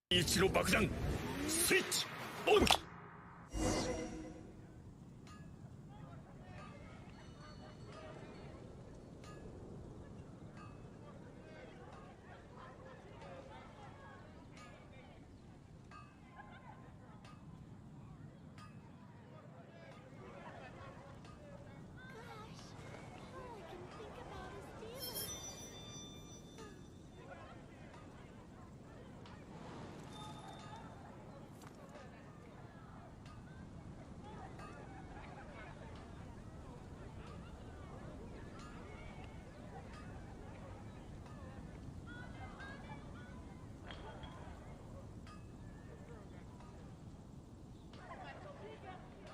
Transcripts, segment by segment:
一の爆弾スイッチオン。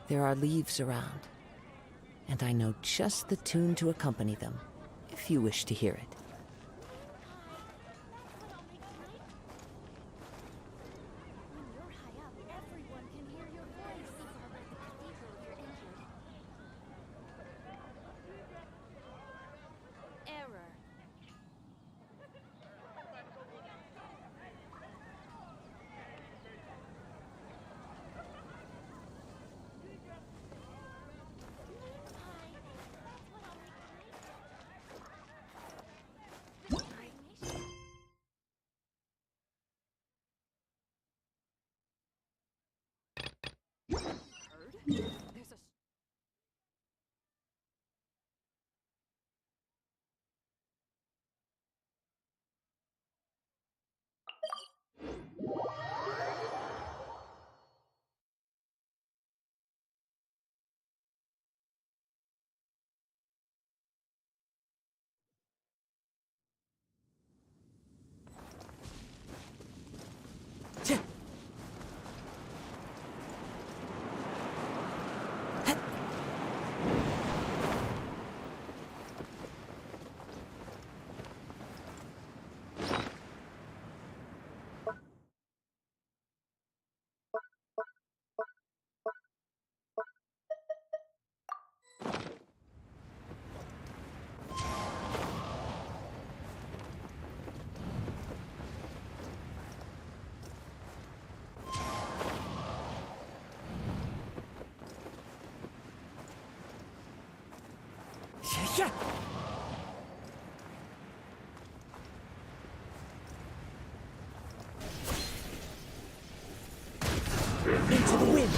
There are leaves around, and I know just the tune to accompany them, if you wish to hear it. Yeah. Into the wind.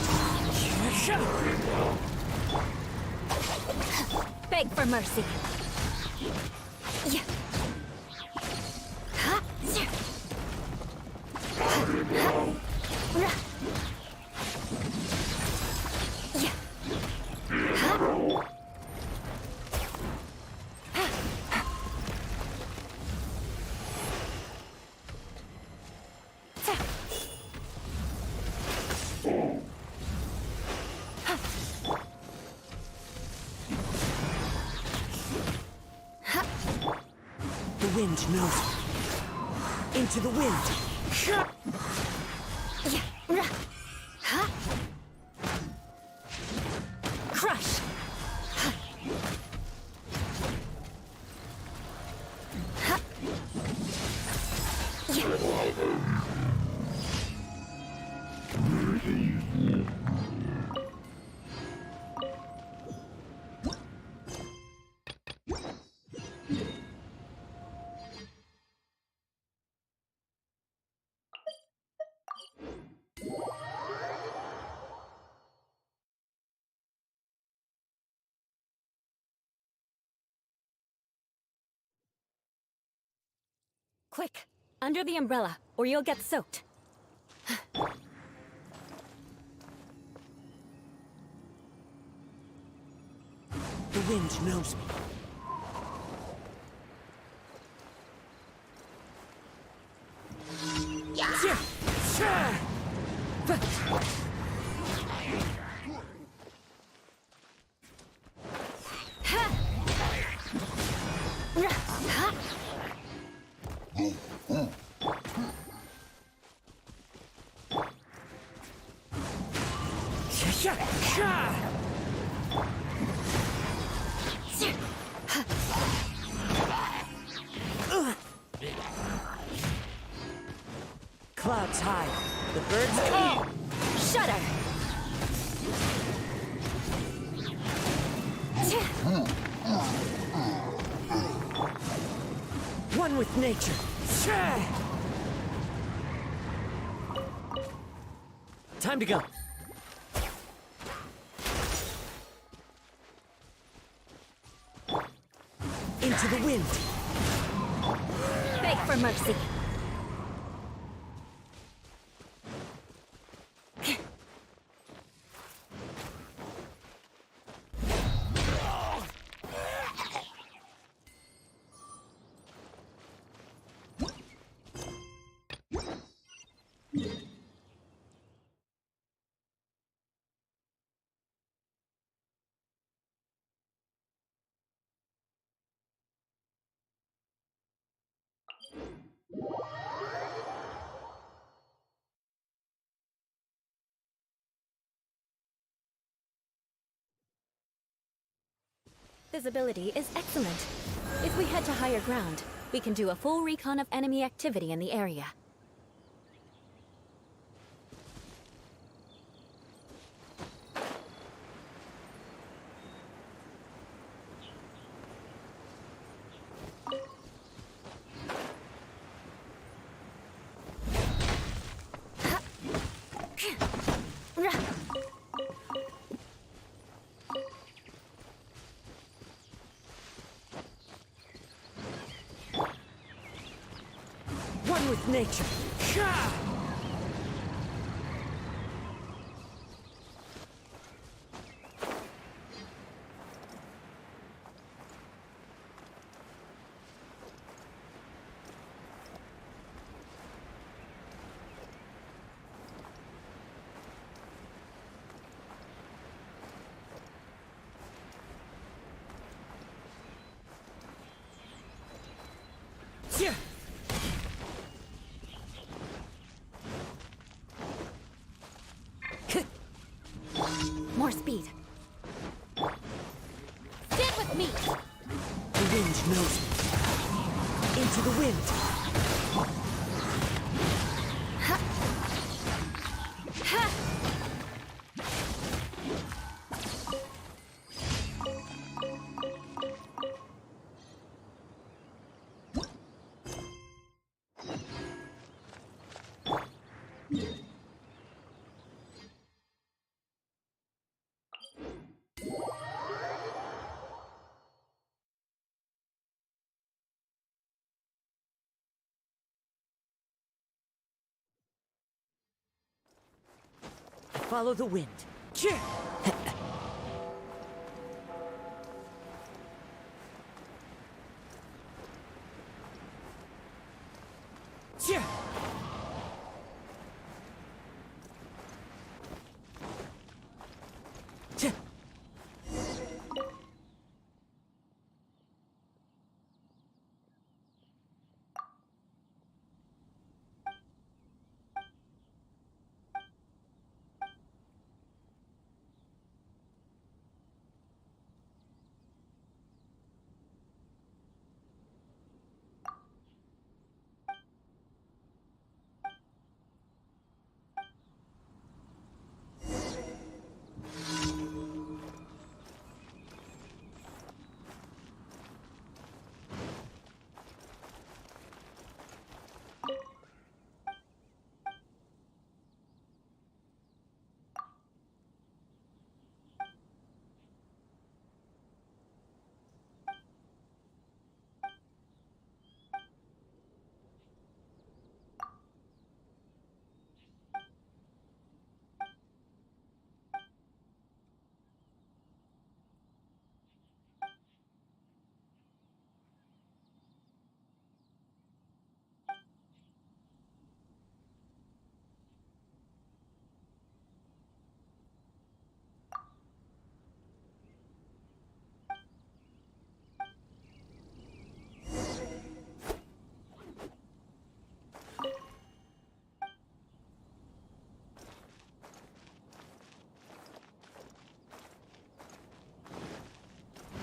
Beg for mercy. Yeah. The wind knows me. Into the wind. Crush. Quick, under the umbrella, or you'll get soaked. The wind knows me. clouds high. The birds... Shudder! One with nature. Time to go. Into the wind. Beg for mercy. Visibility is excellent. If we head to higher ground, we can do a full recon of enemy activity in the area. One with nature. Yeah. More speed. Stand with me! The wind knows me. Into the wind. Ha! Ha! Follow the wind.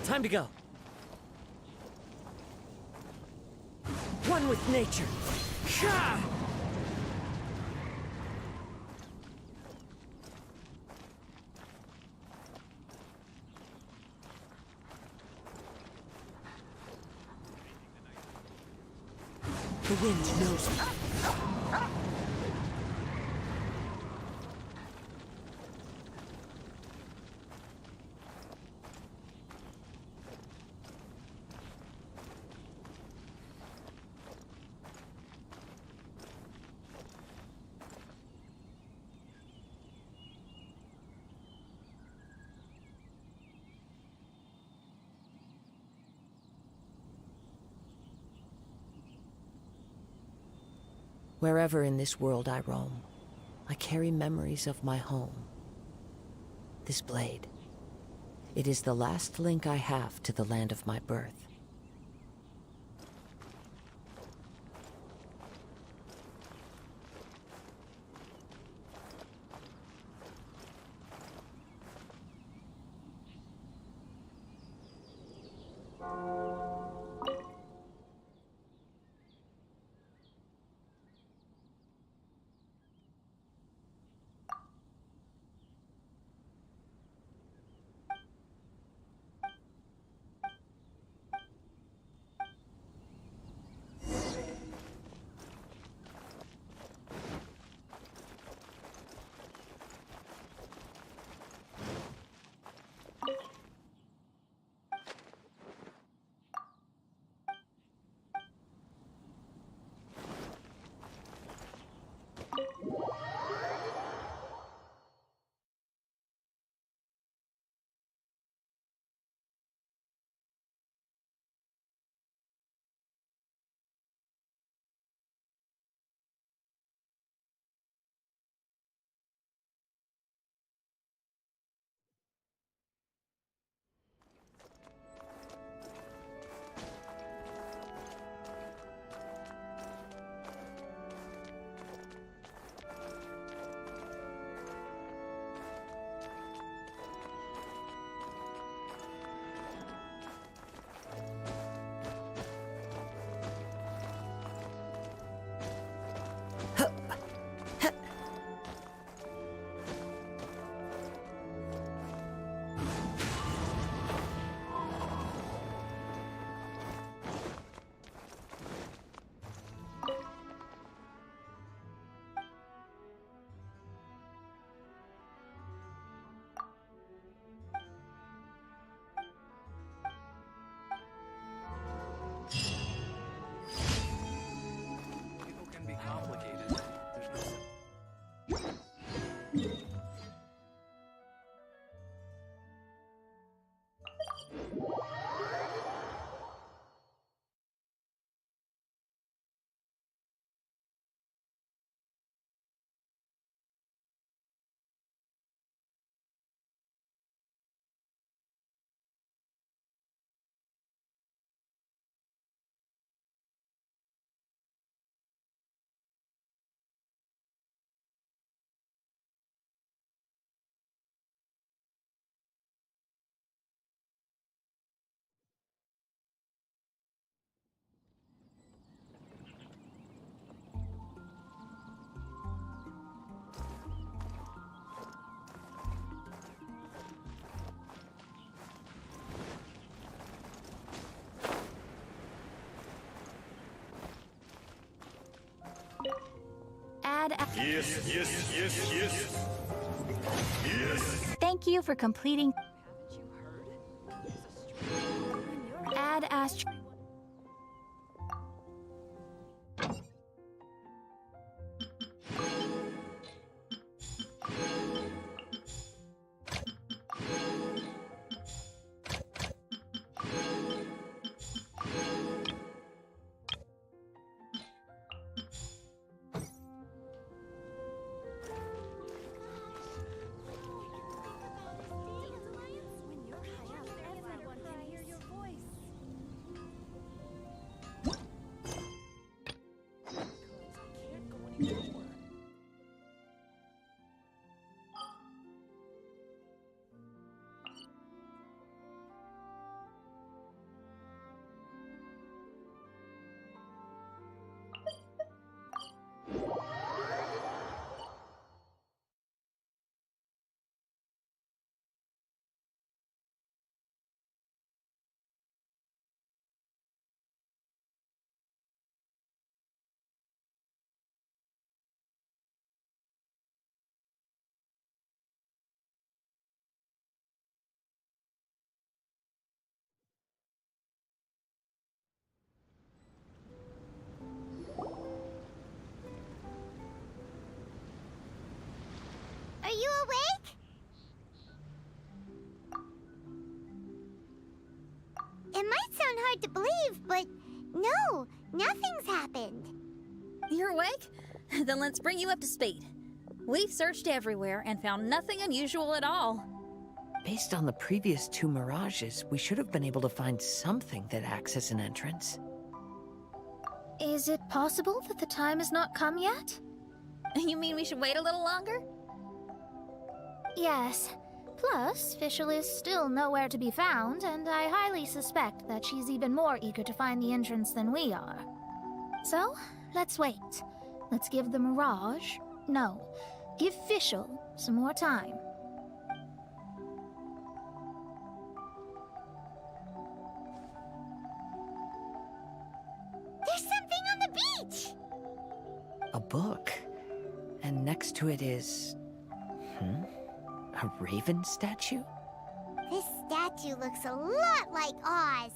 Time to go. One with nature. The wind knows me. Wherever in this world I roam, I carry memories of my home. This blade. It is the last link I have to the land of my birth. People can be complicated. There's no Yes, yes, yes, yes. Yes. Thank you for completing. Add Ast. you awake? It might sound hard to believe, but no, nothing's happened. You're awake? Then let's bring you up to speed. We've searched everywhere and found nothing unusual at all. Based on the previous 2 mirages, we should have been able to find something that acts as an entrance. Is it possible that the time has not come yet? You mean we should wait a little longer? Yes. Plus, Fischl is still nowhere to be found, and I highly suspect that she's even more eager to find the entrance than we are. So, let's wait. Let's give the Mirage... No, give Fischl some more time. There's something on the beach! A book. And next to it is... a raven statue? This statue looks a lot like Oz.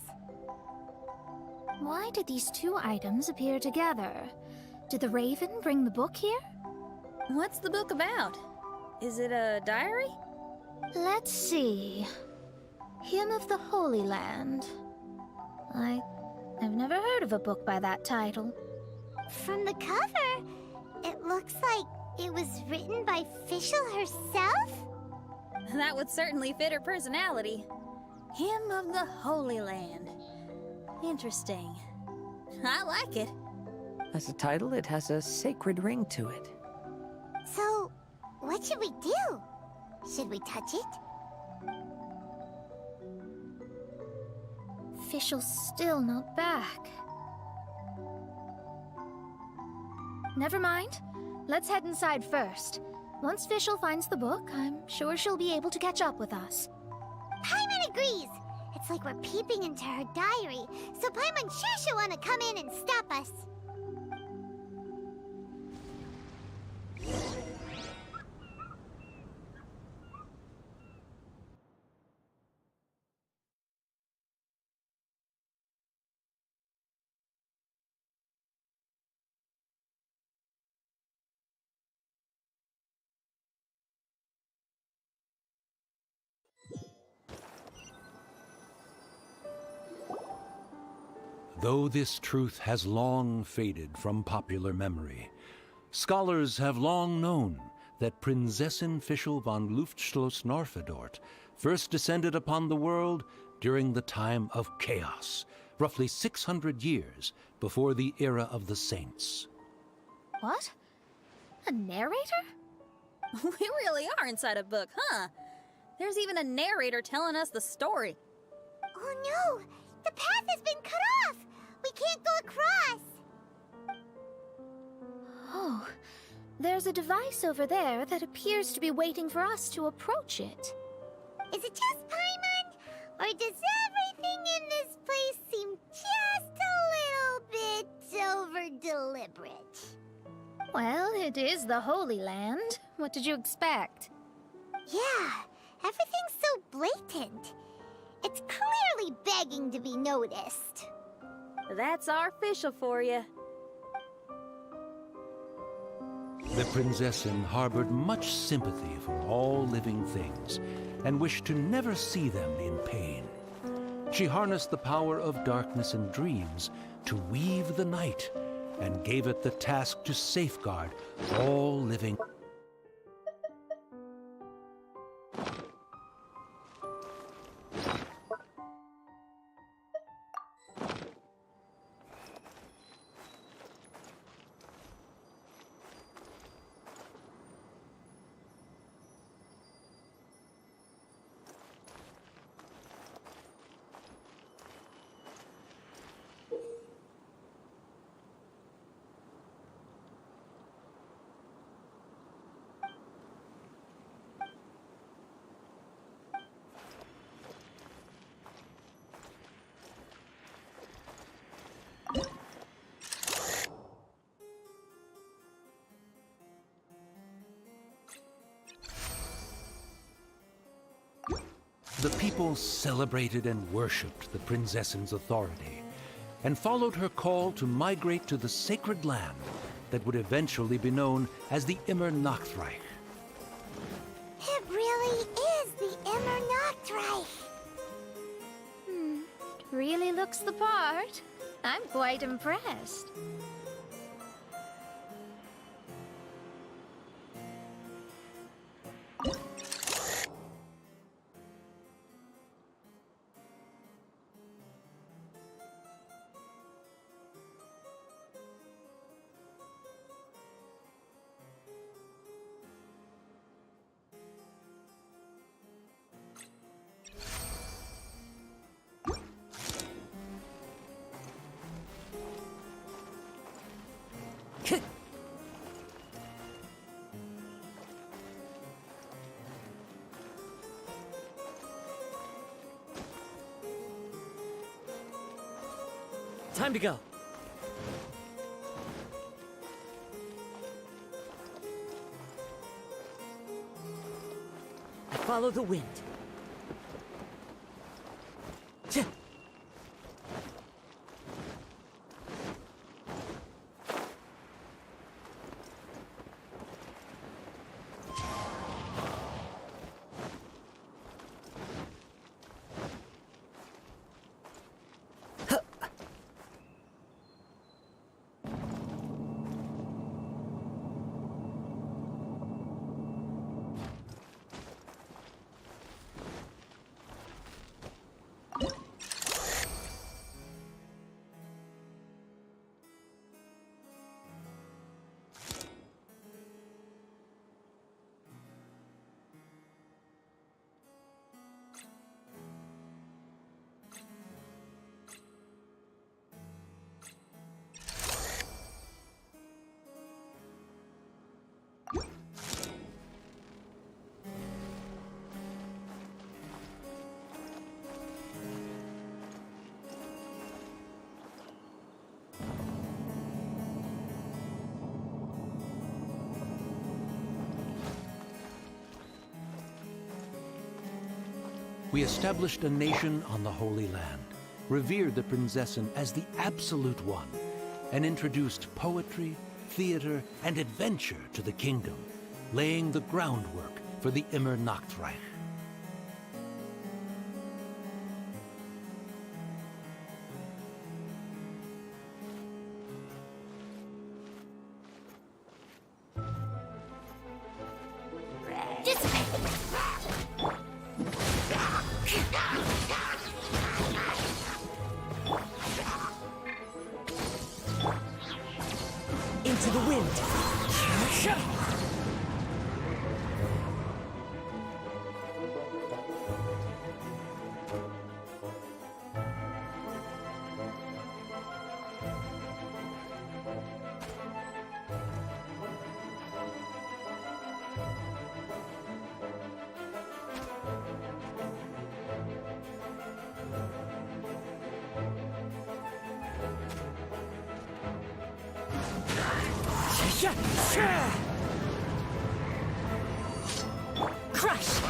Why did these 2 items appear together? Did the raven bring the book here? What's the book about? Is it a diary? Let's see. Hymn of the Holy Land. I've never heard of a book by that title. From the cover, it looks like it was written by Fischl herself? That would certainly fit her personality. Hymn of the Holy Land. Interesting. I like it. As a title, it has a sacred ring to it. So, what should we do? Should we touch it? Fischl's still not back. Never mind. Let's head inside first. Once Fischl finds the book, I'm sure she'll be able to catch up with us. Paimon agrees! It's like we're peeping into her diary, so Paimon's sure she'll want to come in and stop us. Though this truth has long faded from popular memory, scholars have long known that Prinzessin Fischl von Luftschloss-Norfedort first descended upon the world during the time of chaos, roughly 600 years before the era of the saints. What? A narrator? We really are inside a book, huh? There's even a narrator telling us the story. Oh no! The path has been cut off! We can't go across! Oh, there's a device over there that appears to be waiting for us to approach it. Is it just Paimon? Or does everything in this place seem just a little bit over-deliberate? Well, it is the Holy Land. What did you expect? Yeah, everything's so blatant. It's clearly begging to be noticed. That's our Fischl for you. The Prinzessin harbored much sympathy for all living things and wished to never see them in pain. She harnessed the power of darkness and dreams to weave the night and gave it the task to safeguard all living. The people celebrated and worshipped the Prinzessin's authority and followed her call to migrate to the sacred land that would eventually be known as the Immer Nachtreich. Nachtreich. Really looks the part. I'm quite impressed. Time to go. I follow the wind. Tch. We established a nation on the Holy Land, revered the Prinzessin as the absolute one, and introduced poetry, theater, and adventure to the kingdom, laying the groundwork for the Immer Nachtreich. Into the wind. Crush!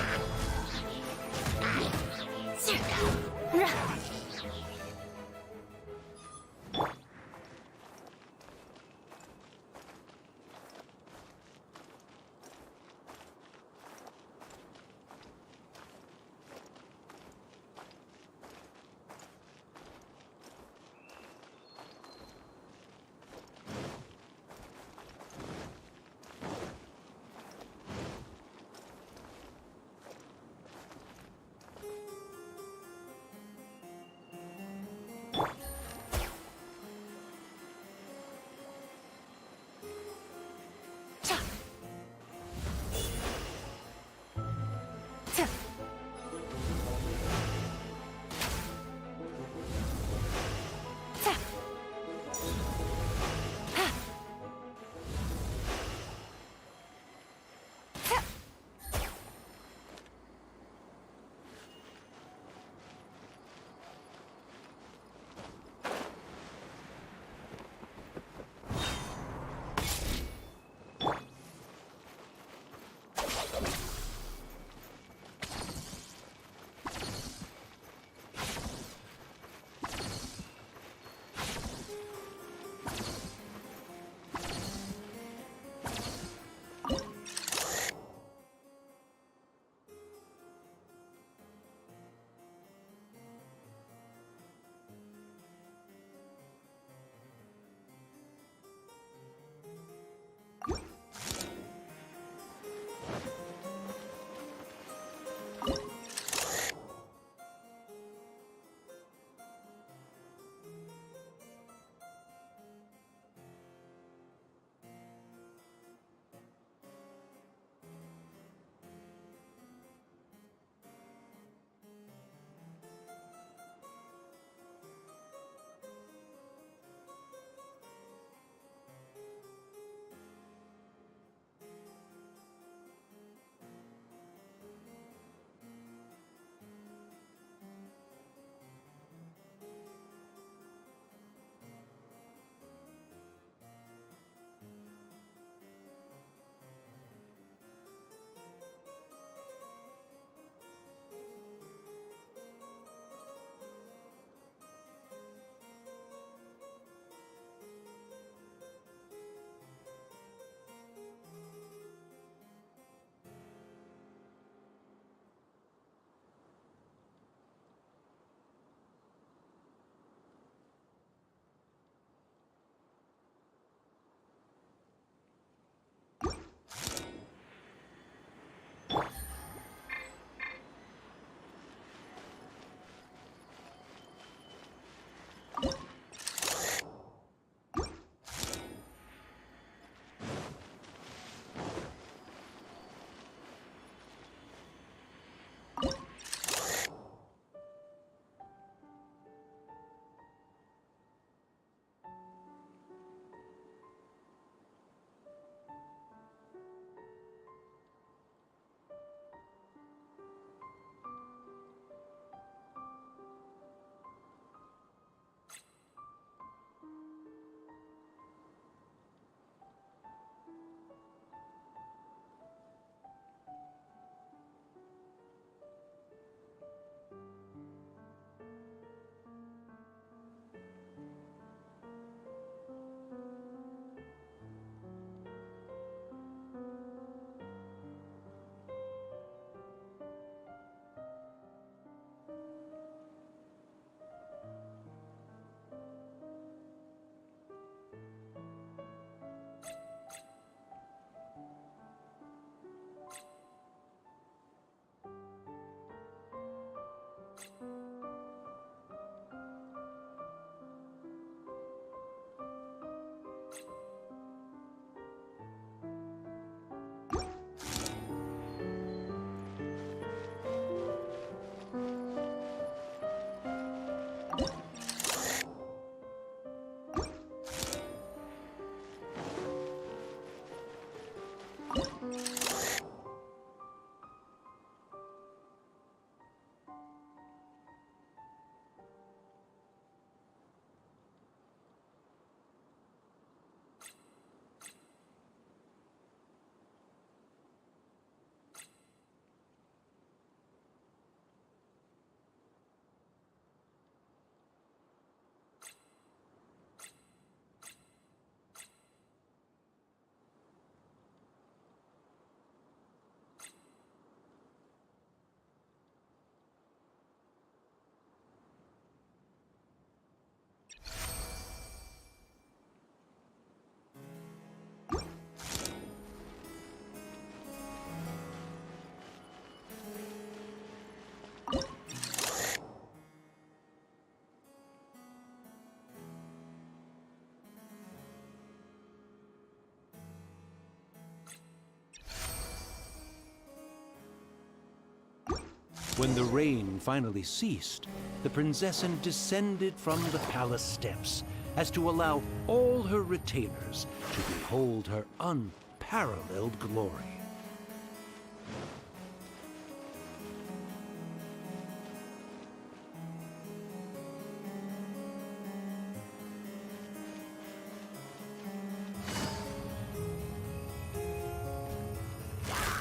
When the rain finally ceased, the Prinzessin descended from the palace steps as to allow all her retainers to behold her unparalleled glory.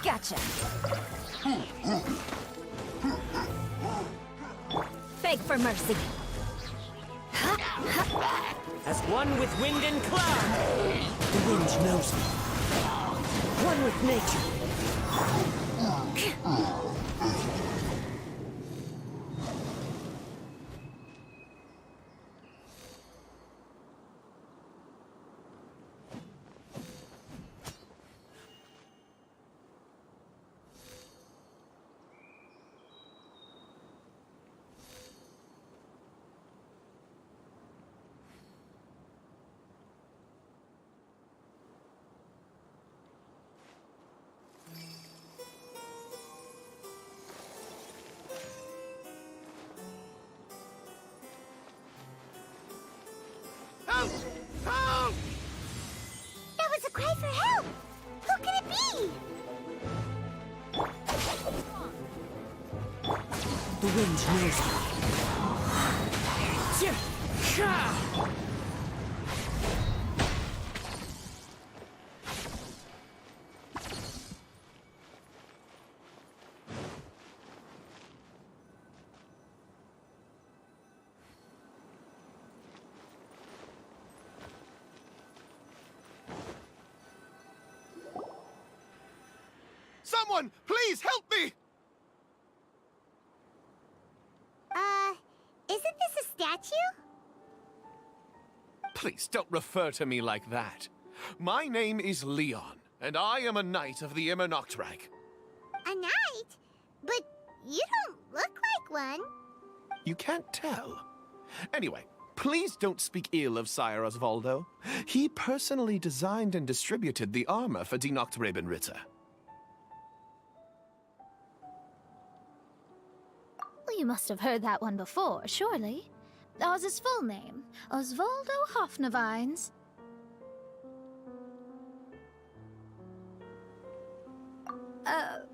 Gotcha. Beg for mercy. As one with wind and cloud. The wind knows me. One with nature. Help! Help! That was a cry for help! Who could it be? The wind knows me. Someone, please help me! Isn't this a statue? Please don't refer to me like that. My name is Leon, and I am a knight of the Immernachtreich. A knight? But you don't look like one. You can't tell. Anyway, please don't speak ill of Sire Osvaldo. He personally designed and distributed the armor for Die Nachtrebenritter. Well, you must have heard that one before, surely. That was his full name, Osvaldo Hofnevines.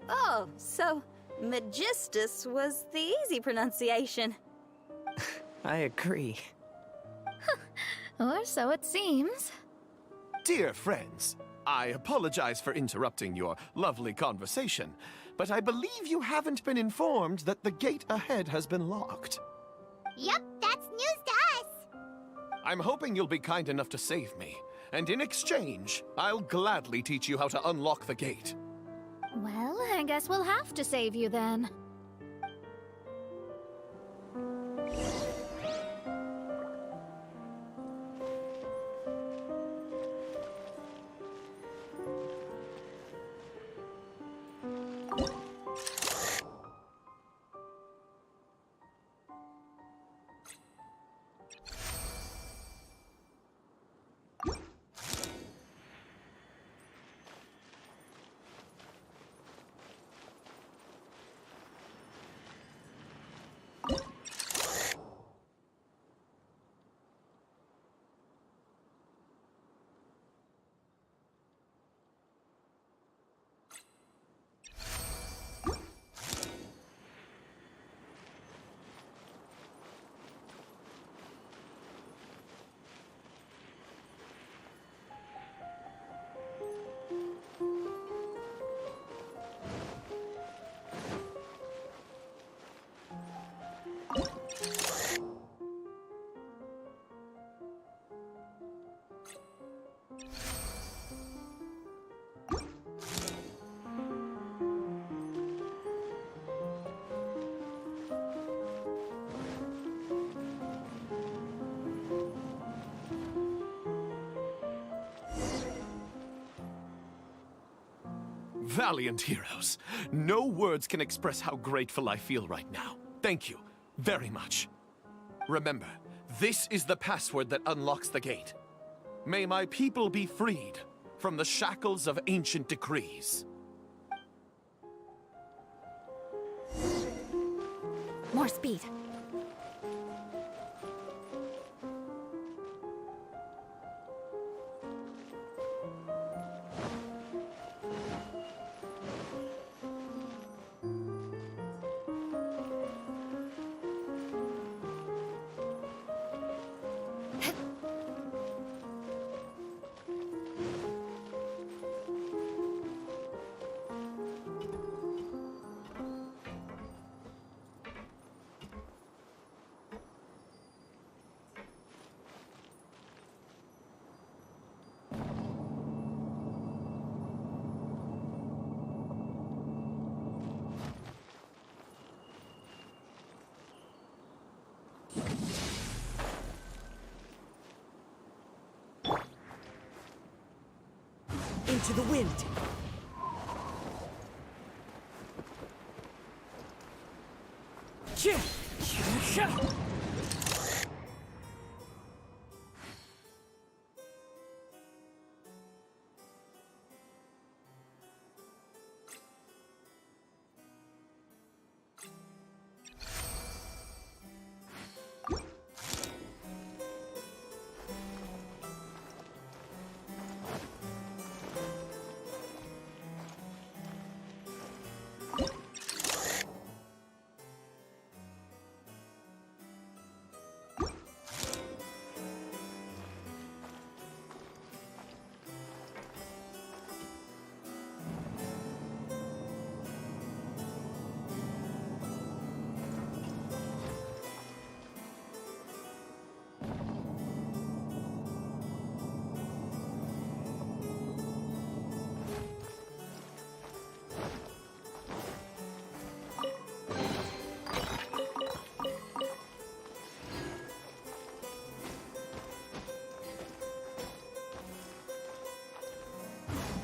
Oh, so Magistus was the easy pronunciation. I agree. Or so it seems. Dear friends, I apologize for interrupting your lovely conversation, but I believe you haven't been informed that the gate ahead has been locked. Yep, that's news to us. I'm hoping you'll be kind enough to save me, and in exchange, I'll gladly teach you how to unlock the gate. Well, I guess we'll have to save you then. Valiant heroes. No words can express how grateful I feel right now. Thank you very much. Remember, this is the password that unlocks the gate. May my people be freed from the shackles of ancient decrees. More speed. Into the wind.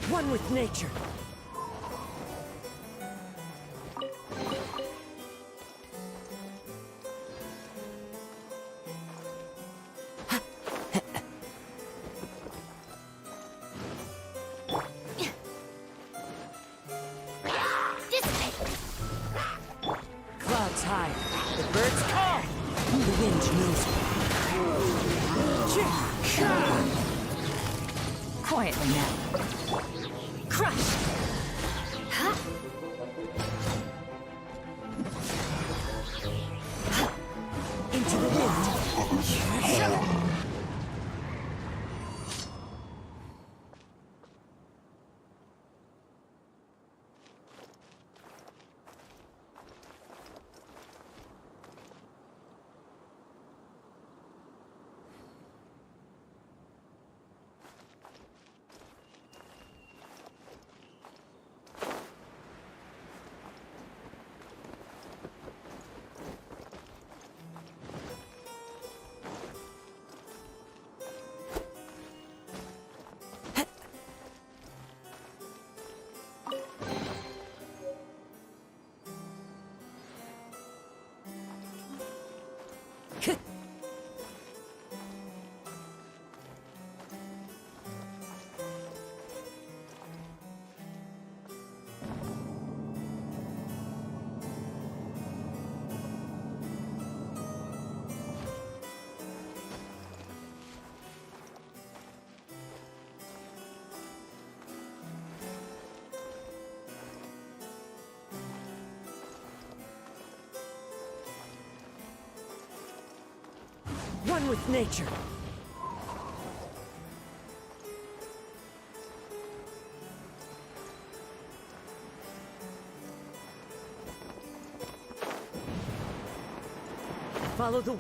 One with nature. Clouds high. The birds call. The wind knows it. Quietly now. Crush! Into the wind! One with nature. Follow the...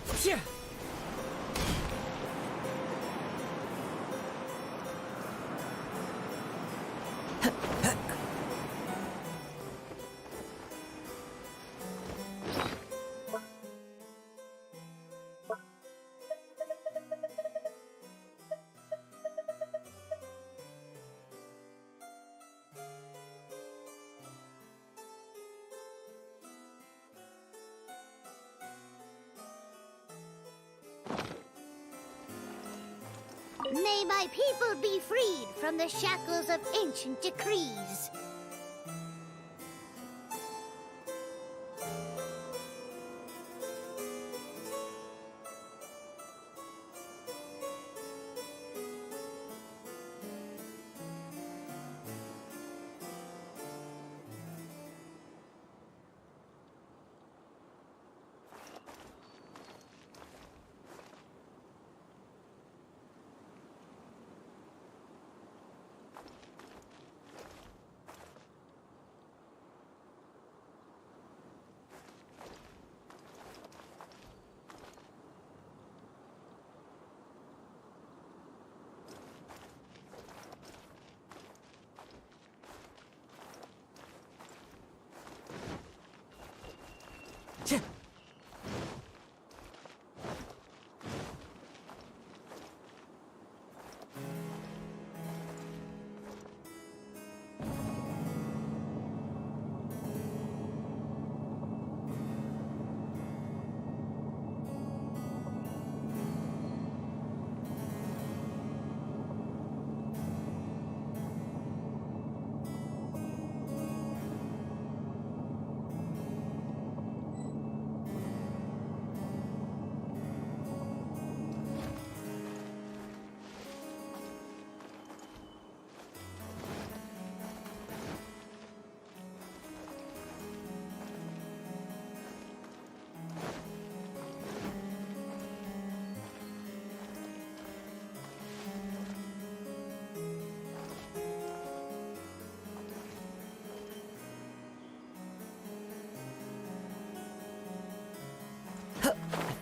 May my people be freed from the shackles of ancient decrees.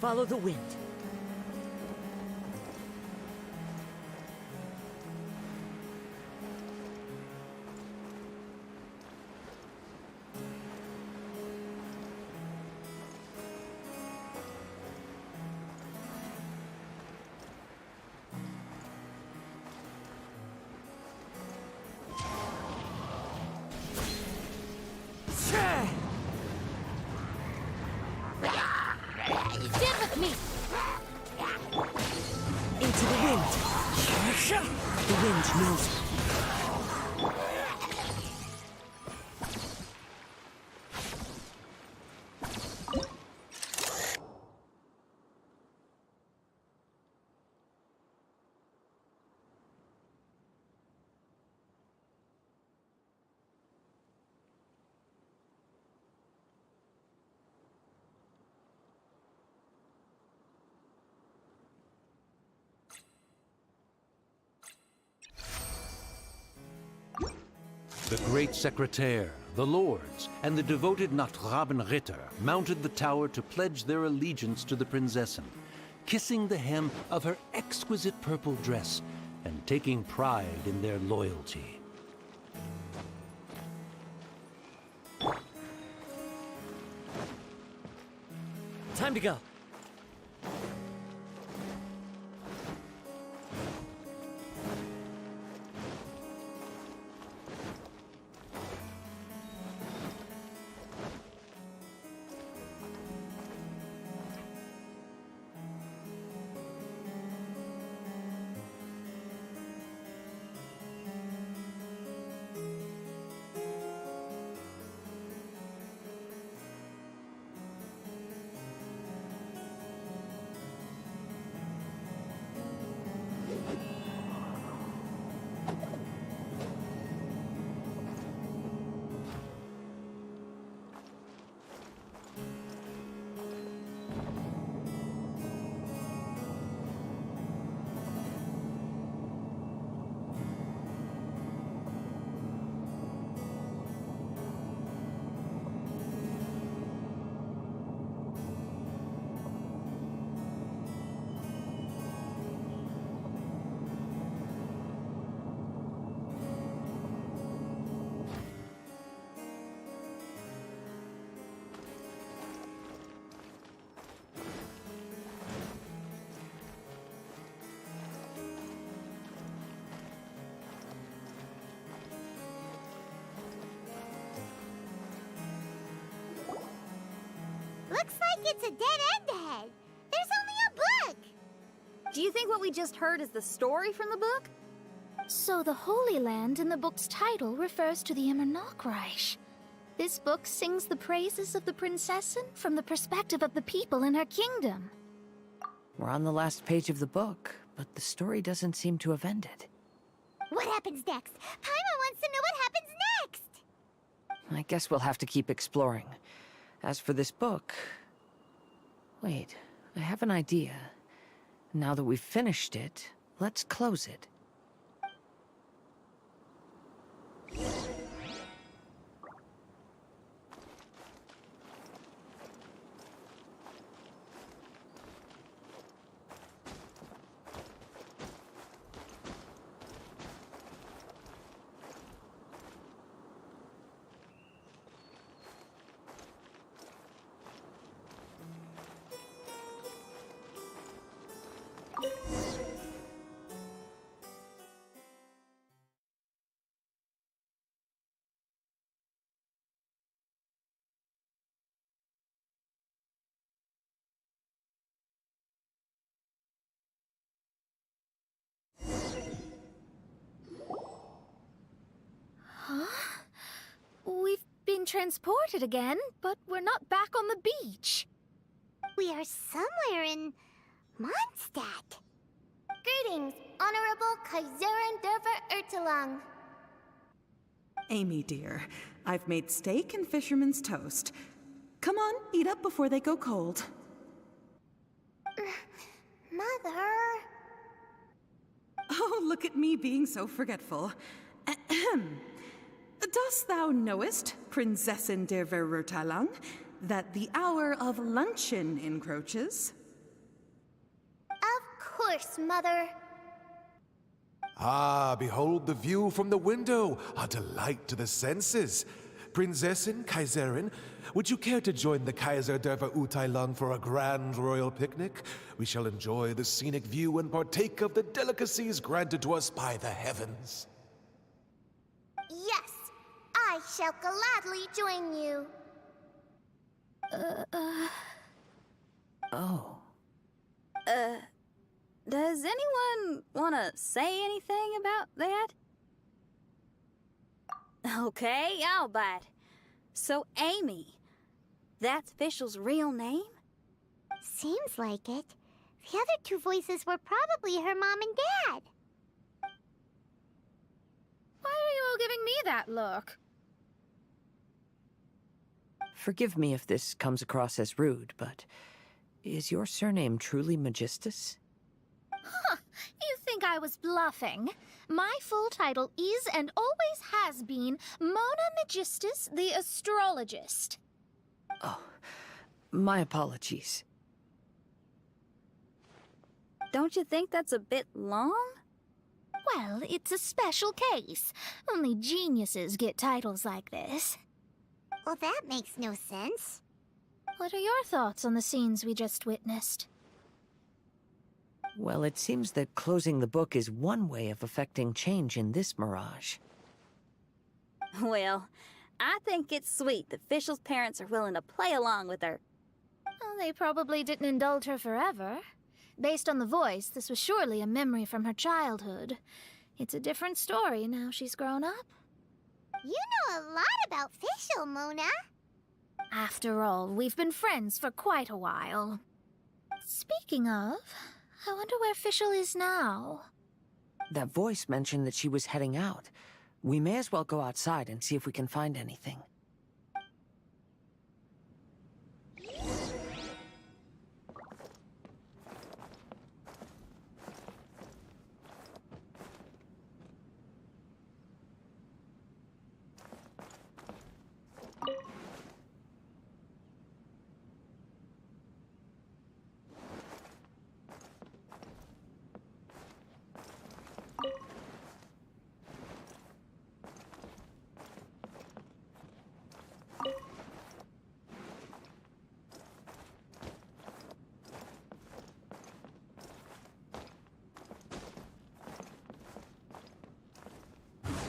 follow the wind. Stand with me! Into the wind. The wind knows me. The great secretaire, the lords, and the devoted Nachtrabenritter mounted the tower to pledge their allegiance to the Prinzessin, kissing the hem of her exquisite purple dress and taking pride in their loyalty. Time to go. Looks like it's a dead end ahead. There's only a book. Do you think what we just heard is the story from the book? So the Holy Land in the book's title refers to the Immer Nordreich. This book sings the praises of the Prinzessin from the perspective of the people in her kingdom. We're on the last page of the book, but the story doesn't seem to have ended. What happens next? Paimon wants to know what happens next. I guess we'll have to keep exploring. As for this book... Wait, I have an idea. Now that we've finished it, let's close it. We've been transported again, but we're not back on the beach. We are somewhere in Mondstadt. Greetings, Honorable Kaiserin Derver Ertelang. Amy, dear, I've made steak and fisherman's toast. Come on, eat up before they go cold. Mother... Oh, look at me being so forgetful. Ahem. Dost thou knowest, Prinzessin der Verurteilung, that the hour of luncheon encroaches? course, Mother. Ah, behold the view from the window, a delight to the senses. Prinzessin, Kaiserin, would you care to join the Kaiser der Verurteilung for a grand royal picnic? We shall enjoy the scenic view and partake of the delicacies granted to us by the heavens. Yes, I shall gladly join you. Oh. Does anyone want to say anything about that? Okay, I'll bite. So, Amy, that's Fischl's real name? Seems like it. The other two voices were probably her mom and dad. Why are you all giving me that look? Forgive me if this comes across as rude, but is your surname truly Magistus? Huh, you think I was bluffing? My full title is and always has been Mona Magistus the Astrologist. Oh, my apologies. Don't you think that's a bit long? Well, it's a special case. Only geniuses get titles like this. Well, that makes no sense. What are your thoughts on the scenes we just witnessed? Well, it seems that closing the book is one way of effecting change in this mirage. Well, I think it's sweet that Fischl's parents are willing to play along with her. Well, they probably didn't indulge her forever. Based on the voice, this was surely a memory from her childhood. It's a different story now she's grown up. You know a lot about Fischl, Mona. After all, we've been friends for quite a while. Speaking of, I wonder where Fischl is now. That voice mentioned that she was heading out. We may as well go outside and see if we can find anything.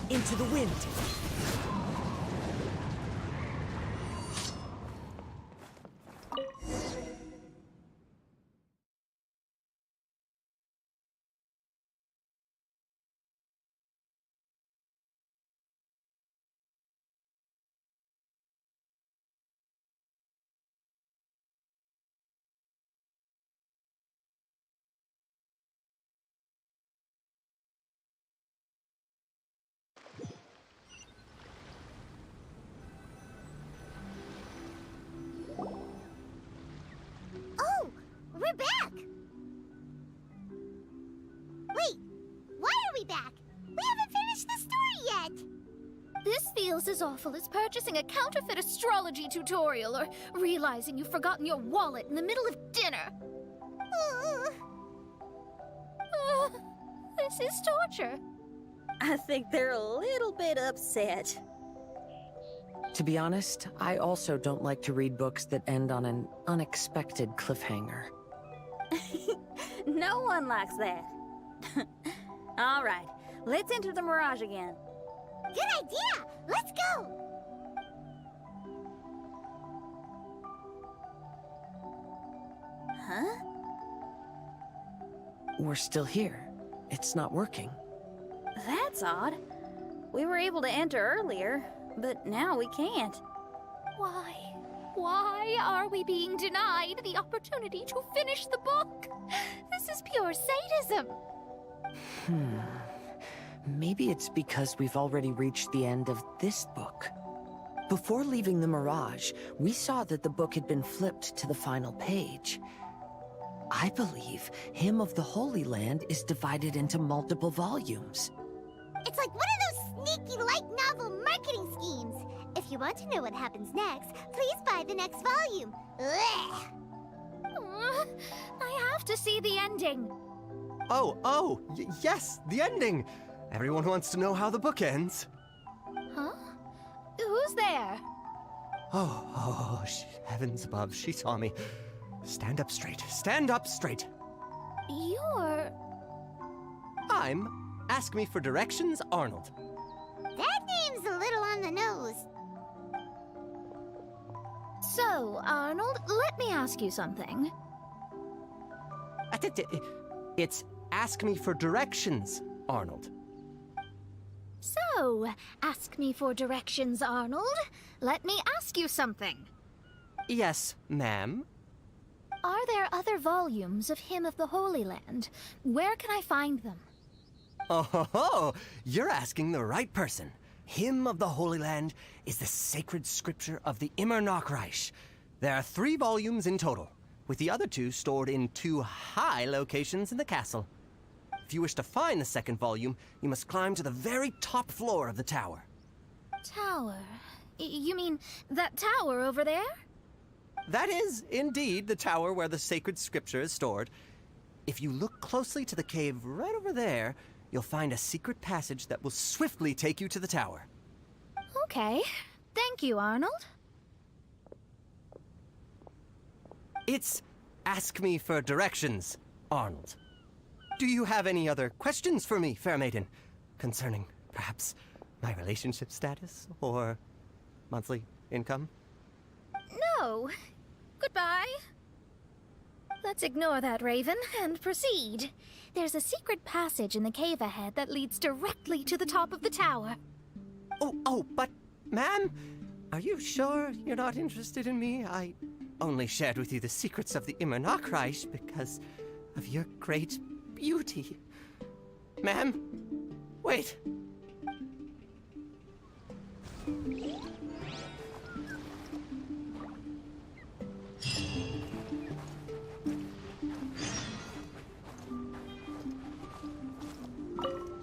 Into the wind. Oh, we're back! Wait, why are we back? We haven't finished the story yet! This feels as awful as purchasing a counterfeit astrology tutorial or realizing you've forgotten your wallet in the middle of dinner. This is torture. I think they're a little bit upset. To be honest, I also don't like to read books that end on an unexpected cliffhanger. No one likes that. All right, let's enter the mirage again. Good idea! Let's go! Huh? We're still here. It's not working. That's odd. We were able to enter earlier, but now we can't. Why? Why are we being denied the opportunity to finish the book? This is pure sadism. Maybe it's because we've already reached the end of this book. Before leaving the Mirage, we saw that the book had been flipped to the final page. I believe Hymn of the Holy Land is divided into multiple volumes. It's like one of those sneaky light novel marketing schemes. If you want to know what happens next, please buy the next volume. Ugh. I have to see the ending. Yes, the ending! Everyone wants to know how the book ends. Huh? Who's there? Heavens above, she saw me. Stand up straight, stand up straight. You're... I'm Ask Me for Directions, Arnold. That name's a little on the nose. So, Arnold, let me ask you something. It's Ask Me for Directions, Arnold. So, ask me for directions, Arnold. Let me ask you something. Yes, ma'am. Are there other volumes of Hymn of the Holy Land? Where can I find them? Oh, you're asking the right person. Hymn of the Holy Land is the sacred scripture of the Immer Nachreich. There are 3 volumes in total, with the other 2 stored in 2 high locations in the castle. If you wish to find the second volume, you must climb to the very top floor of the tower. Tower? You mean that tower over there? That is, indeed, the tower where the sacred scripture is stored. If you look closely to the cave right over there, you'll find a secret passage that will swiftly take you to the tower. Okay. Thank you, Arnold. It's Ask Me for Directions, Arnold. Do you have any other questions for me, fair maiden? Concerning, perhaps, my relationship status or monthly income? No. Goodbye. Let's ignore that, Raven, and proceed. There's a secret passage in the cave ahead that leads directly to the top of the tower. But, ma'am, are you sure you're not interested in me? I only shared with you the secrets of the Immer Nachreich because of your great beauty. Ma'am, wait.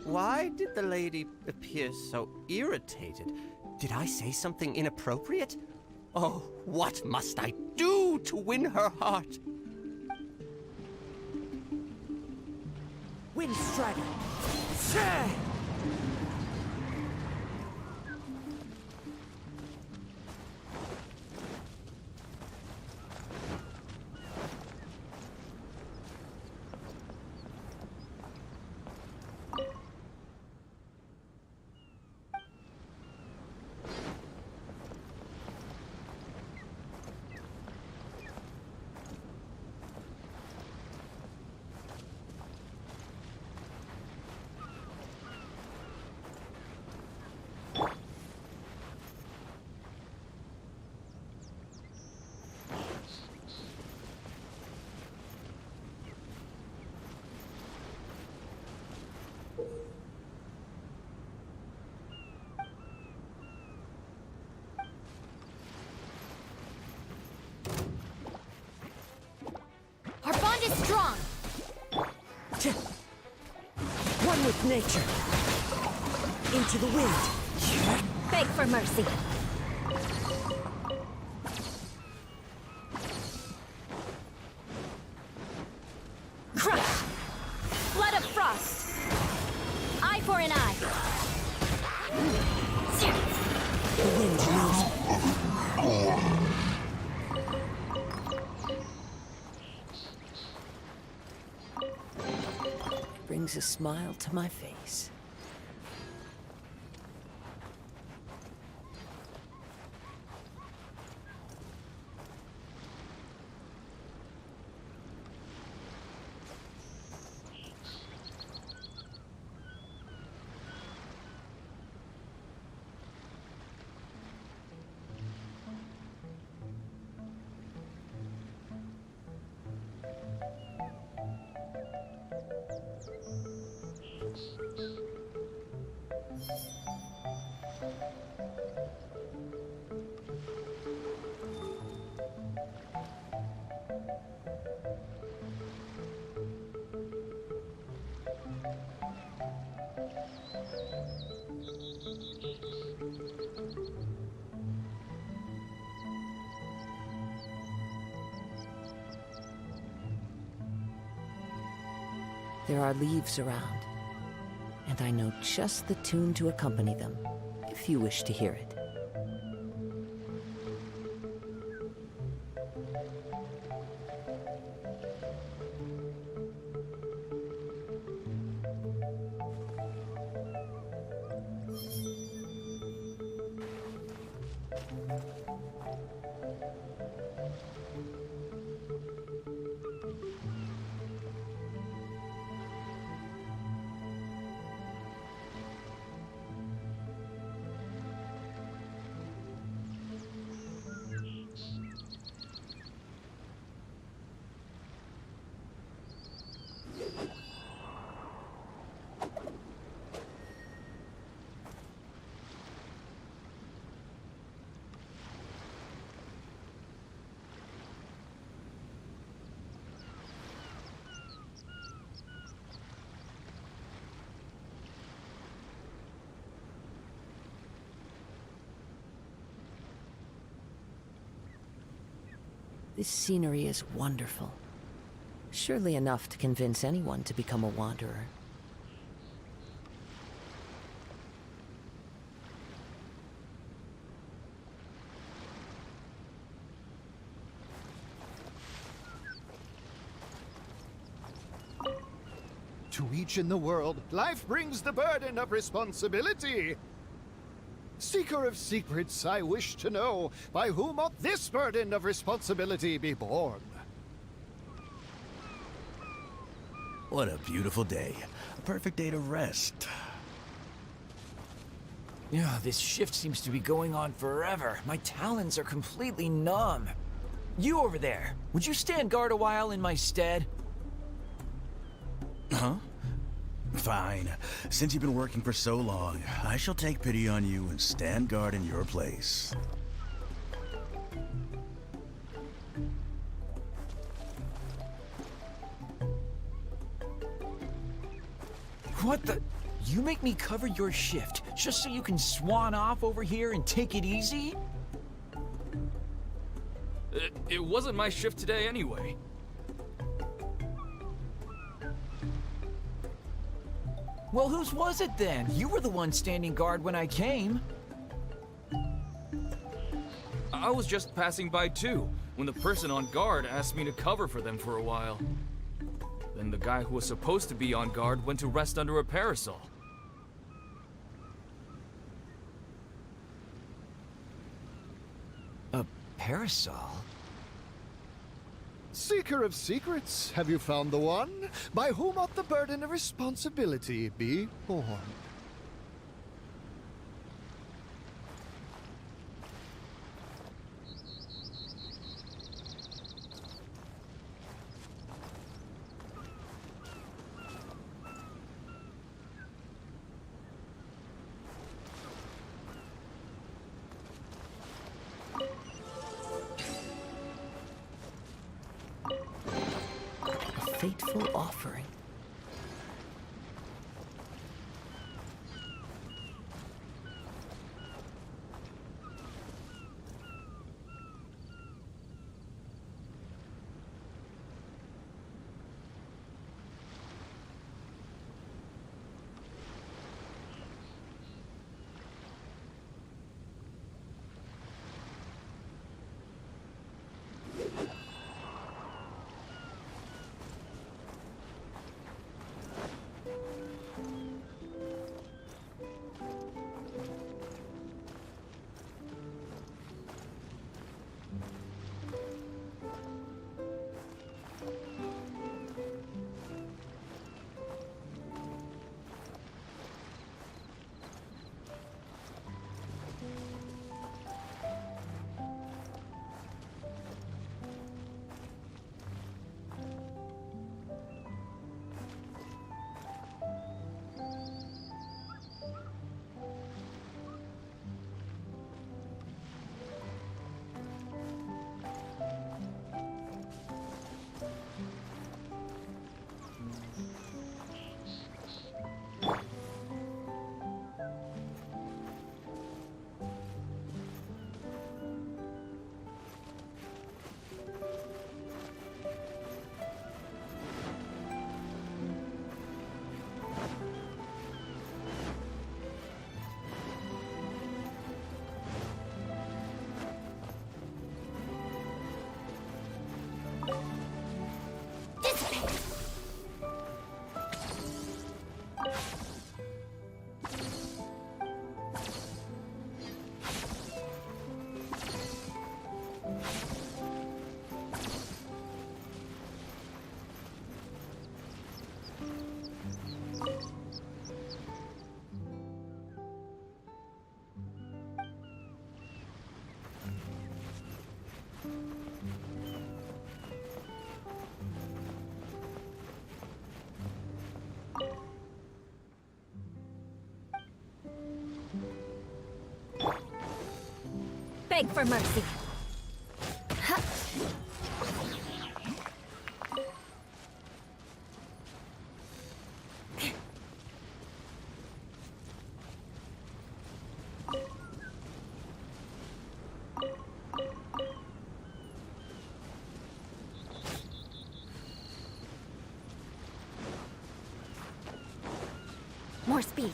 Why did the lady appear so irritated? Did I say something inappropriate? Oh, what must I do to win her heart? Wind Strider! Our bond is strong. One with nature. Into the wind. Beg for mercy. Crush. Blood of frost. Eye for an eye. The wind knows. Brings a smile to my face. There are leaves around, and I know just the tune to accompany them, if you wish to hear it. This scenery is wonderful. Surely enough to convince anyone to become a wanderer. To each in the world, life brings the burden of responsibility. Seeker of secrets, I wish to know, by whom ought this burden of responsibility be borne? What a beautiful day. A perfect day to rest. Yeah, this shift seems to be going on forever. My talons are completely numb. You over there, would you stand guard a while in my stead? Huh? Fine. Since you've been working for so long, I shall take pity on you and stand guard in your place. What the? You make me cover your shift just so you can swan off over here and take it easy? It wasn't my shift today anyway. Well, whose was it then? You were the one standing guard when I came. I was just passing by too, when the person on guard asked me to cover for them for a while. Then the guy who was supposed to be on guard went to rest under a parasol. A parasol? Seeker of secrets, have you found the one? By whom ought the burden of responsibility be borne? Fateful offering. beg for mercy. More speed.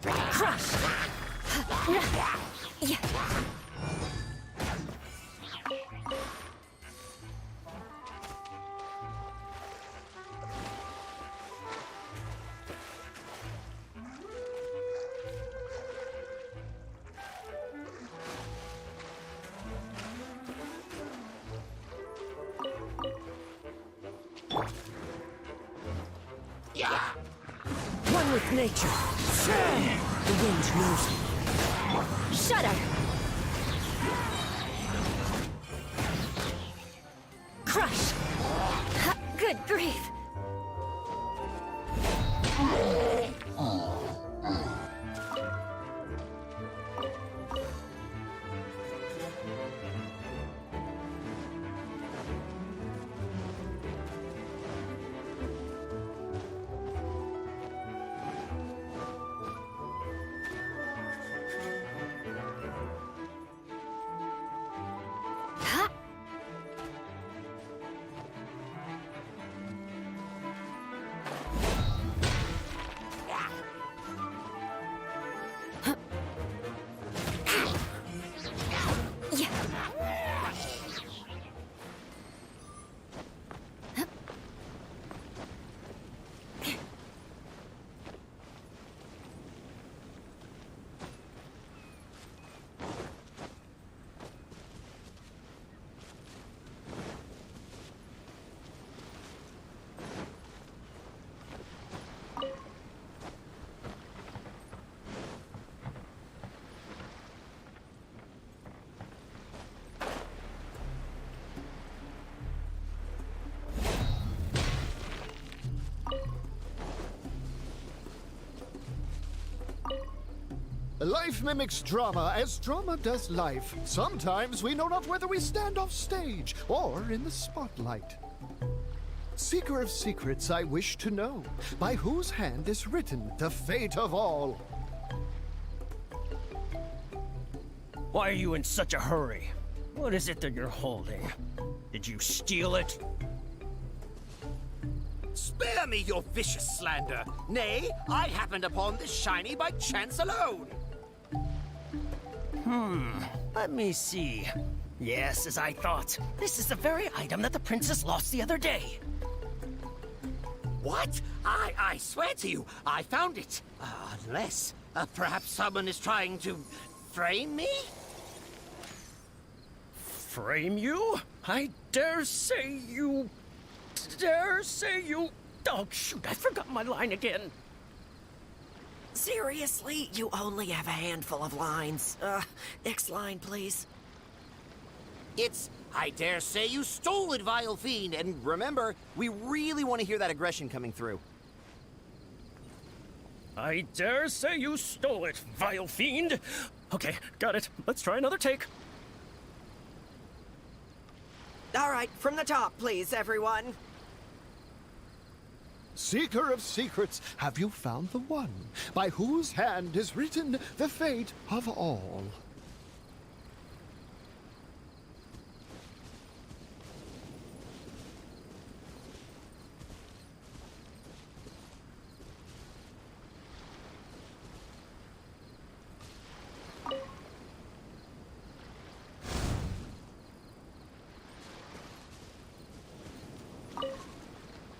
Crush! Yeah. One with nature. The wind knows me. Shudder! Crush! Good grief! Life mimics drama as drama does life. Sometimes we know not whether we stand off stage or in the spotlight. Seeker of secrets, I wish to know, by whose hand is written the fate of all? Why are you in such a hurry? What is it that you're holding? Did you steal it? Spare me your vicious slander. Nay, I happened upon this shiny by chance alone. Let me see. Yes, as I thought. This is the very item that the princess lost the other day. What? I swear to you, I found it. Unless, perhaps someone is trying to frame me? Frame you? I dare say you... Oh, shoot, I forgot my line again. Seriously? You only have a handful of lines. Next line, please. It's, I dare say you stole it, vile fiend. And remember, we really want to hear that aggression coming through. I dare say you stole it, vile fiend. Okay, got it. Let's try another take. All right, from the top, please, everyone. Seeker of secrets, have you found the one by whose hand is written the fate of all?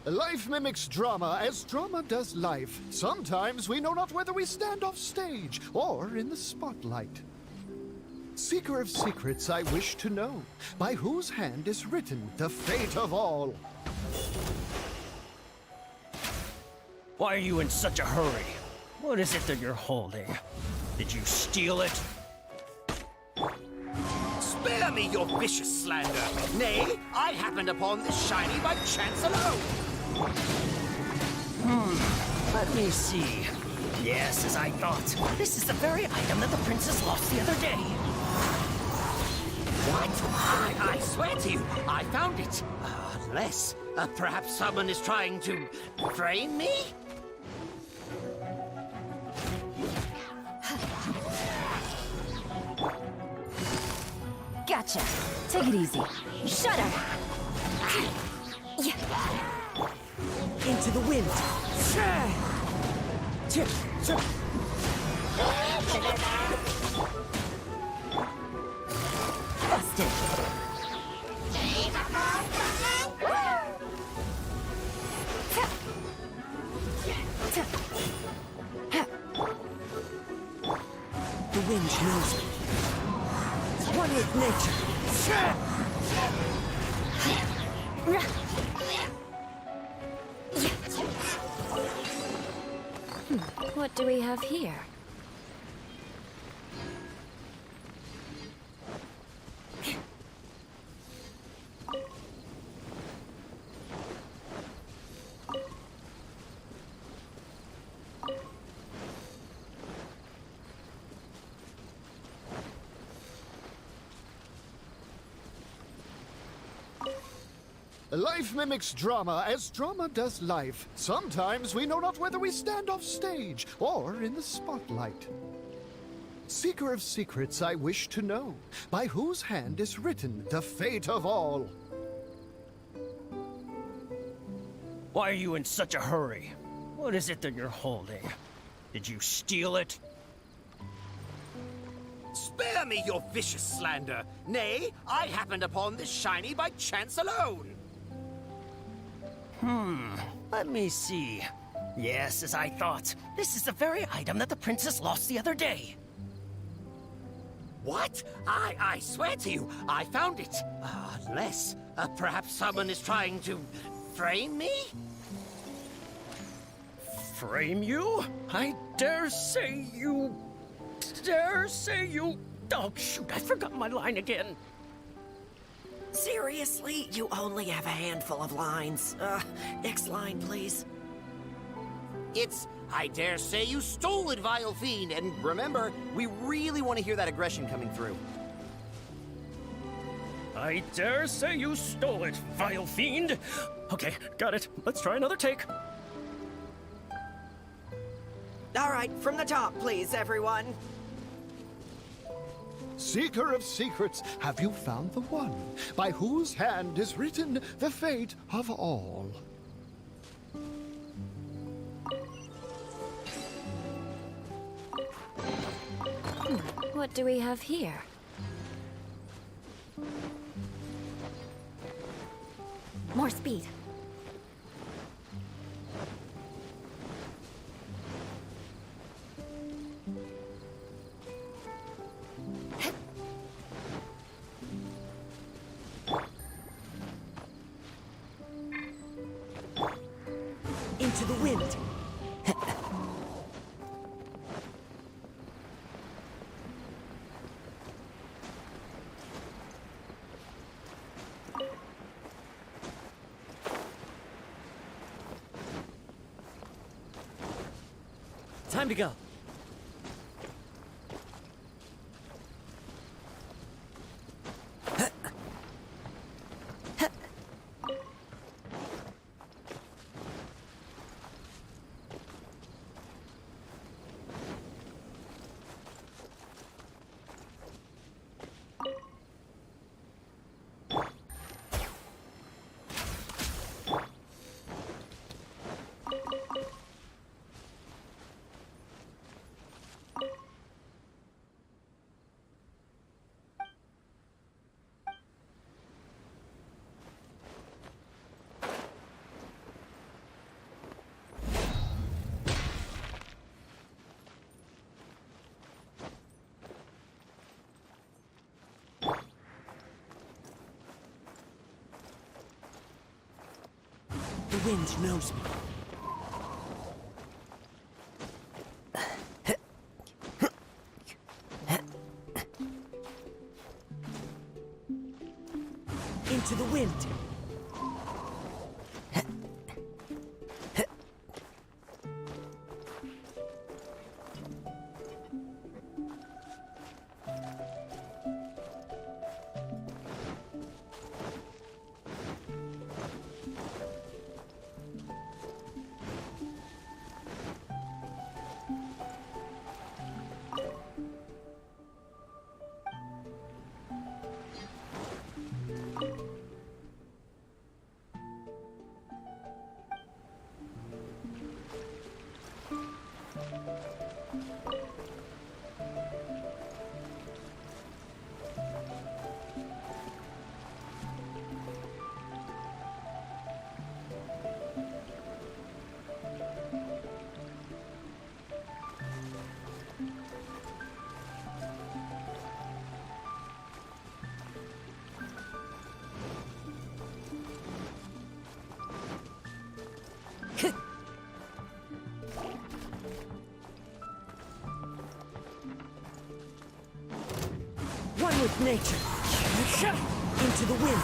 Life mimics drama as drama does life. Sometimes we know not whether we stand off stage or in the spotlight. Seeker of secrets, I wish to know, by whose hand is written the fate of all. Why are you in such a hurry? What is it that you're holding? Did you steal it? Spare me your vicious slander. Nay, I happened upon this shiny by chance alone. Let me see. Yes, as I thought. This is the very item that the princess lost the other day. What? I swear to you, I found it. Unless, perhaps someone is trying to frame me? Gotcha. Take it easy. Shut up. Into the wind. Busted. The wind knows me. One with nature. What do we have here? Life mimics drama as drama does life. Sometimes we know not whether we stand off stage or in the spotlight. Seeker of secrets, I wish to know, by whose hand is written the fate of all. Why are you in such a hurry? What is it that you're holding? Did you steal it? Spare me your vicious slander. Nay, I happened upon this shiny by chance alone. Let me see. Yes, as I thought. This is the very item that the princess lost the other day. What? I swear to you, I found it. Unless, perhaps someone is trying to frame me? Frame you? I dare say you... Oh, shoot, I forgot my line again. Seriously? You only have a handful of lines. Next line, please. It's, I dare say you stole it, vile fiend. And remember, we really want to hear that aggression coming through. I dare say you stole it, vile fiend. Okay, got it. Let's try another take. All right, from the top, please, everyone. Seeker of secrets, have you found the one by whose hand is written the fate of all? What do we have here? More speed. Into the wind. Time to go. wind knows me. Into the wind. One with nature. Into the wind.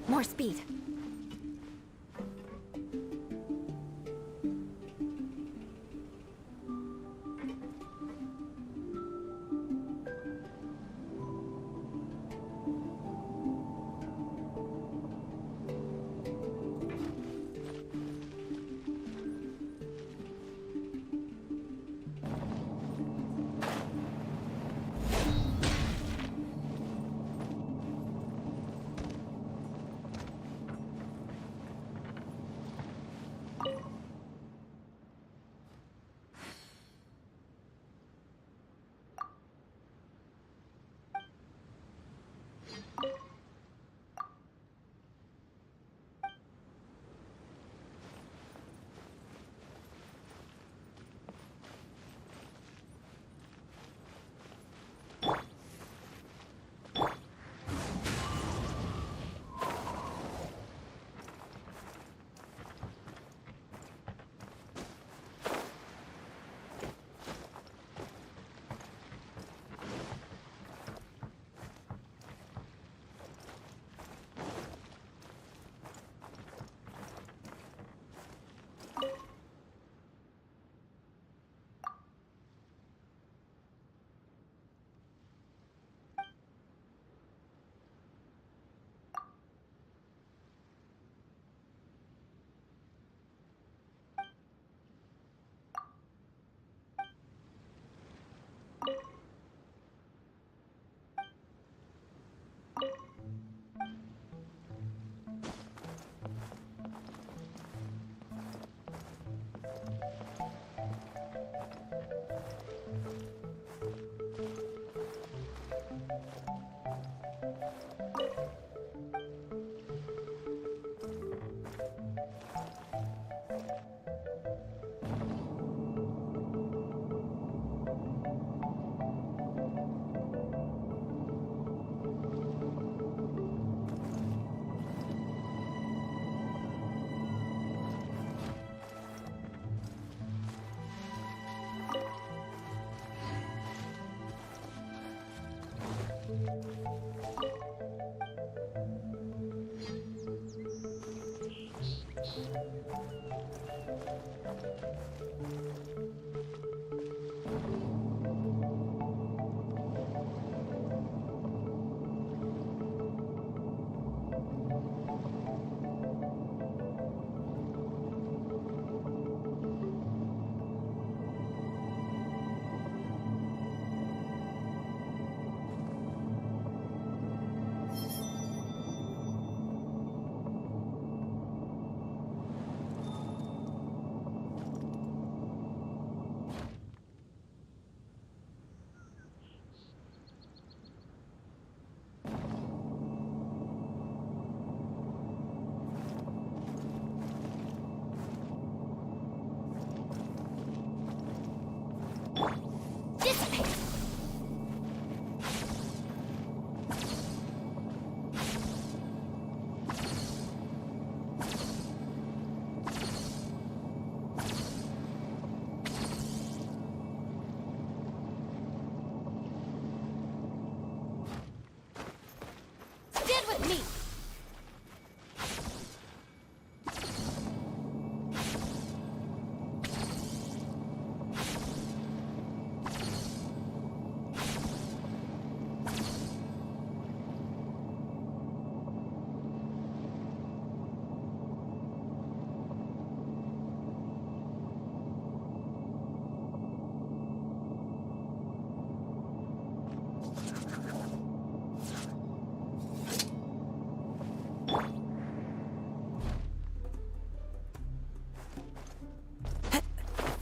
More speed.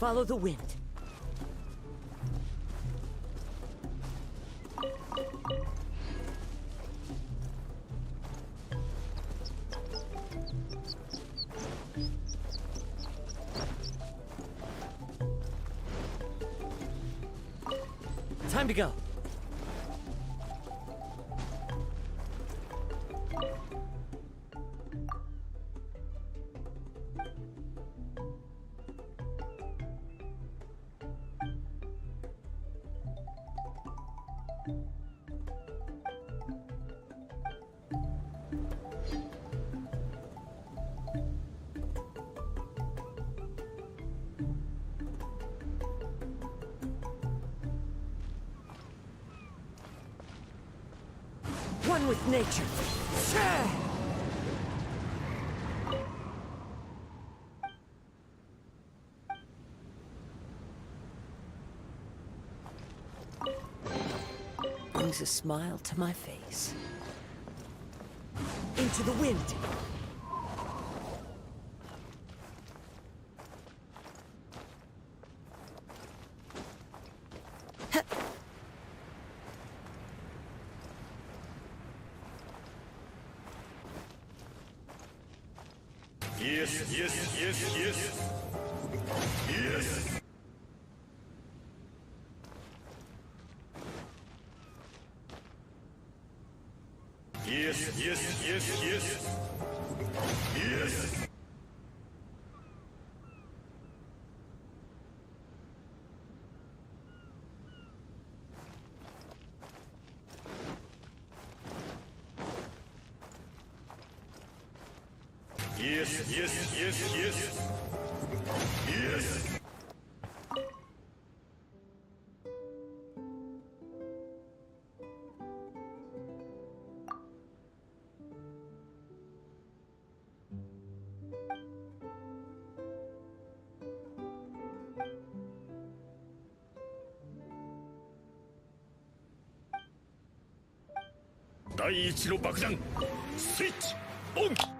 Follow the wind. Time to go. One with nature. Brings a smile to my face. Into the wind. Yes, yes, yes, yes. Yes. Yes, yes, yes, yes. Yes. Yes, yes, yes, yes. Yes.第一の爆弾スイッチオン。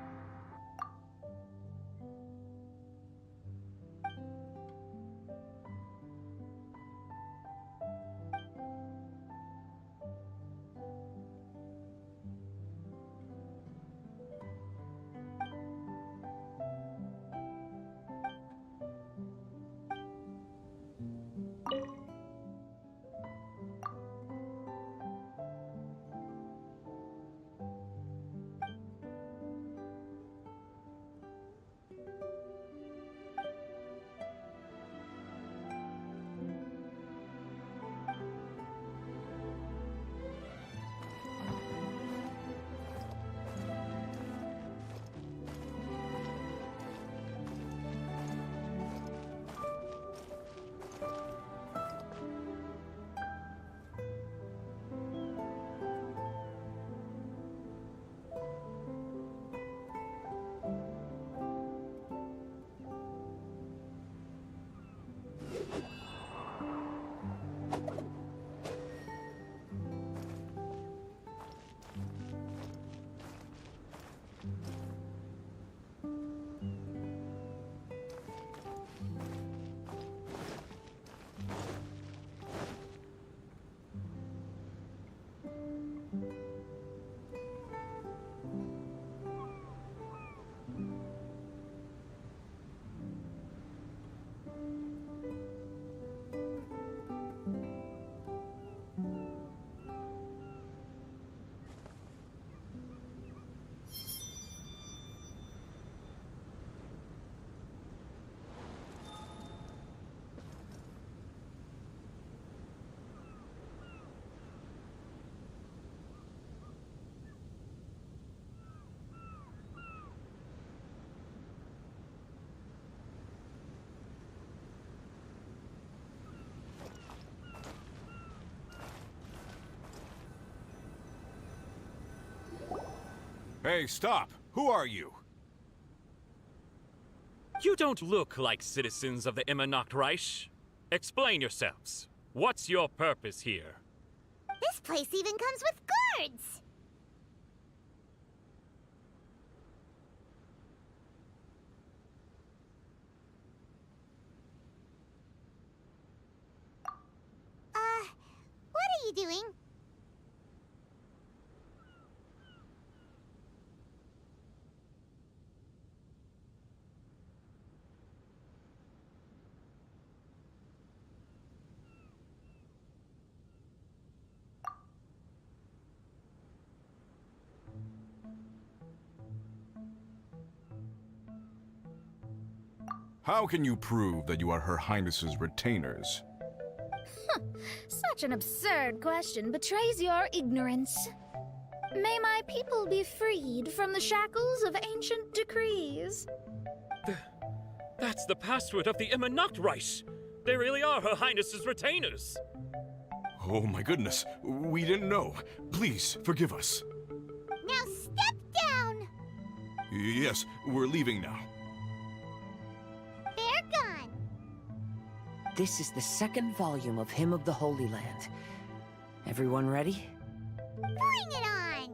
Hey, stop! Who are you? You don't look like citizens of the Reich. Explain yourselves. What's your purpose here? This place even comes with guards! doing? How can you prove that you are Her Highness's retainers? Such an absurd question betrays your ignorance. May my people be freed from the shackles of ancient decrees. That's the password of the Immernachtreich. They really are Her Highness's retainers. Oh my goodness, we didn't know. Please, forgive us. Now step down! Yes, we're leaving now. They're gone. This is the second volume of Hymn of the Holy Land. Everyone ready? Bring it on!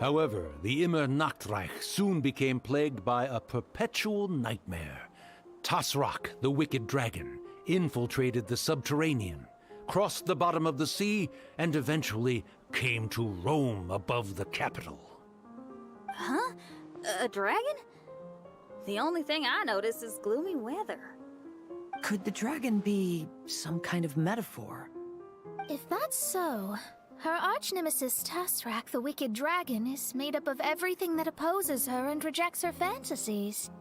However, the Immernachtreich soon became plagued by a perpetual nightmare. Tasrak, the wicked dragon, infiltrated the subterranean, crossed the bottom of the sea, and eventually came to roam above the capital. Huh? A dragon? The only thing I notice is gloomy weather. Could the dragon be some kind of metaphor? If that's so, her arch-nemesis Tasrak, the wicked dragon, is made up of everything that opposes her and rejects her fantasies.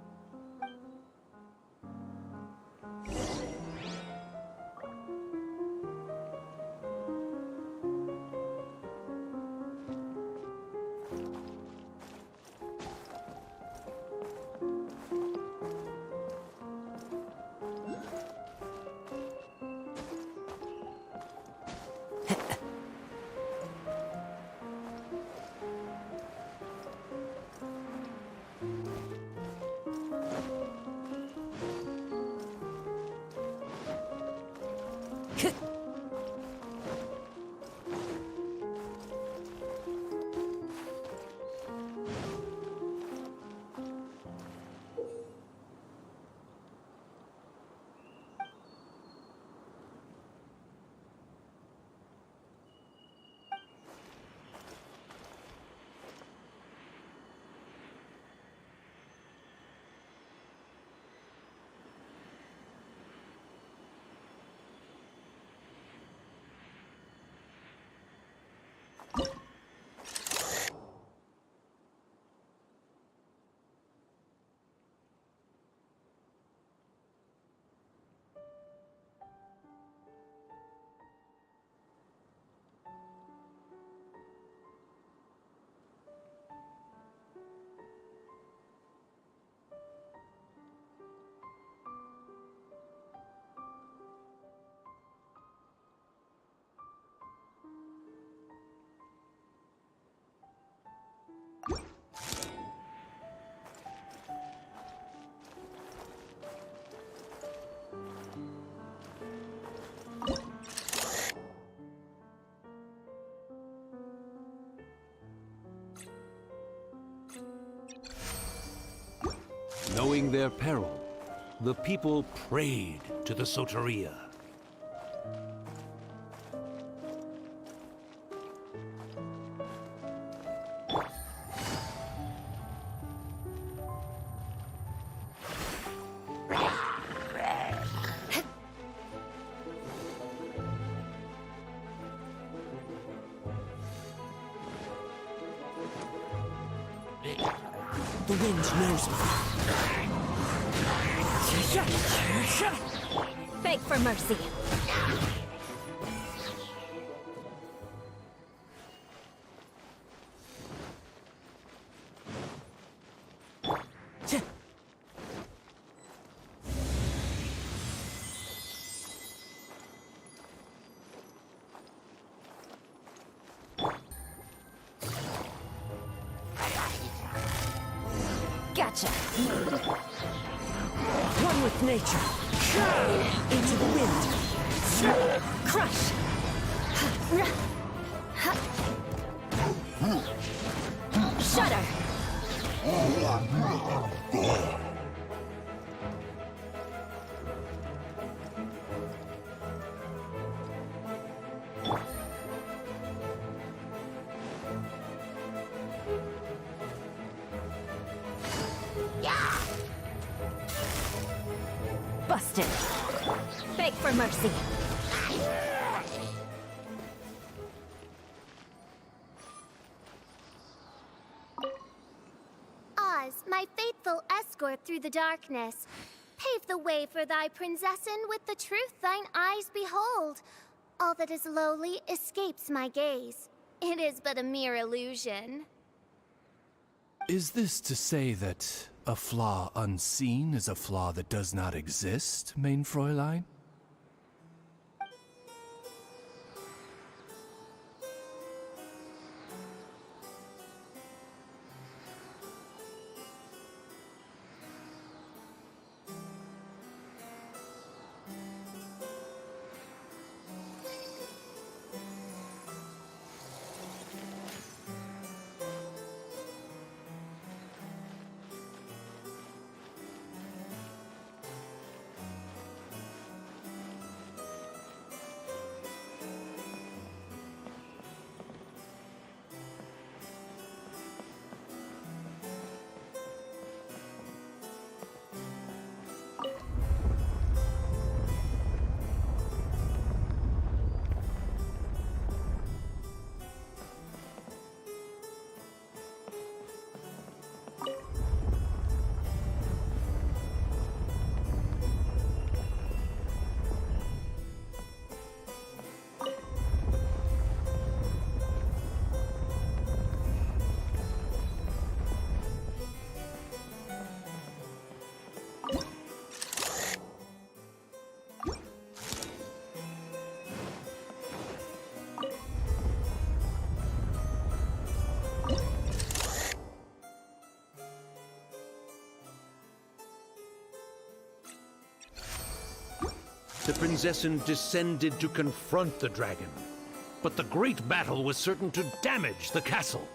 Knowing their peril, the people prayed to the Soteria. The wind knows me. Beg for mercy. Gotcha! One with nature. Into the wind. Crush! Shudder! Busted. Beg for mercy. Oz, my faithful escort through the darkness, pave the way for thy princessin with the truth thine eyes behold. All that is lowly escapes my gaze. It is but a mere illusion. Is this to say that a flaw unseen is a flaw that does not exist, mein Fräulein? The Prinzessin descended to confront the dragon, but the great battle was certain to damage the castle.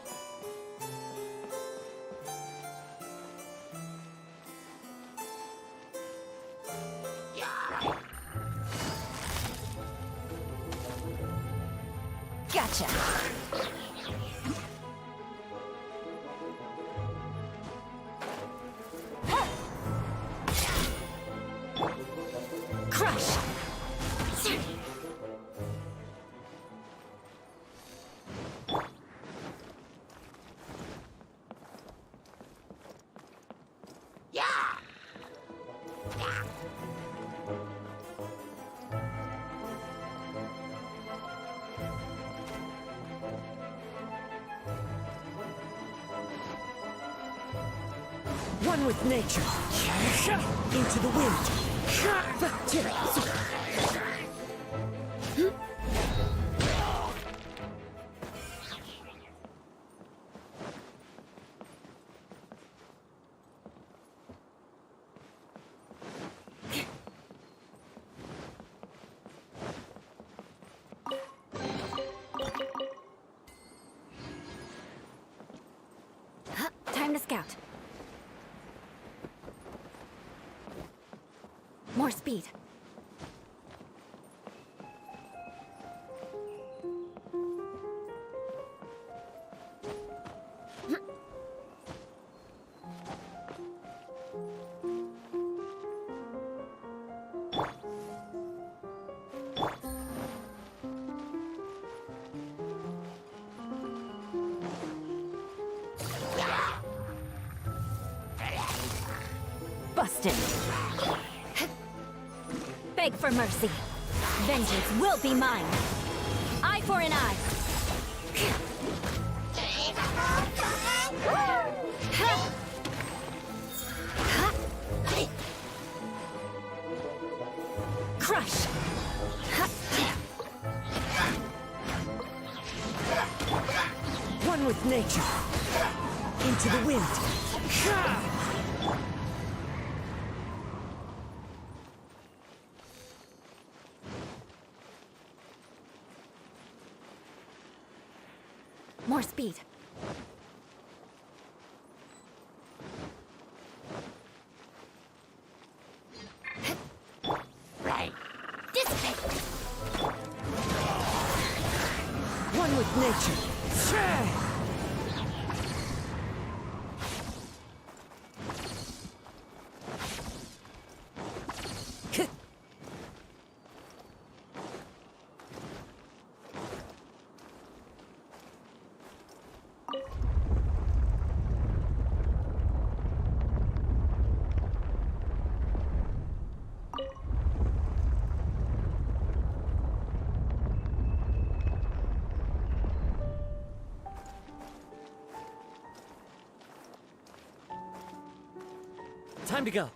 Gotcha! Crush! One with nature. Into the wind. Time to scout. More speed. Busted. Beg for mercy. Vengeance will be mine. Eye for an eye. Crush. One with nature. Into the wind. More speed. Right. Dissipate. One with nature. Time to go.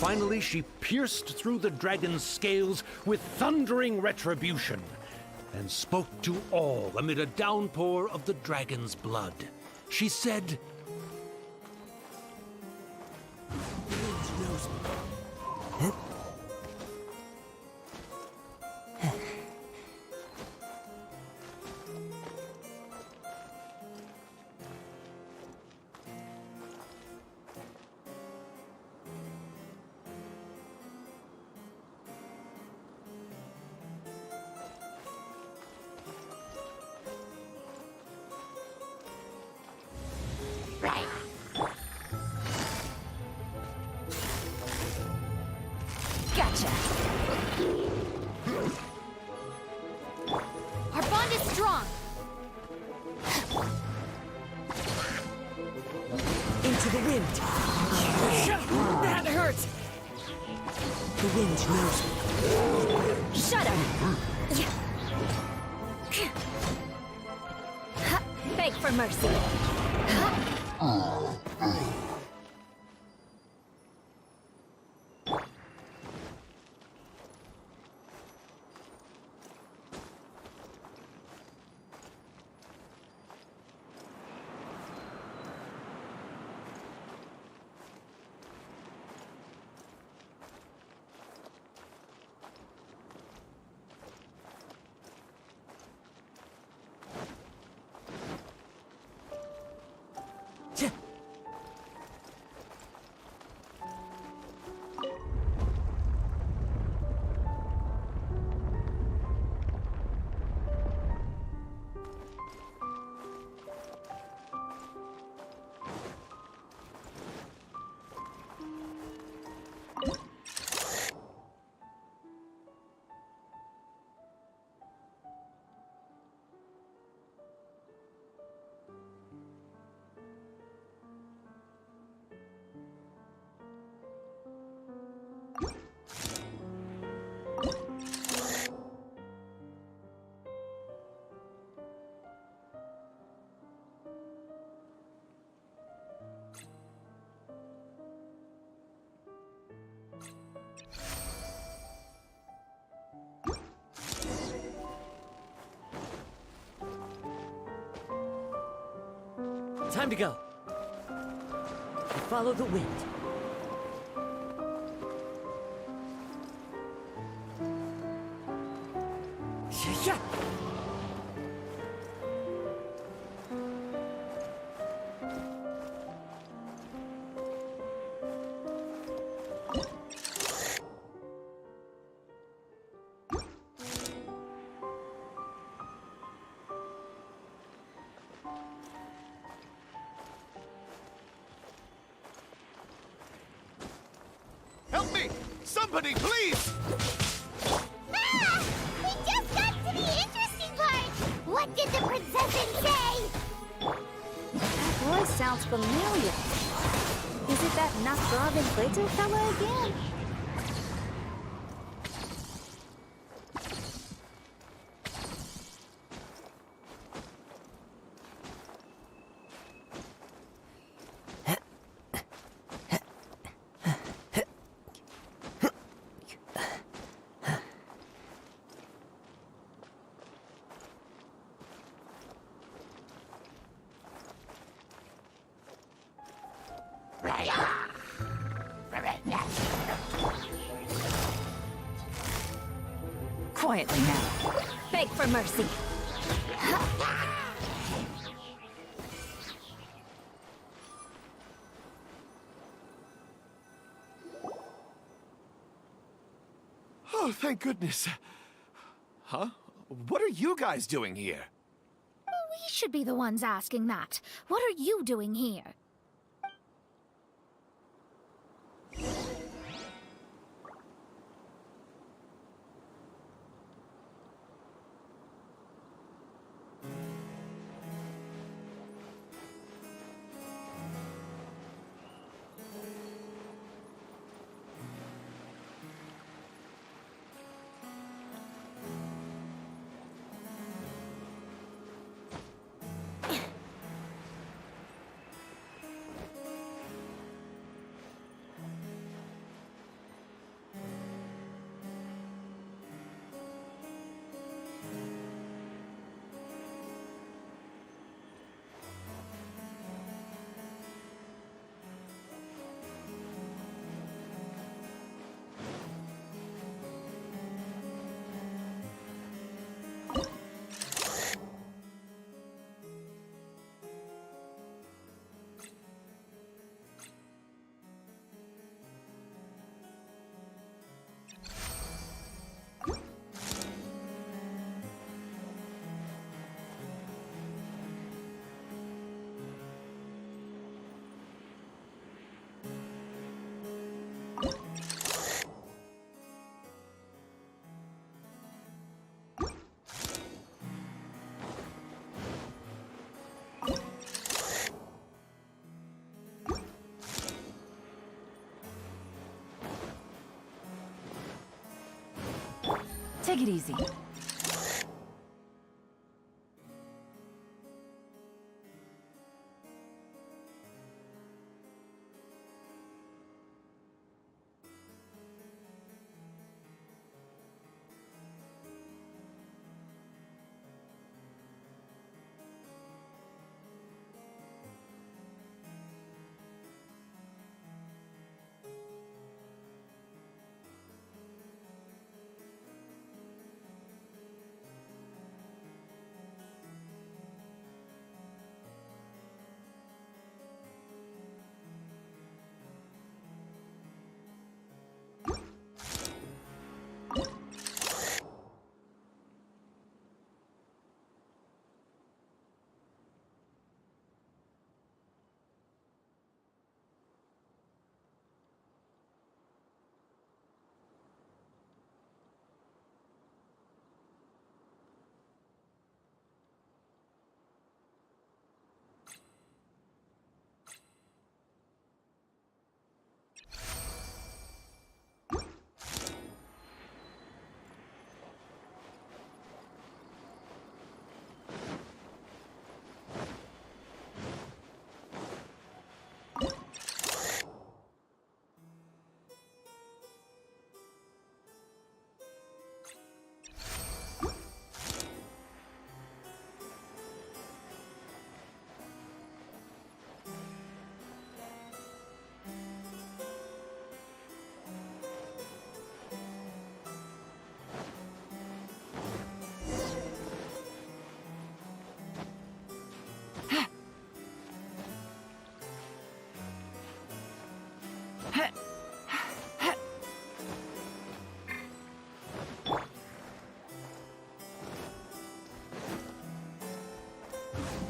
Finally, she pierced through the dragon's scales with thundering retribution, and spoke to all amid a downpour of the dragon's blood. She said, Right. Gotcha. Our bond is strong. Into the wind. That hurts. The wind knows me. Shut up. Beg for mercy. Time to go. Follow the wind. Yeah. Help me! Somebody, please! Ah! We just got to the interesting part! What did the princess say? That voice sounds familiar. Is it that Nastrav inflator fella again? Quietly now. Beg for mercy. Oh, thank goodness. Huh? What are you guys doing here? We should be the ones asking that. What are you doing here? Take it easy.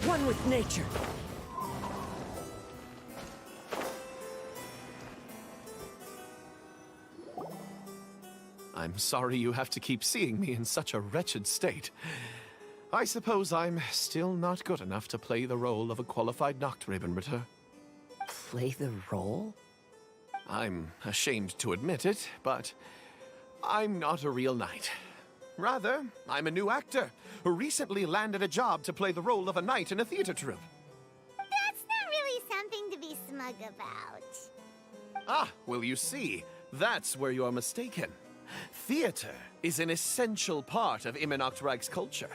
One with nature. I'm sorry you have to keep seeing me in such a wretched state. I suppose I'm still not good enough to play the role of a qualified Nachtrebenritter. Play the role? I'm ashamed to admit it, but I'm not a real knight. Rather, I'm a new actor who recently landed a job to play the role of a knight in a theater troupe. That's not really something to be smug about. Ah, well, you see, that's where you're mistaken. Theater is an essential part of Immernachtreich's culture.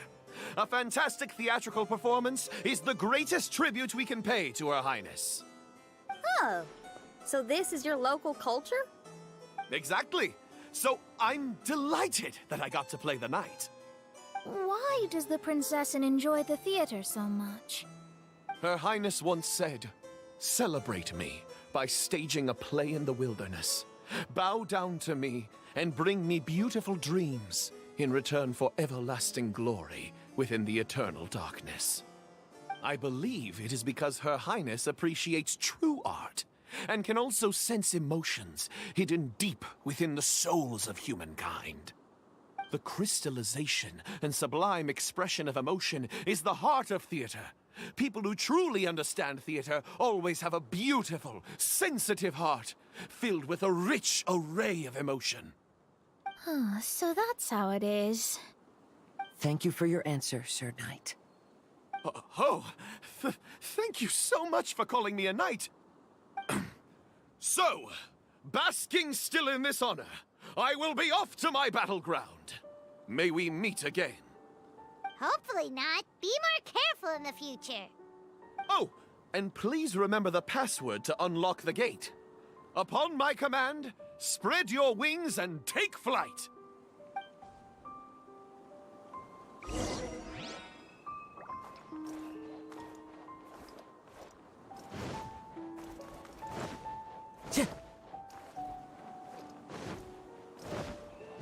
A fantastic theatrical performance is the greatest tribute we can pay to Her Highness. Oh, so this is your local culture? Exactly. So I'm delighted that I got to play the knight. Why does the Prinzessin enjoy the theater so much? Her Highness once said, "Celebrate me by staging a play in the wilderness. Bow down to me and bring me beautiful dreams in return for everlasting glory within the eternal darkness." I believe it is because Her Highness appreciates true art and can also sense emotions hidden deep within the souls of humankind. The crystallization and sublime expression of emotion is the heart of theater. People who truly understand theater always have a beautiful, sensitive heart filled with a rich array of emotion. So that's how it is. Thank you for your answer, Sir Knight. Thank you so much for calling me a knight. So, basking still in this honor, I will be off to my battleground. May we meet again. Hopefully not. Be more careful in the future. Oh, and please remember the password to unlock the gate. Upon my command, spread your wings and take flight.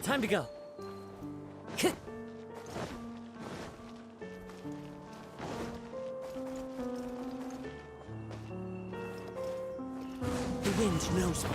Time to go. The wind knows me.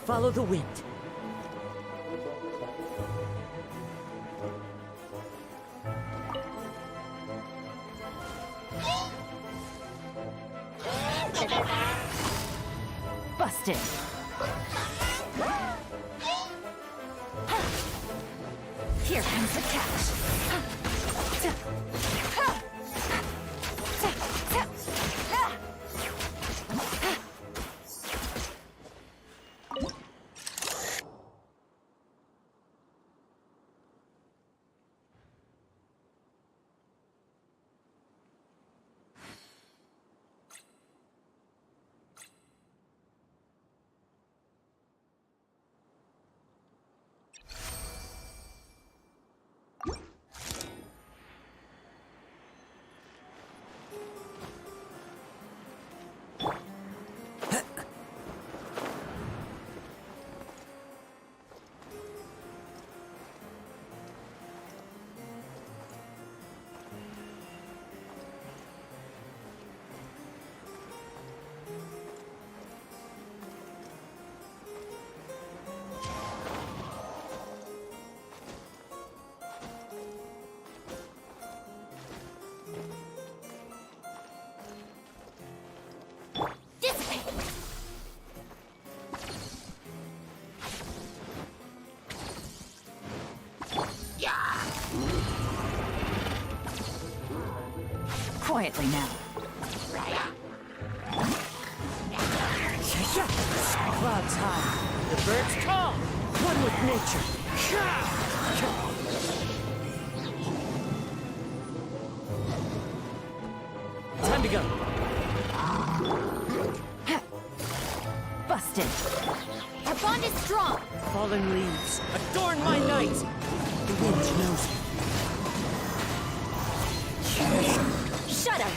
Follow the wind. Busted. Here comes the catch. quickly now. Clouds high, the birds tall, one with nature. Time to go. Busted. Our bond is strong. Fallen leaves, adorn my night. The wind knows me. Shudder.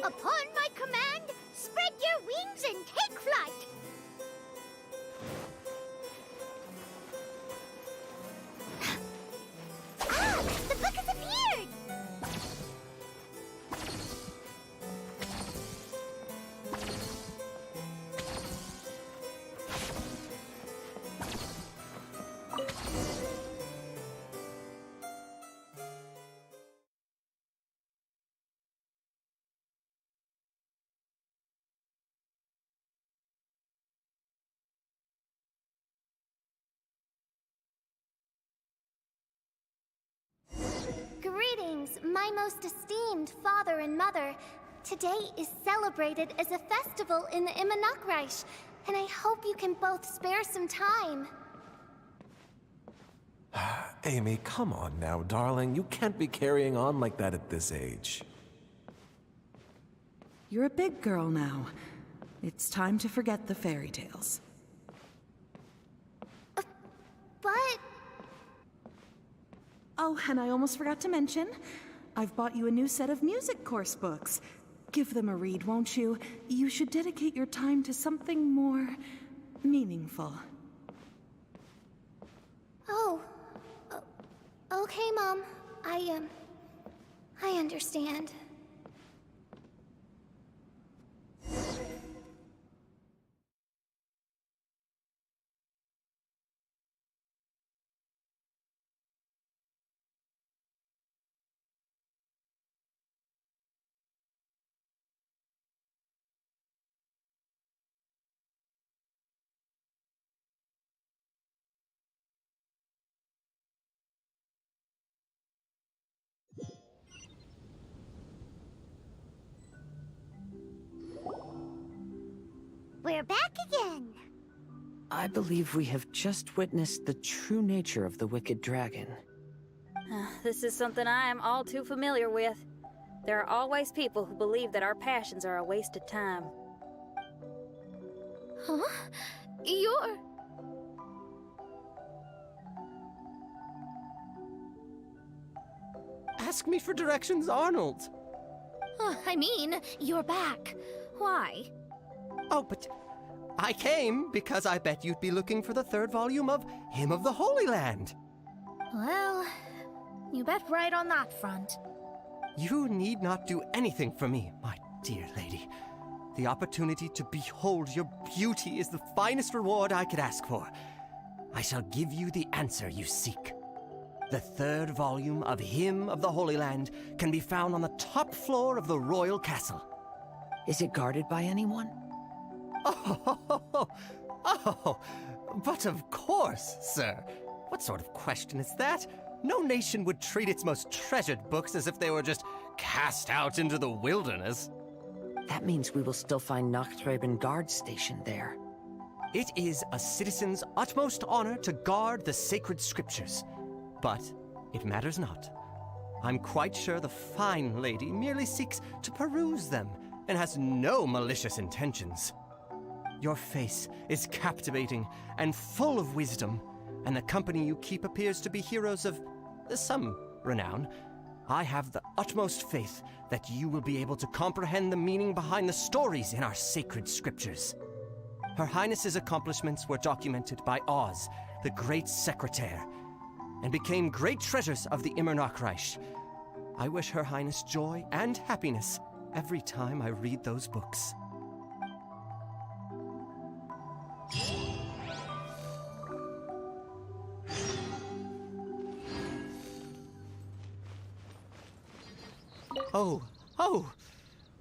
Upon my command, spread your wings and take flight! Ah! The book has appeared! Greetings, my most esteemed father and mother. Today is celebrated as a festival in the Immernachtreich, and I hope you can both spare some time. Amy, come on now, darling. You can't be carrying on like that at this age. You're a big girl now. It's time to forget the fairy tales. But... Oh, and I almost forgot to mention, I've bought you a new set of music course books. Give them a read, won't you? You should dedicate your time to something more meaningful. Oh. Okay, Mom. I understand. We're back again! I believe we have just witnessed the true nature of the wicked dragon. This is something I am all too familiar with. There are always people who believe that our passions are a waste of time. Huh? You're... Ask me for directions, Arnold. I mean, you're back. Why? Oh, but I came because I bet you'd be looking for the third volume of Hymn of the Holy Land. Well, you bet right on that front. You need not do anything for me, my dear lady. The opportunity to behold your beauty is the finest reward I could ask for. I shall give you the answer you seek. The third volume of Hymn of the Holy Land can be found on the top floor of the royal castle. Is it guarded by anyone? Oh, but of course, sir. What sort of question is that? No nation would treat its most treasured books as if they were just cast out into the wilderness. That means we will still find Nachthreben guard stationed there. It is a citizen's utmost honor to guard the sacred scriptures. But it matters not. I'm quite sure the fine lady merely seeks to peruse them and has no malicious intentions. Your face is captivating and full of wisdom, and the company you keep appears to be heroes of some renown. I have the utmost faith that you will be able to comprehend the meaning behind the stories in our sacred scriptures. Her Highness's accomplishments were documented by Oz, the great secretaire, and became great treasures of the Immernachtreich. I wish Her Highness joy and happiness every time I read those books. Oh,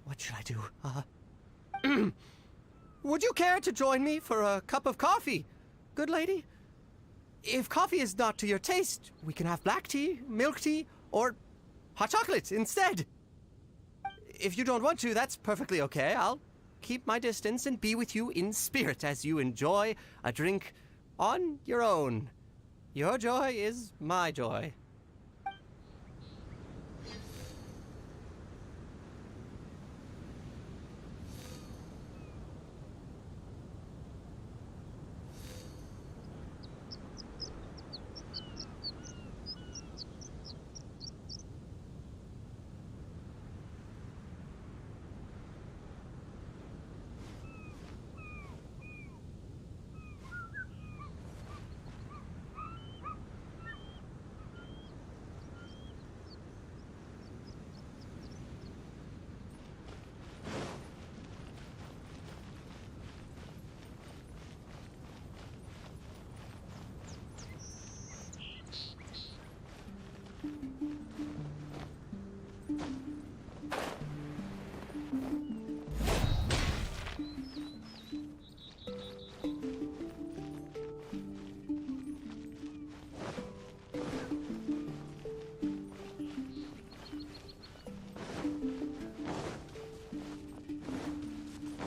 what should I do? Would you care to join me for a cup of coffee, good lady? If coffee is not to your taste, we can have black tea, milk tea, or hot chocolate instead. If you don't want to, that's perfectly okay. I'll keep my distance and be with you in spirit as you enjoy a drink on your own. Your joy is my joy.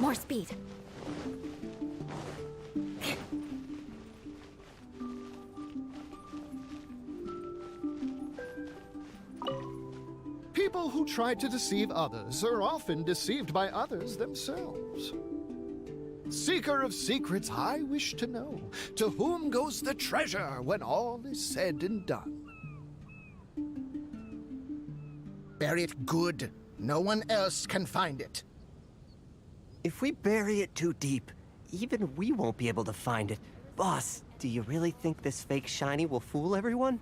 More speed. People who try to deceive others are often deceived by others themselves. Seeker of secrets, I wish to know, to whom goes the treasure when all is said and done? Bury it good. No one else can find it. If we bury it too deep, even we won't be able to find it. Boss, do you really think this fake shiny will fool everyone?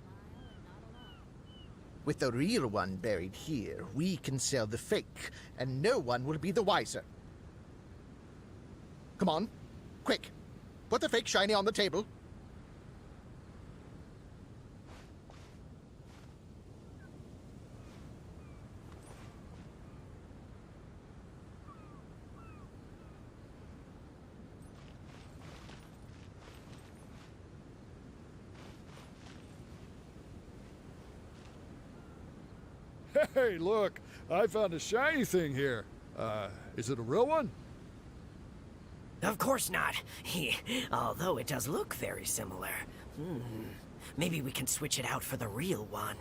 With the real one buried here, we can sell the fake, and no one will be the wiser. Come on, quick. Put the fake shiny on the table. Hey, look, I found a shiny thing here. Is it a real one? Of course not. Although it does look very similar. Maybe we can switch it out for the real one.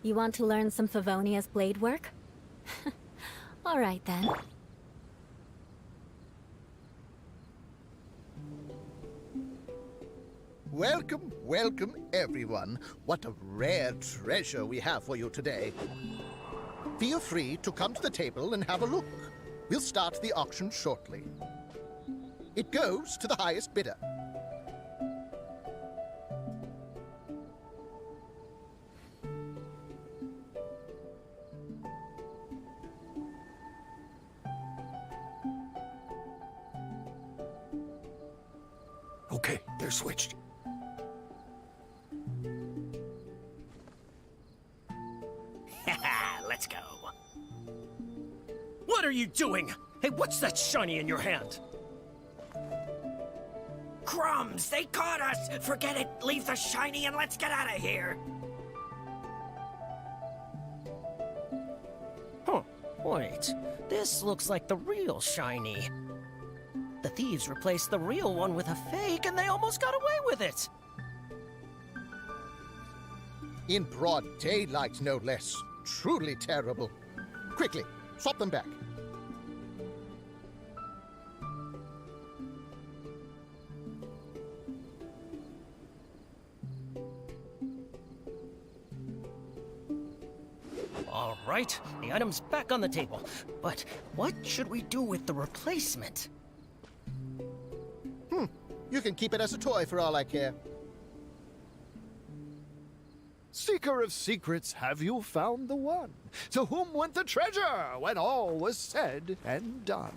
You want to learn some Favonia's blade work? All right, then. Welcome, welcome, everyone. What a rare treasure we have for you today. Feel free to come to the table and have a look. We'll start the auction shortly. It goes to the highest bidder. Okay, they're switched. Let's go. What are you doing? Hey, what's that shiny in your hand? Crumbs! They caught us! Forget it! Leave the shiny and let's get out of here! Huh. Wait. This looks like the real shiny. The thieves replaced the real one with a fake and they almost got away with it! In broad daylight, no less. Truly terrible. Quickly, swap them back. All right, the item's back on the table. But what should we do with the replacement? You can keep it as a toy for all I care. Seeker of secrets, have you found the one? To whom went the treasure when all was said and done?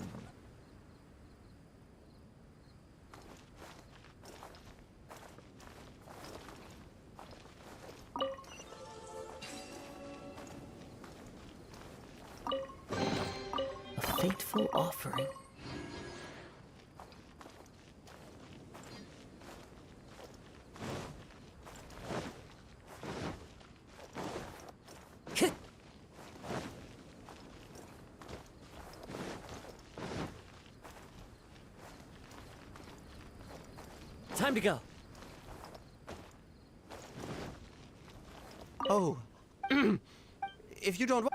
A fateful offering. Time to go. Oh. If you don't...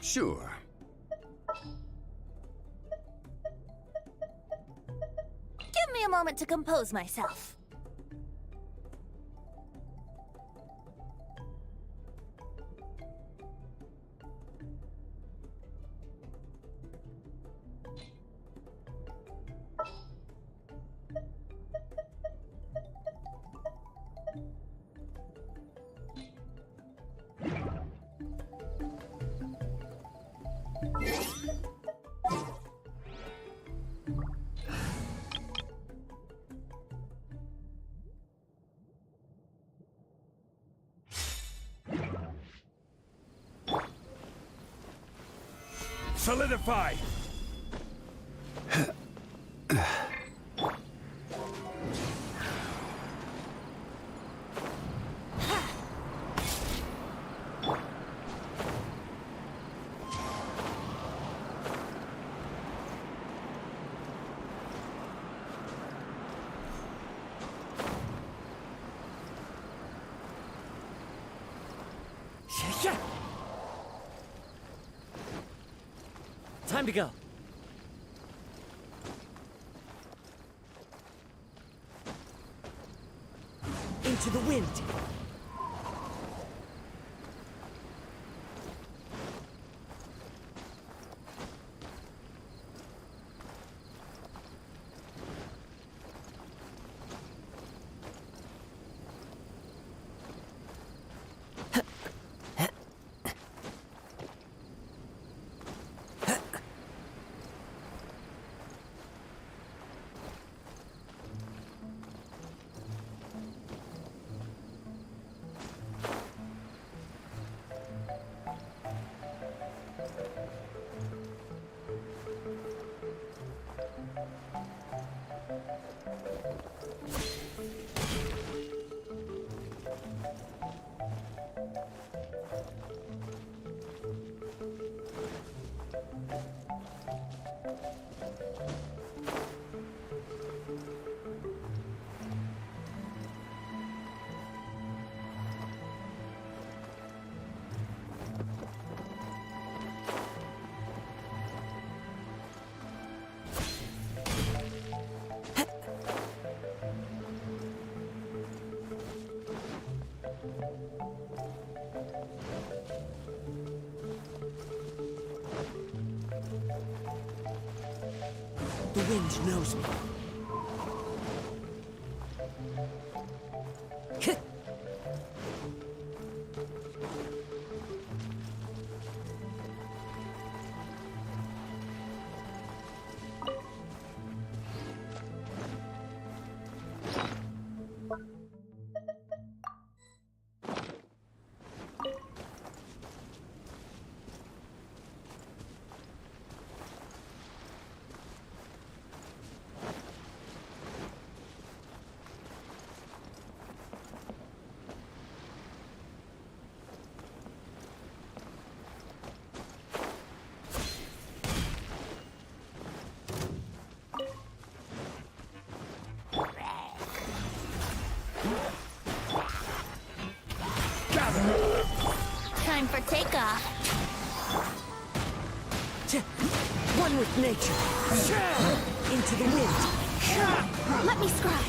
Sure. Give me a moment to compose myself. Solidify! Time to go. Into the wind. The wind knows me. Time for takeoff. One with nature. Into the wind. Let me scribe.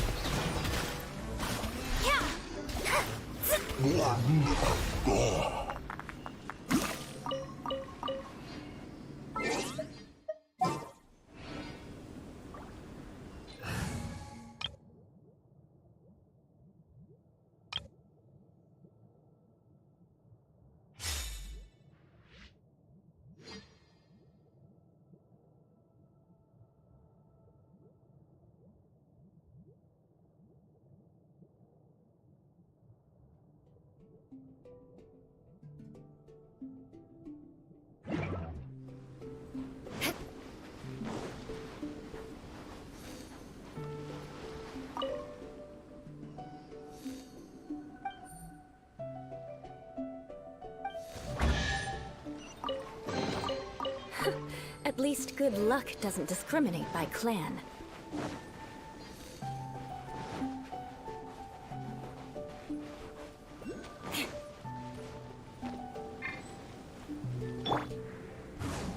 At least good luck doesn't discriminate by clan.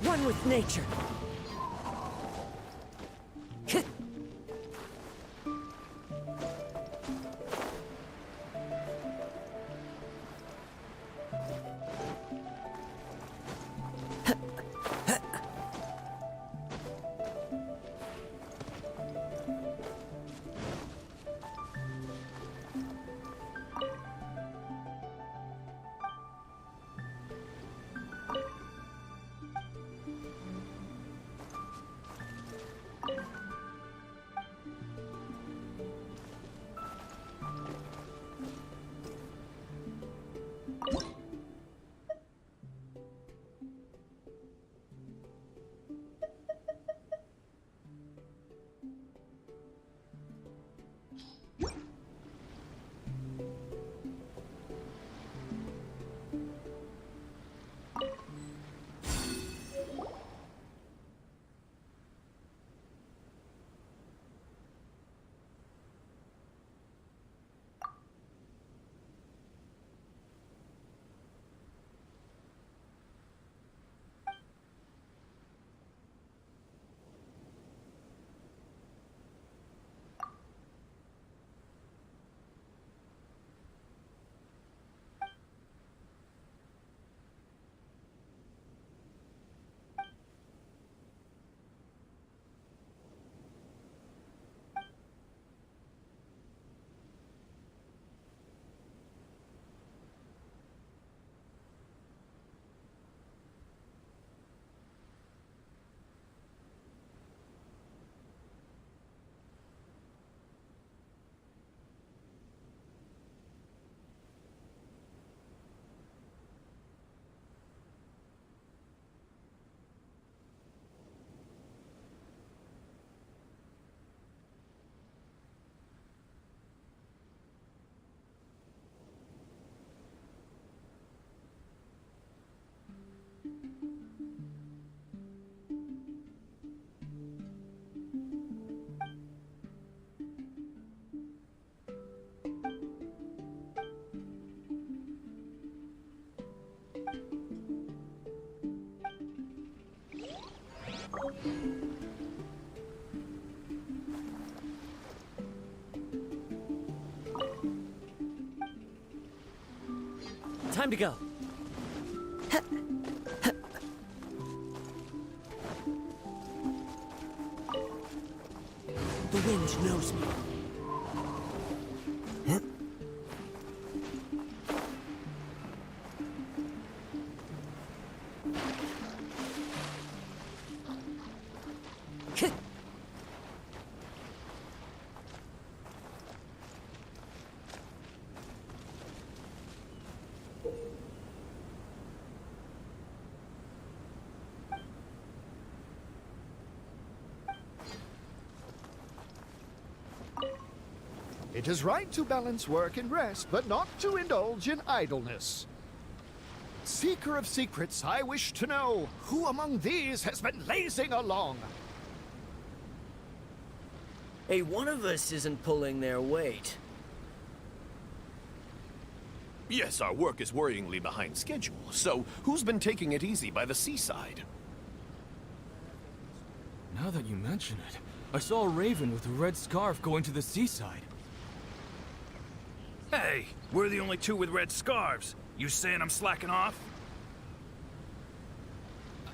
One with nature. Time to go. The wind knows me. It is right to balance work and rest, but not to indulge in idleness. Seeker of secrets, I wish to know, who among these has been lazing along? Hey, one of us isn't pulling their weight. Yes, our work is worryingly behind schedule, so who's been taking it easy by the seaside? Now that you mention it, I saw a raven with a red scarf going to the seaside. Hey, we're the only two with red scarves. You saying I'm slacking off?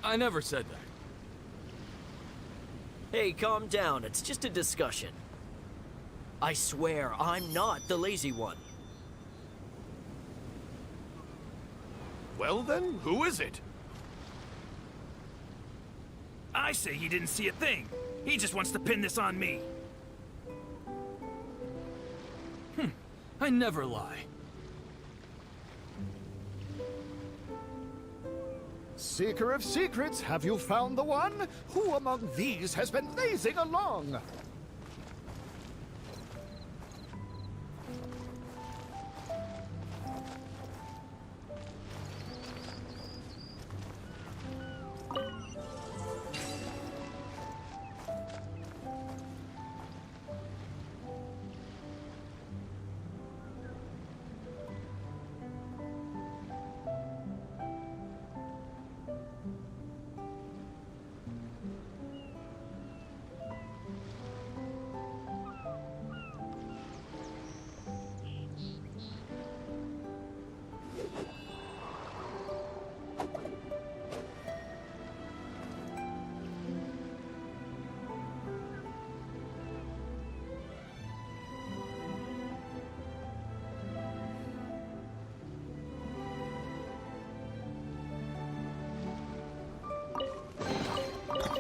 I never said that. Hey, calm down. It's just a discussion. I swear, I'm not the lazy one. Well then, who is it? I say he didn't see a thing. He just wants to pin this on me. I never lie. Seeker of secrets, have you found the one? Who among these has been lazing along?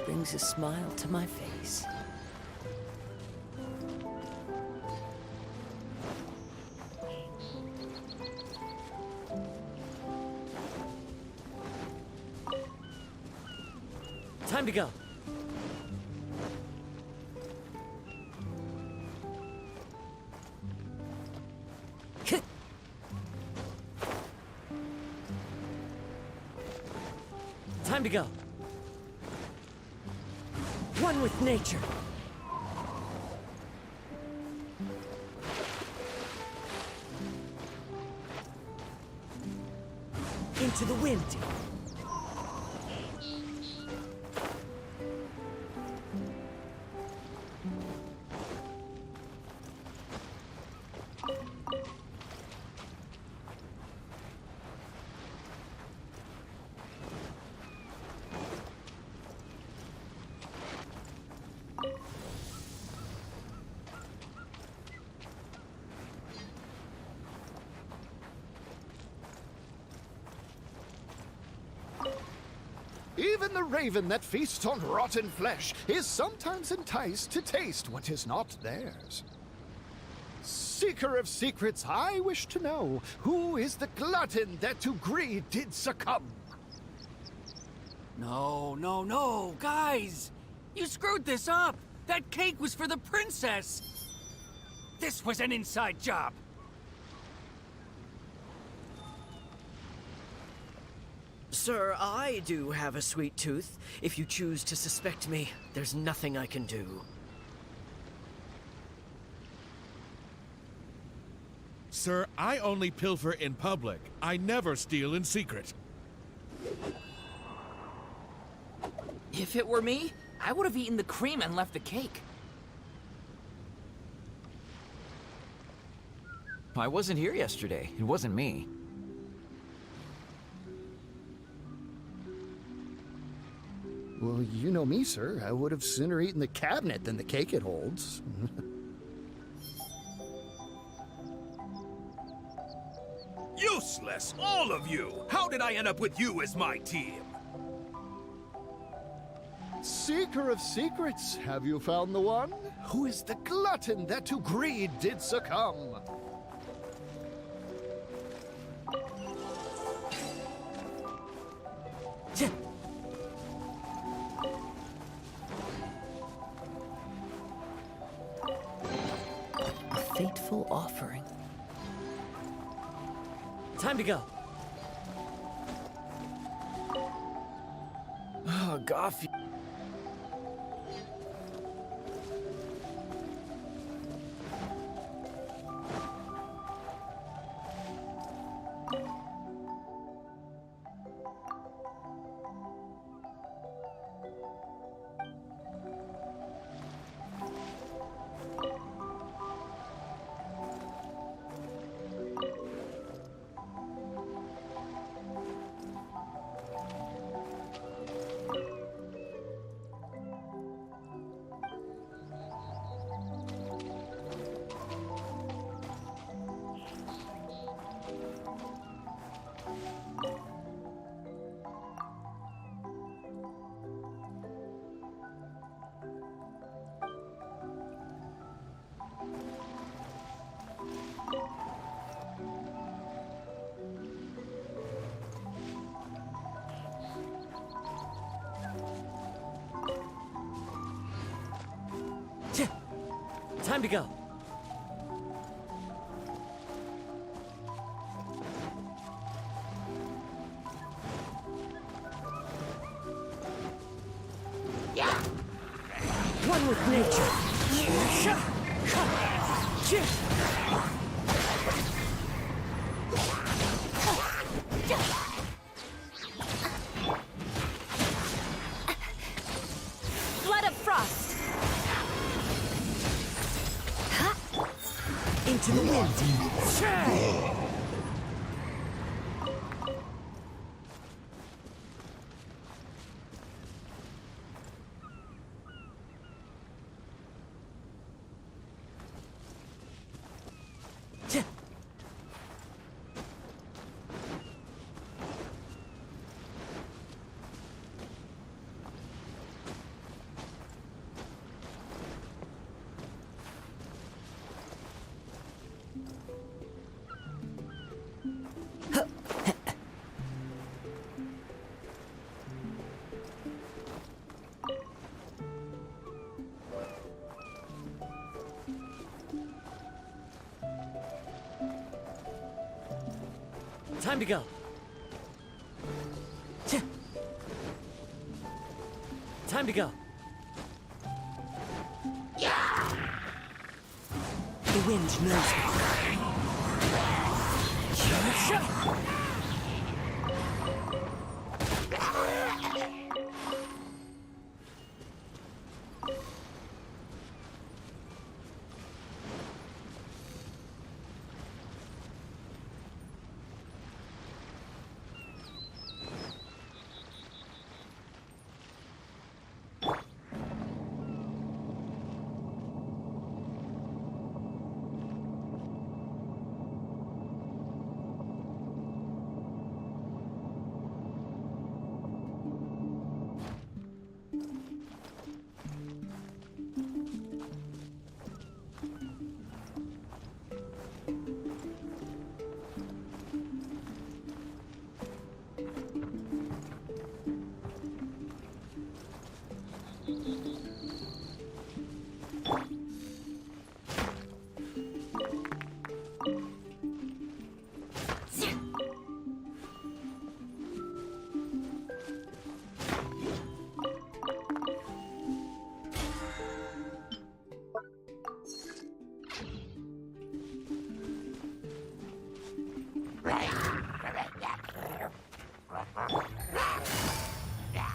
Brings a smile to my face. Time to go. Time to go. One with nature. Into the wind. Even the raven that feasts on rotten flesh is sometimes enticed to taste what is not theirs. Seeker of secrets, I wish to know, who is the glutton that to greed did succumb? No, guys! You screwed this up! That cake was for the princess! This was an inside job! Sir, I do have a sweet tooth. If you choose to suspect me, there's nothing I can do. Sir, I only pilfer in public. I never steal in secret. If it were me, I would have eaten the cream and left the cake. I wasn't here yesterday. It wasn't me. Well, you know me, sir. I would have sooner eaten the cabinet than the cake it holds. Useless, all of you! How did I end up with you as my team? Seeker of secrets, have you found the one? Who is the glutton that to greed did succumb? A fateful offering. Time to go. Oh, Goff. Time to go. One with nature. Flood of frost. Into the wind. Time to go. Time to go. The wind knows me.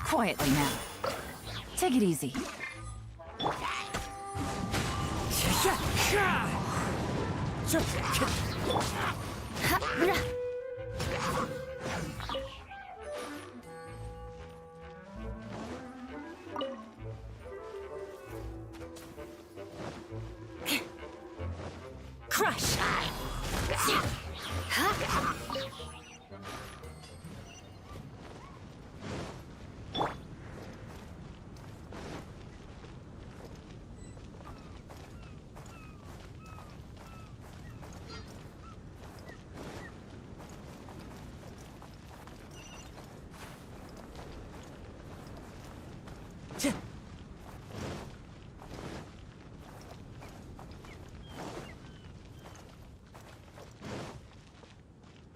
Quietly now. Take it easy. Crush!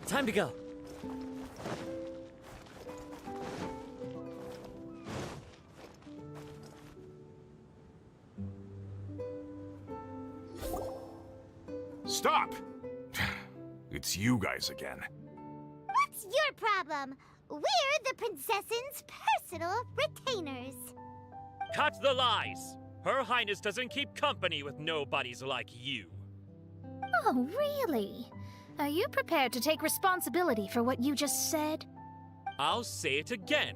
Time to go. Stop! It's you guys again. What's your problem? We're the princess's personal retainers. Cut the lies! Her Highness doesn't keep company with nobodies like you. Oh, really? Are you prepared to take responsibility for what you just said? I'll say it again.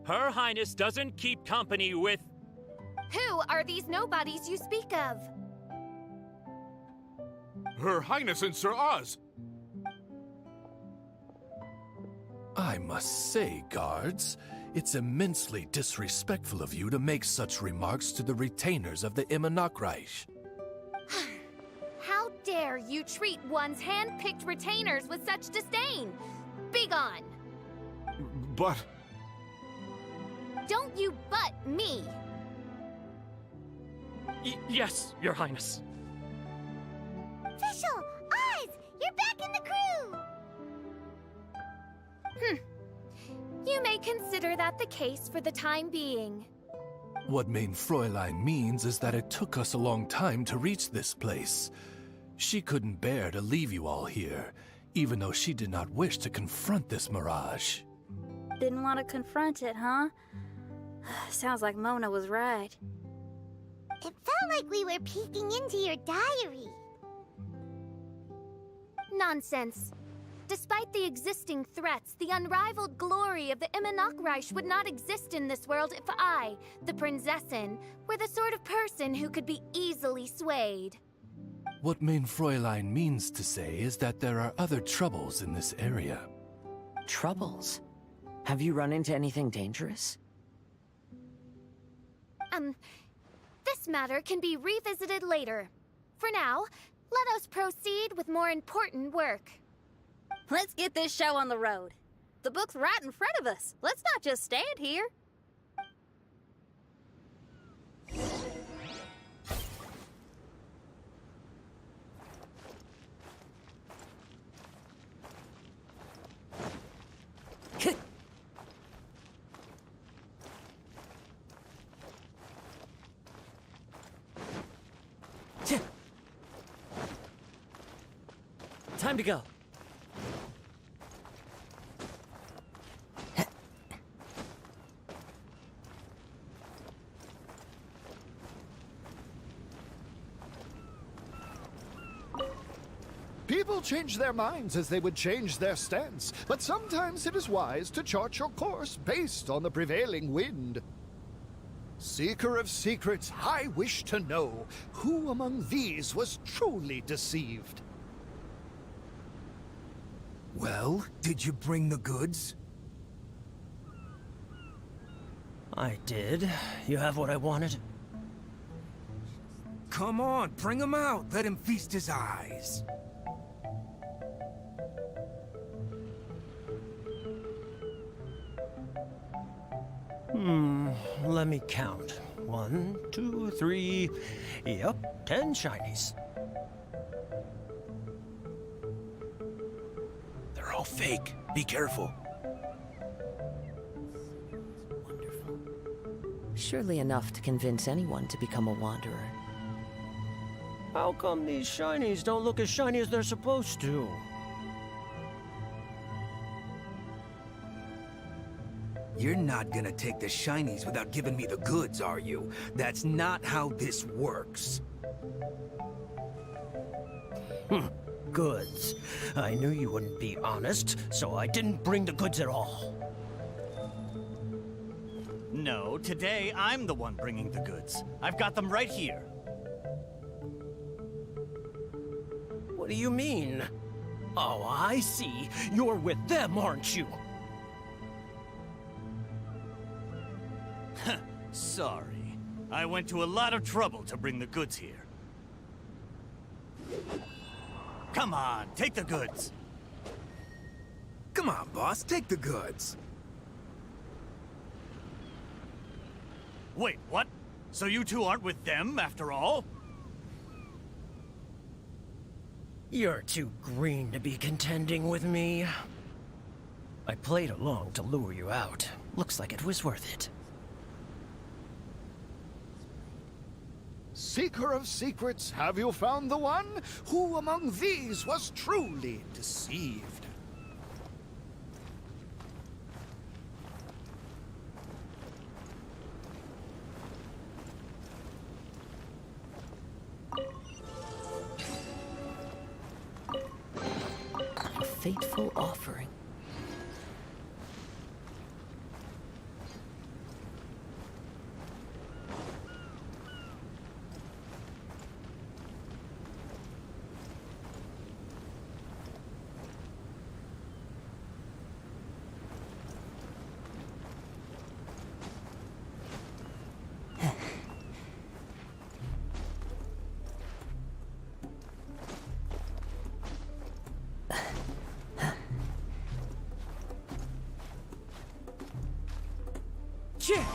Her Highness doesn't keep company with... Who are these nobodies you speak of? Her Highness and Sir Oz. I must say, guards, it's immensely disrespectful of you to make such remarks to the retainers of the Immernachtreich. How dare you treat one's hand-picked retainers with such disdain? Begone! But... Don't you butt me! Yes, Your Highness. Fischl! Oz! You're back in the crew! You may consider that the case for the time being. What mein Fräulein means is that it took us a long time to reach this place. She couldn't bear to leave you all here, even though she did not wish to confront this mirage. Didn't want to confront it, huh? Sounds like Mona was right. It felt like we were peeking into your diary. Nonsense. Despite the existing threats, the unrivaled glory of the Immernachtreich would not exist in this world if I, the Prinzessin, were the sort of person who could be easily swayed. What mein Fräulein means to say is that there are other troubles in this area. Troubles? Have you run into anything dangerous? This matter can be revisited later. For now, let us proceed with more important work. Let's get this show on the road. The book's right in front of us. Let's not just stand here. Time to go. People change their minds as they would change their stance, but sometimes it is wise to chart your course based on the prevailing wind. Seeker of secrets, I wish to know who among these was truly deceived. Well, did you bring the goods? I did. You have what I wanted? Come on, bring him out. Let him feast his eyes. Let me count. 1, 2, 3... Yep, 10 shinies. They're all fake. Be careful. Surely enough to convince anyone to become a wanderer. How come these shinies don't look as shiny as they're supposed to? You're not gonna take the shinies without giving me the goods, are you? That's not how this works. Goods. I knew you wouldn't be honest, so I didn't bring the goods at all. No, today I'm the one bringing the goods. I've got them right here. What do you mean? Oh, I see. You're with them, aren't you? Sorry. I went to a lot of trouble to bring the goods here. Come on, take the goods. Come on, boss, take the goods. Wait, what? So you two aren't with them, after all? You're too green to be contending with me. I played along to lure you out. Looks like it was worth it. Seeker of secrets, have you found the one? Who among these was truly deceived? A fateful offering. Yeah.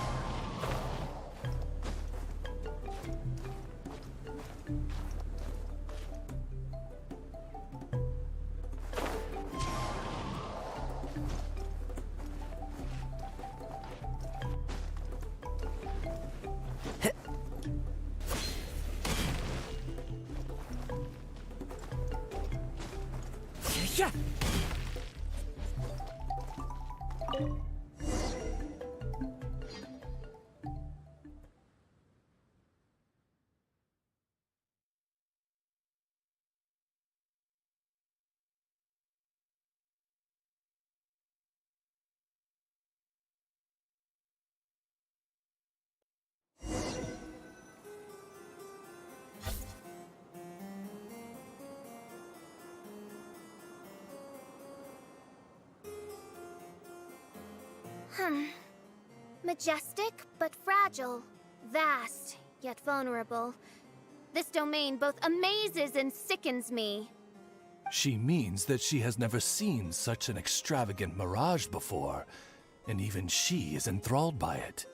Majestic, but fragile. Vast, yet vulnerable. This domain both amazes and sickens me. She means that she has never seen such an extravagant mirage before, and even she is enthralled by it.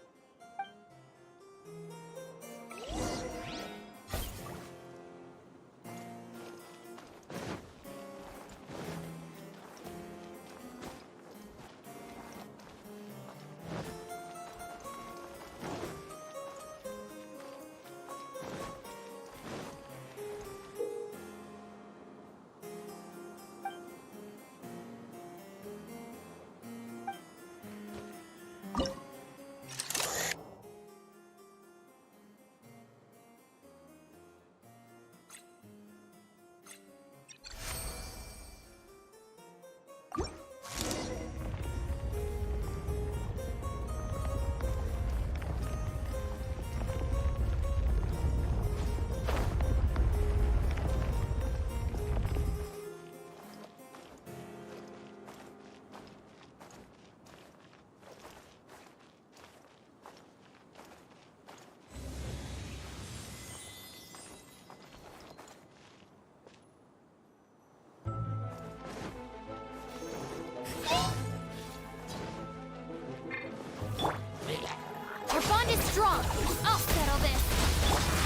Our bond is strong. I'll settle this.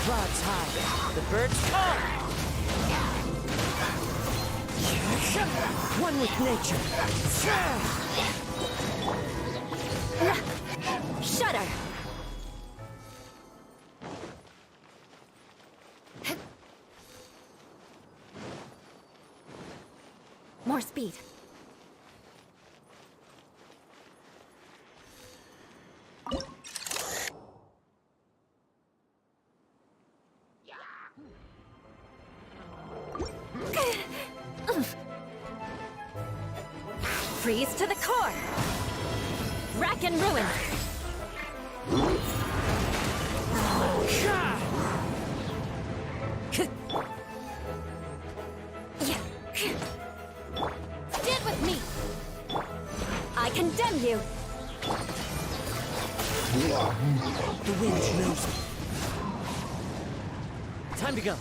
Clouds high. The birds call. One with nature. Shudder! More speed. Freeze to the core! Rack and ruin! Yeah. The wind knows me. Time to go.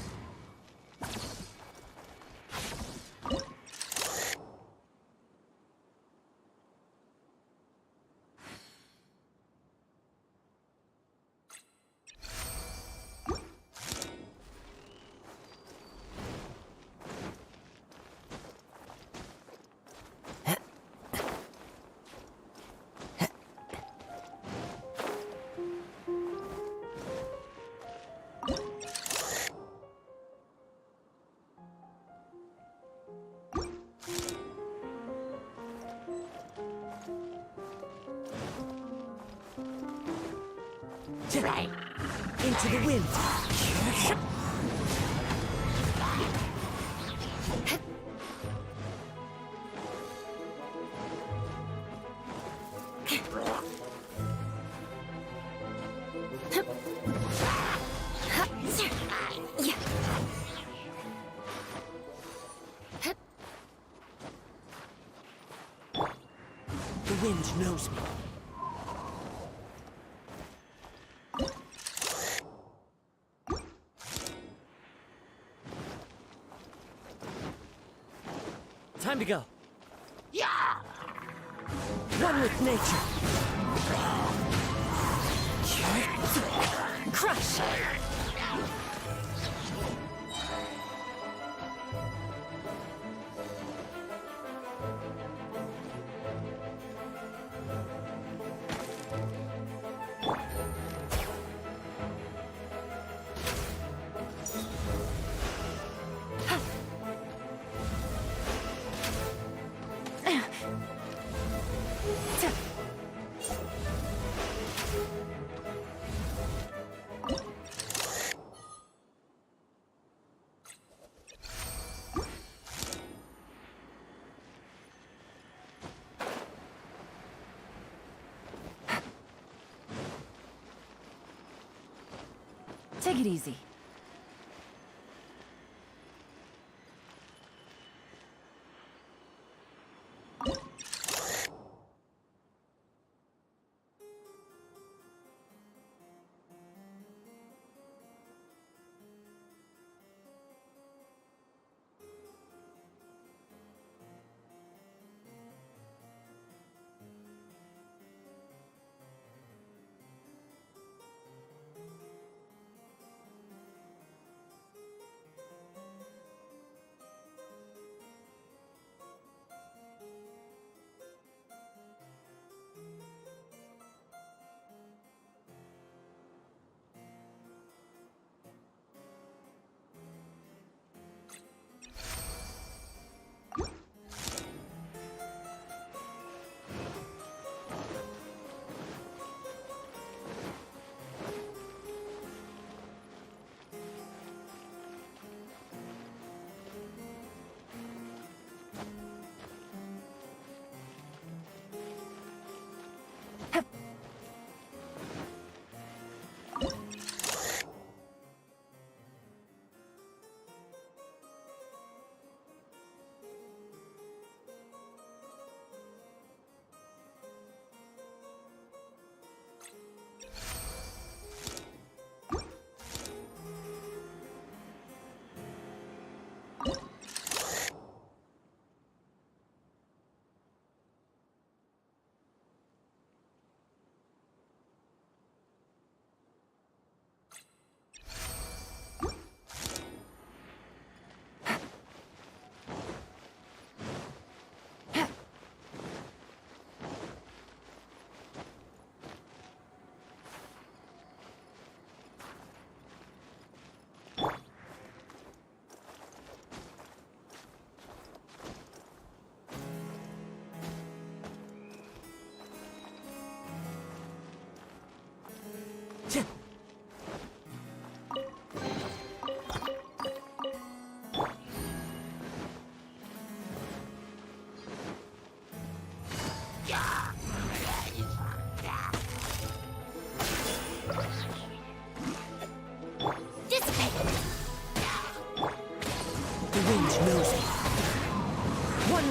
Into the wind. The wind knows me. Time to go. Yeah! One with nature. Crush! Take it easy.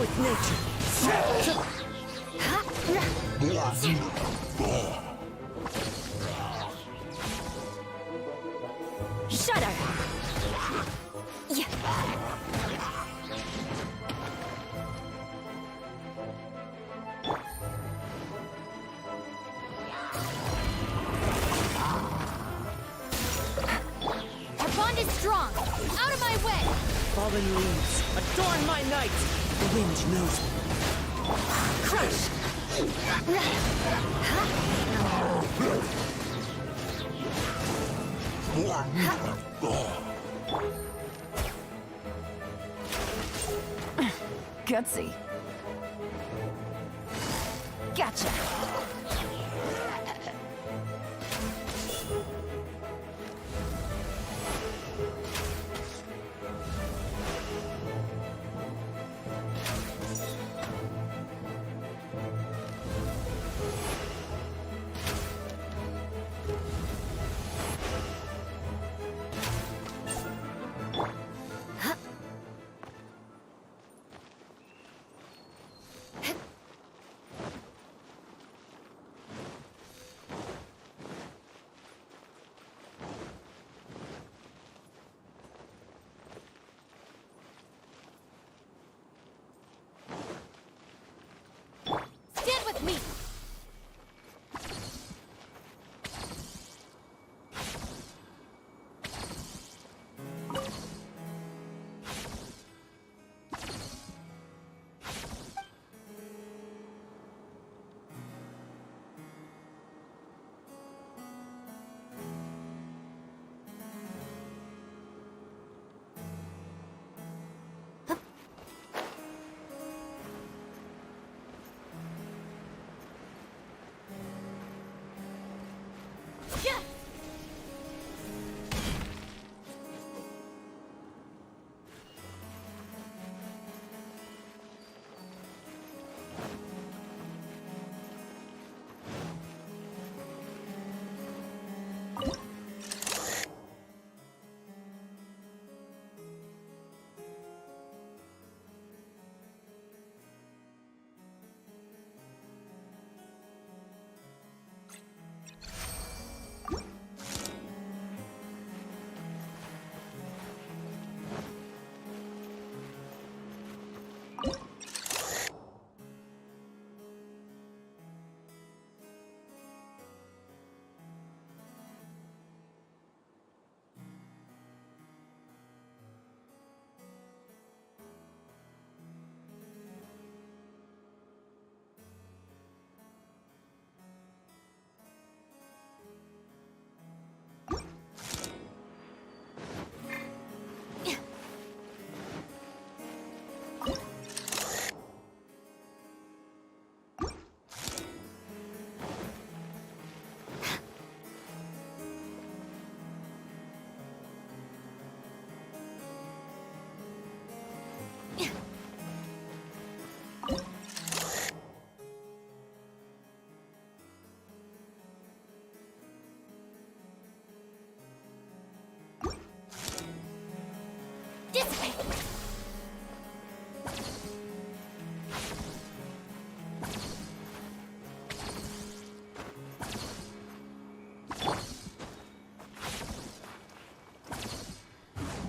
with nature. Shudder! Yeah. Our bond is strong. Out of my way! Fallen leaves, adorn my night! The wind knows me. Crush! Gutsy. Gotcha. Stand with me!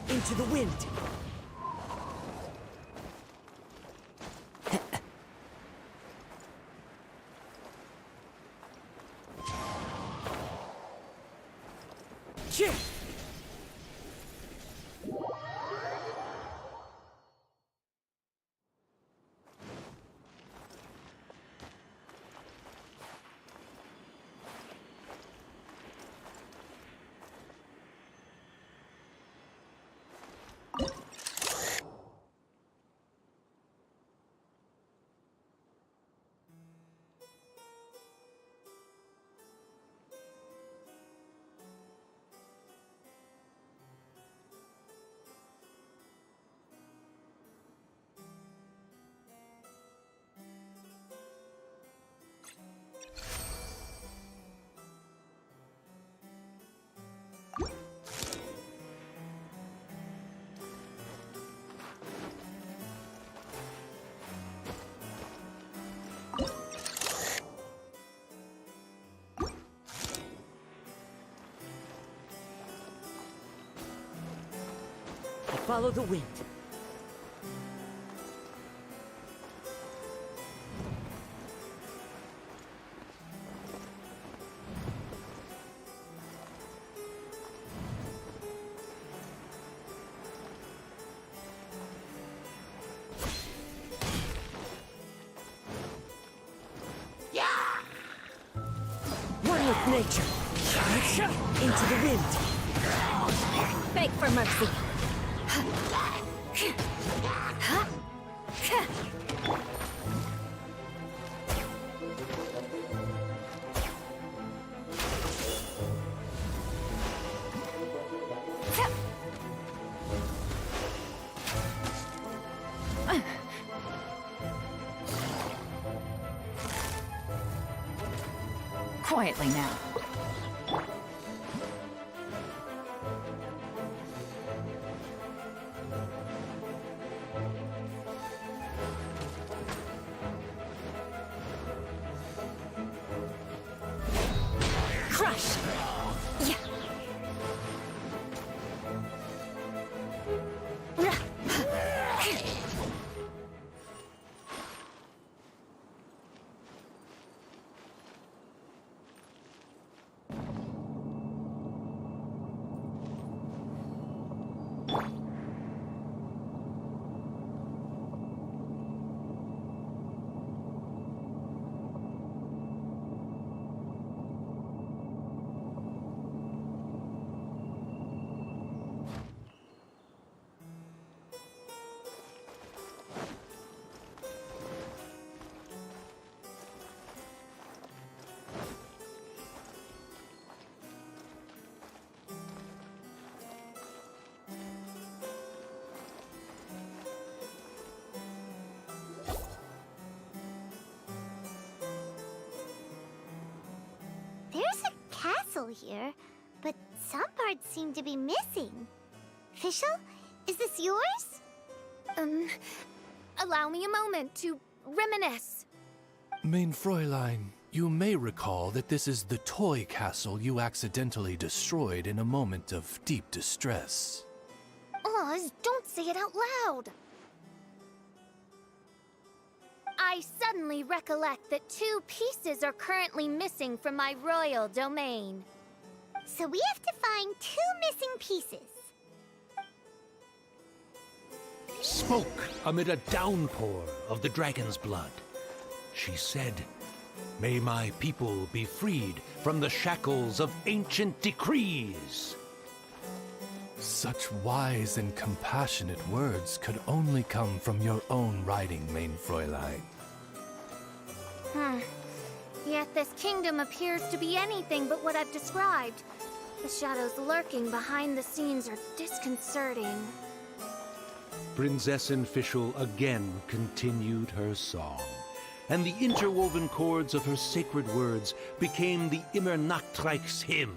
Into the wind. Follow the wind. One with nature. Into the wind. Beg for mercy. Quietly now. Crush! Yeah. There's a castle here, but some parts seem to be missing. Fischl, is this yours? Allow me a moment to reminisce. Mein Fräulein, you may recall that this is the toy castle you accidentally destroyed in a moment of deep distress. Oz, don't say it out loud. I suddenly recollect that 2 pieces are currently missing from my royal domain. So we have to find 2 missing pieces. Smoke amid a downpour of the dragon's blood. She said, "May my people be freed from the shackles of ancient decrees." Such wise and compassionate words could only come from your own writing, Mein Fräulein. Yet this kingdom appears to be anything but what I've described. The shadows lurking behind the scenes are disconcerting. Prinzessin Fischl again continued her song, and the interwoven chords of her sacred words became the Immer Nachtreich's hymn.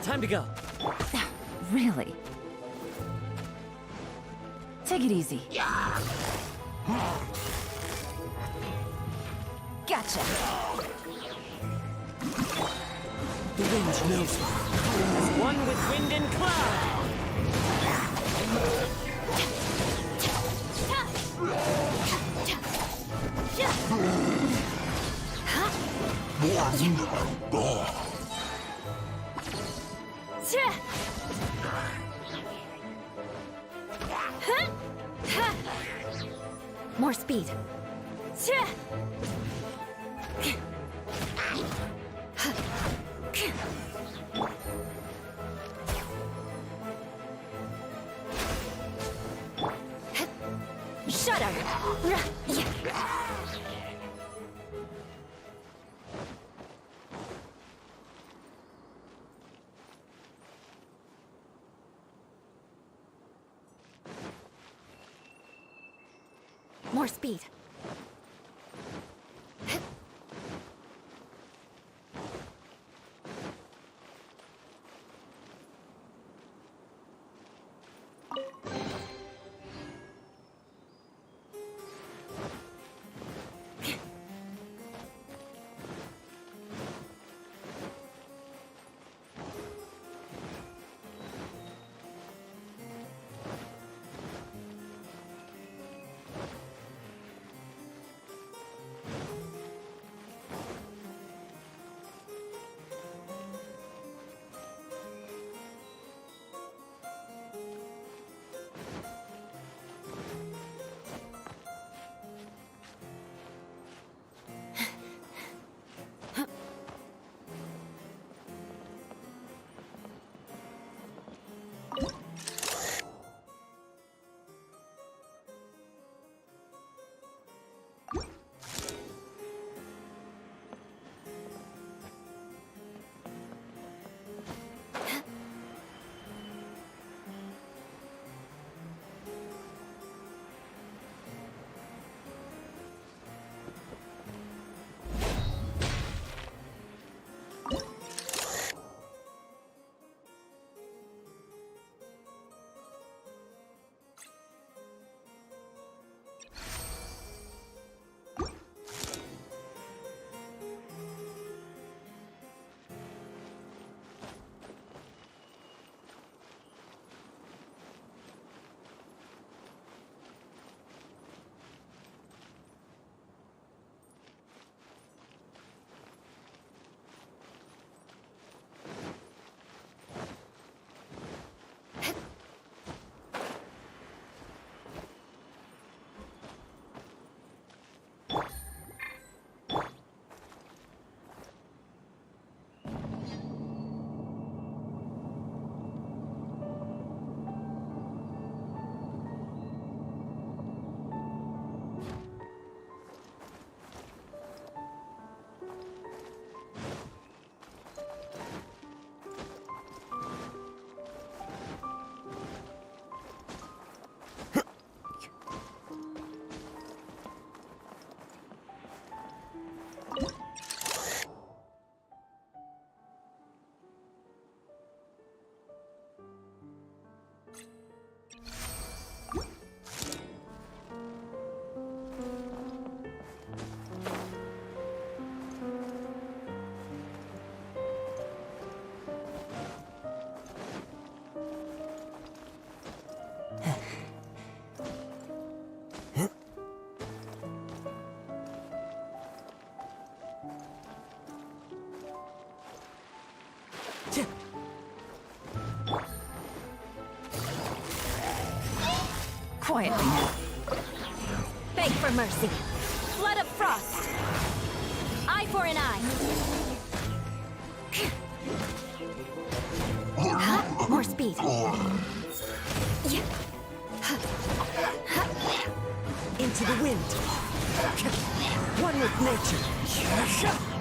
Time to go. Really? Take it easy. Gotcha. The wind knows me. As one with wind and cloud. More speed. Shudder! More speed. Quietly now. Beg for mercy. Flood of frost. Eye for an eye. More speed. Into the wind. One with nature.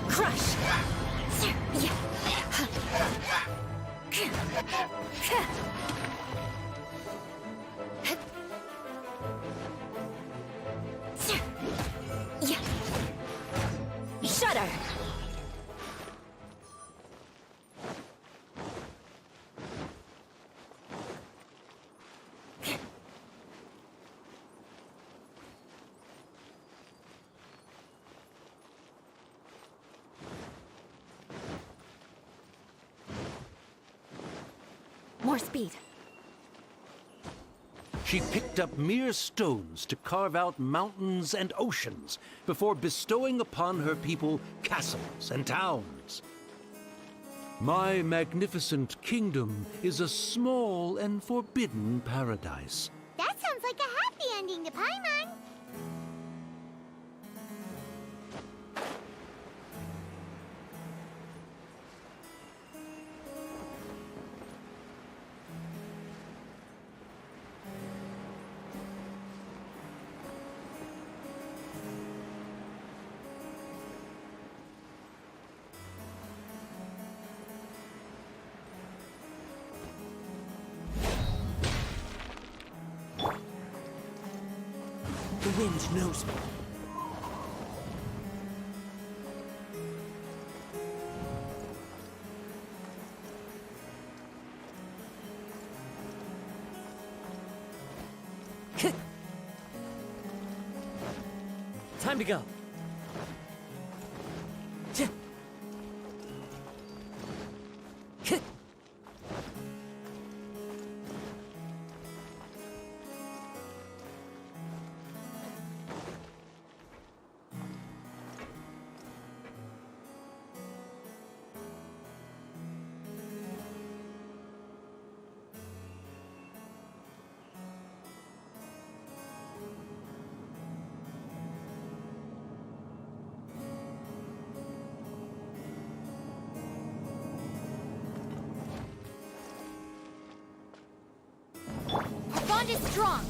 Crush. Shudder. More speed. She picked up mere stones to carve out mountains and oceans before bestowing upon her people castles and towns. My magnificent kingdom is a small and forbidden paradise. That sounds like a happy ending to Paimon. The wind knows me. Time to go. Our bond is strong.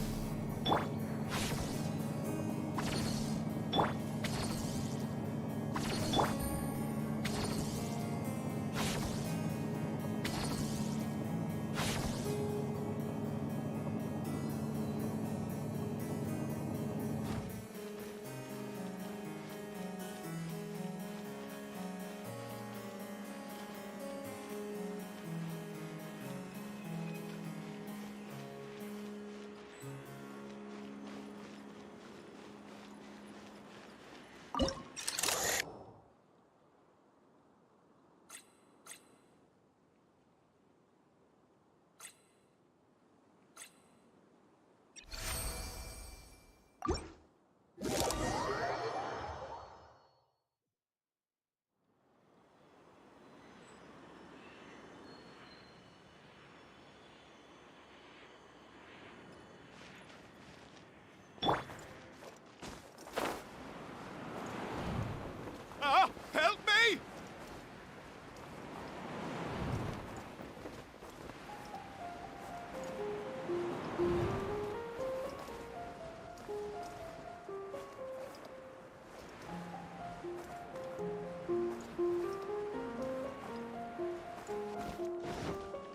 Help me!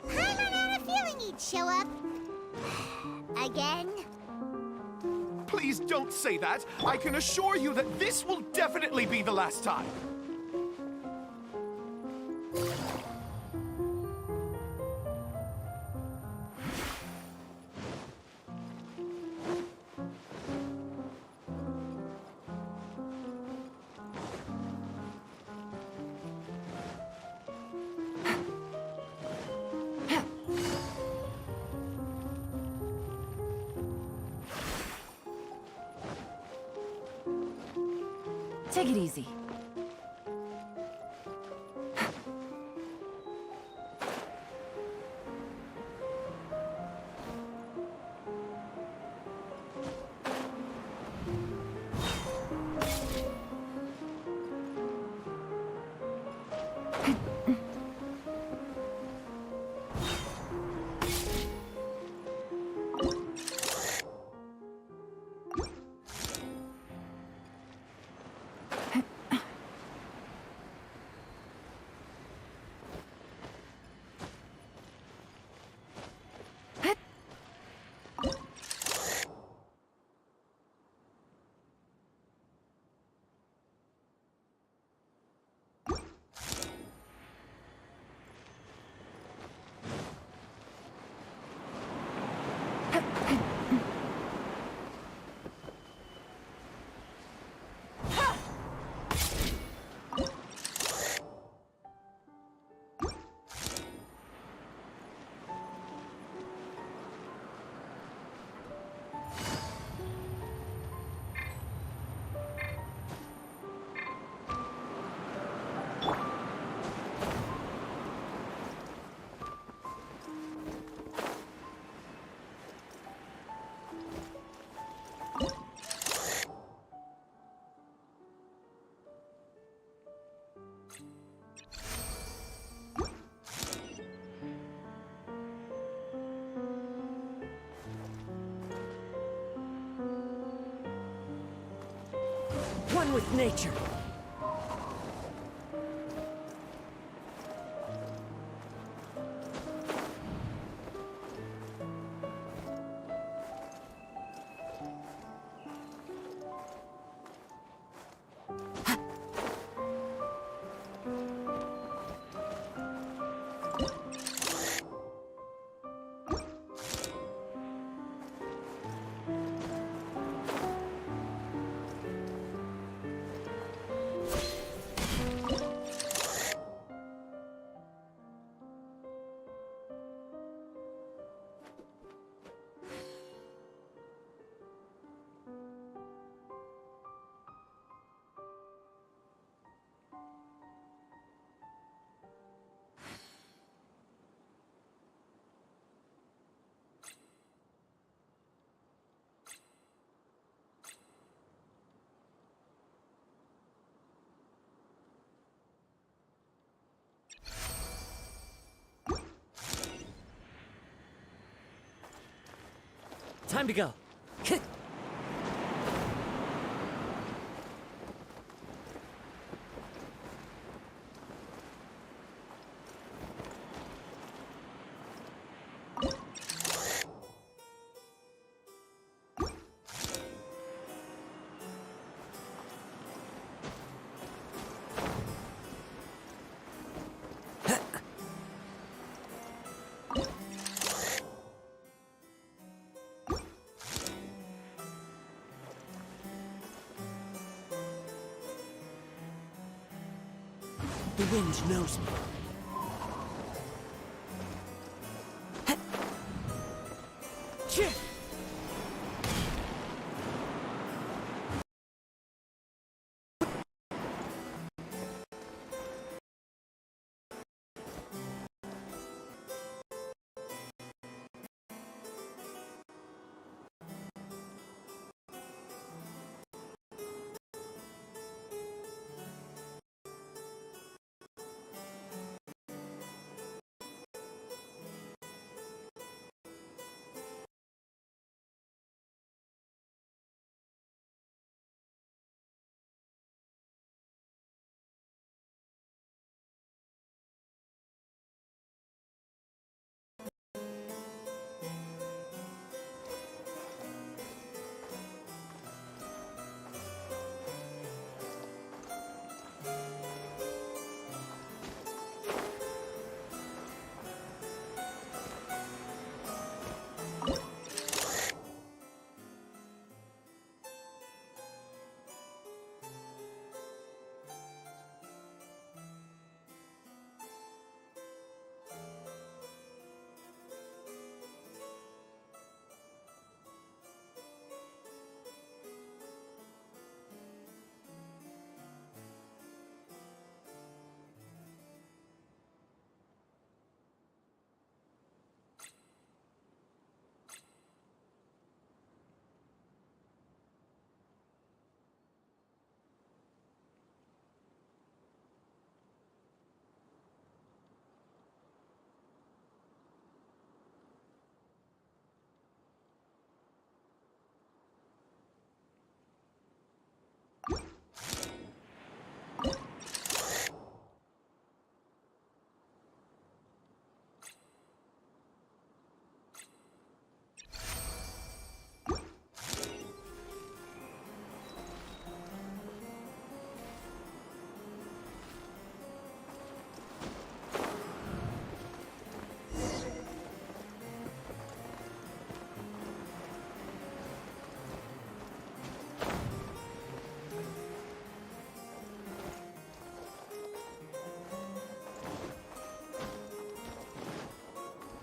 I had a feeling you'd show up. Again? Please don't say that. I can assure you that this will definitely be the last time. Take it easy. One with nature. Time to go. The wind knows me.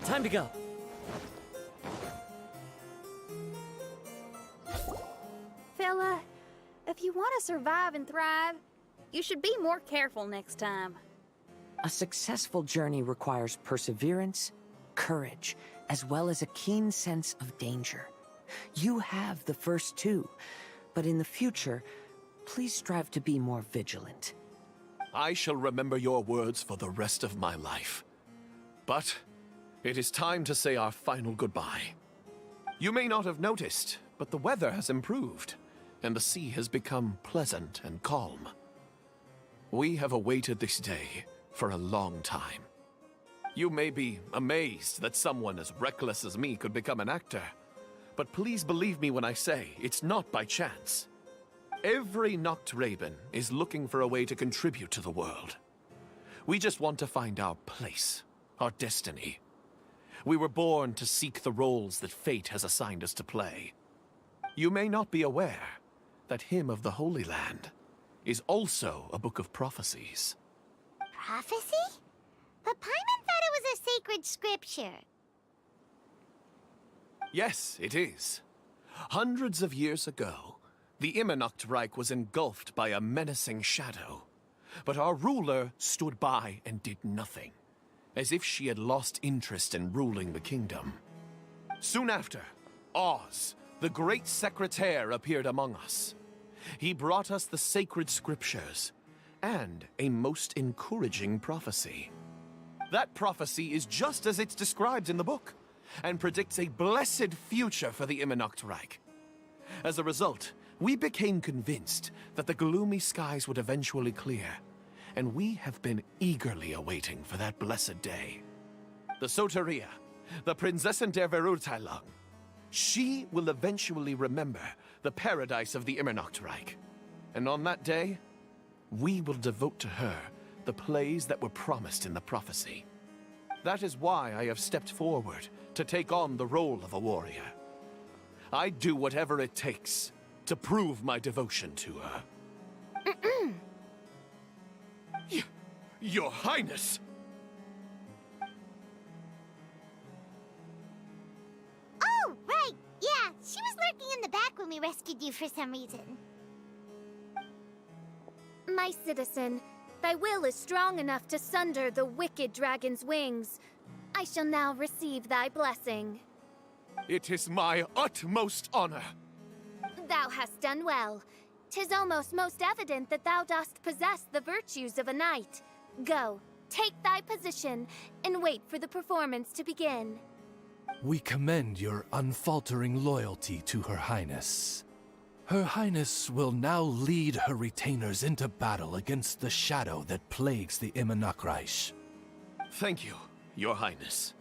Time to go. Fella, if you want to survive and thrive, you should be more careful next time. A successful journey requires perseverance, courage, as well as a keen sense of danger. You have the first two, but in the future, please strive to be more vigilant. I shall remember your words for the rest of my life. But it is time to say our final goodbye. You may not have noticed, but the weather has improved, and the sea has become pleasant and calm. We have awaited this day for a long time. You may be amazed that someone as reckless as me could become an actor, but please believe me when I say it's not by chance. Every Noct Raven is looking for a way to contribute to the world. We just want to find our place, our destiny. We were born to seek the roles that fate has assigned us to play. You may not be aware that Hymn of the Holy Land is also a book of prophecies. Prophecy? But Paimon thought it was a sacred scripture. Yes, it is. Hundreds of years ago, the Immernacht Reich was engulfed by a menacing shadow. But our ruler stood by and did nothing, as if she had lost interest in ruling the kingdom. Soon after, Oz, the great secretaire, appeared among us. He brought us the sacred scriptures and a most encouraging prophecy. That prophecy is just as it's described in the book, and predicts a blessed future for the Immernachtreich. As a result, we became convinced that the gloomy skies would eventually clear, and we have been eagerly awaiting for that blessed day. The Soteria, the Prinzessin der Verurteilung, she will eventually remember the paradise of the Immernachtreich. And on that day, we will devote to her the plays that were promised in the prophecy. That is why I have stepped forward to take on the role of a warrior. I'd do whatever it takes to prove my devotion to her. Your Highness! Oh, right! Yeah, she was lurking in the back when we rescued you for some reason. My citizen, thy will is strong enough to sunder the wicked dragon's wings. I shall now receive thy blessing. It is my utmost honor. Thou hast done well. 'Tis almost most evident that thou dost possess the virtues of a knight. Go, take thy position, and wait for the performance to begin. We commend your unfaltering loyalty to Her Highness. Her Highness will now lead her retainers into battle against the shadow that plagues the Immernachtreich. Thank you, Your Highness.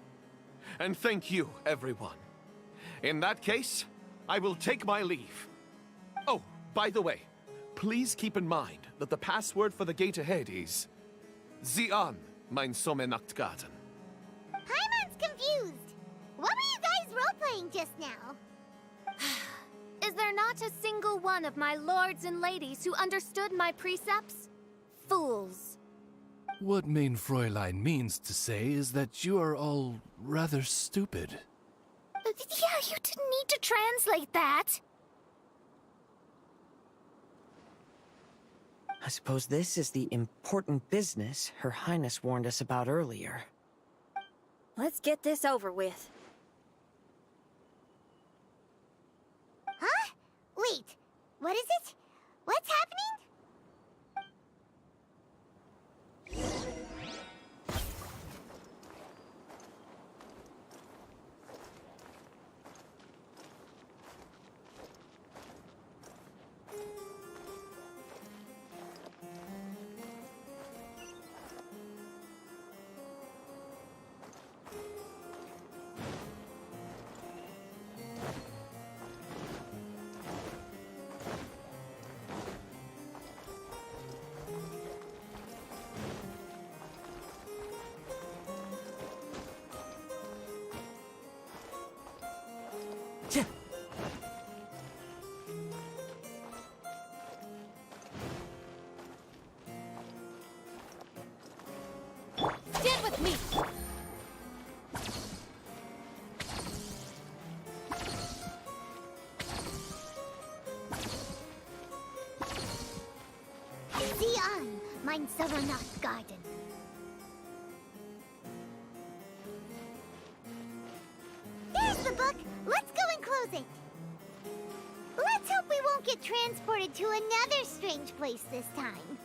And thank you, everyone. In that case, I will take my leave. Oh, by the way, please keep in mind that the password for the gate ahead is Zian, mein Sommernachtgarten. Paimon's confused. What were you guys role-playing just now? Is there not a single one of my lords and ladies who understood my precepts? Fools. What mein Fräulein means to say is that you are all rather stupid. Yeah, you didn't need to translate that. I suppose this is the important business Her Highness warned us about earlier. Let's get this over with. Huh? Wait, what is it? What's happening? Stand with me! Zian, mein Sommernachtgarten. There's the book. Let's go and close it. Let's hope we won't get transported to another strange place this time.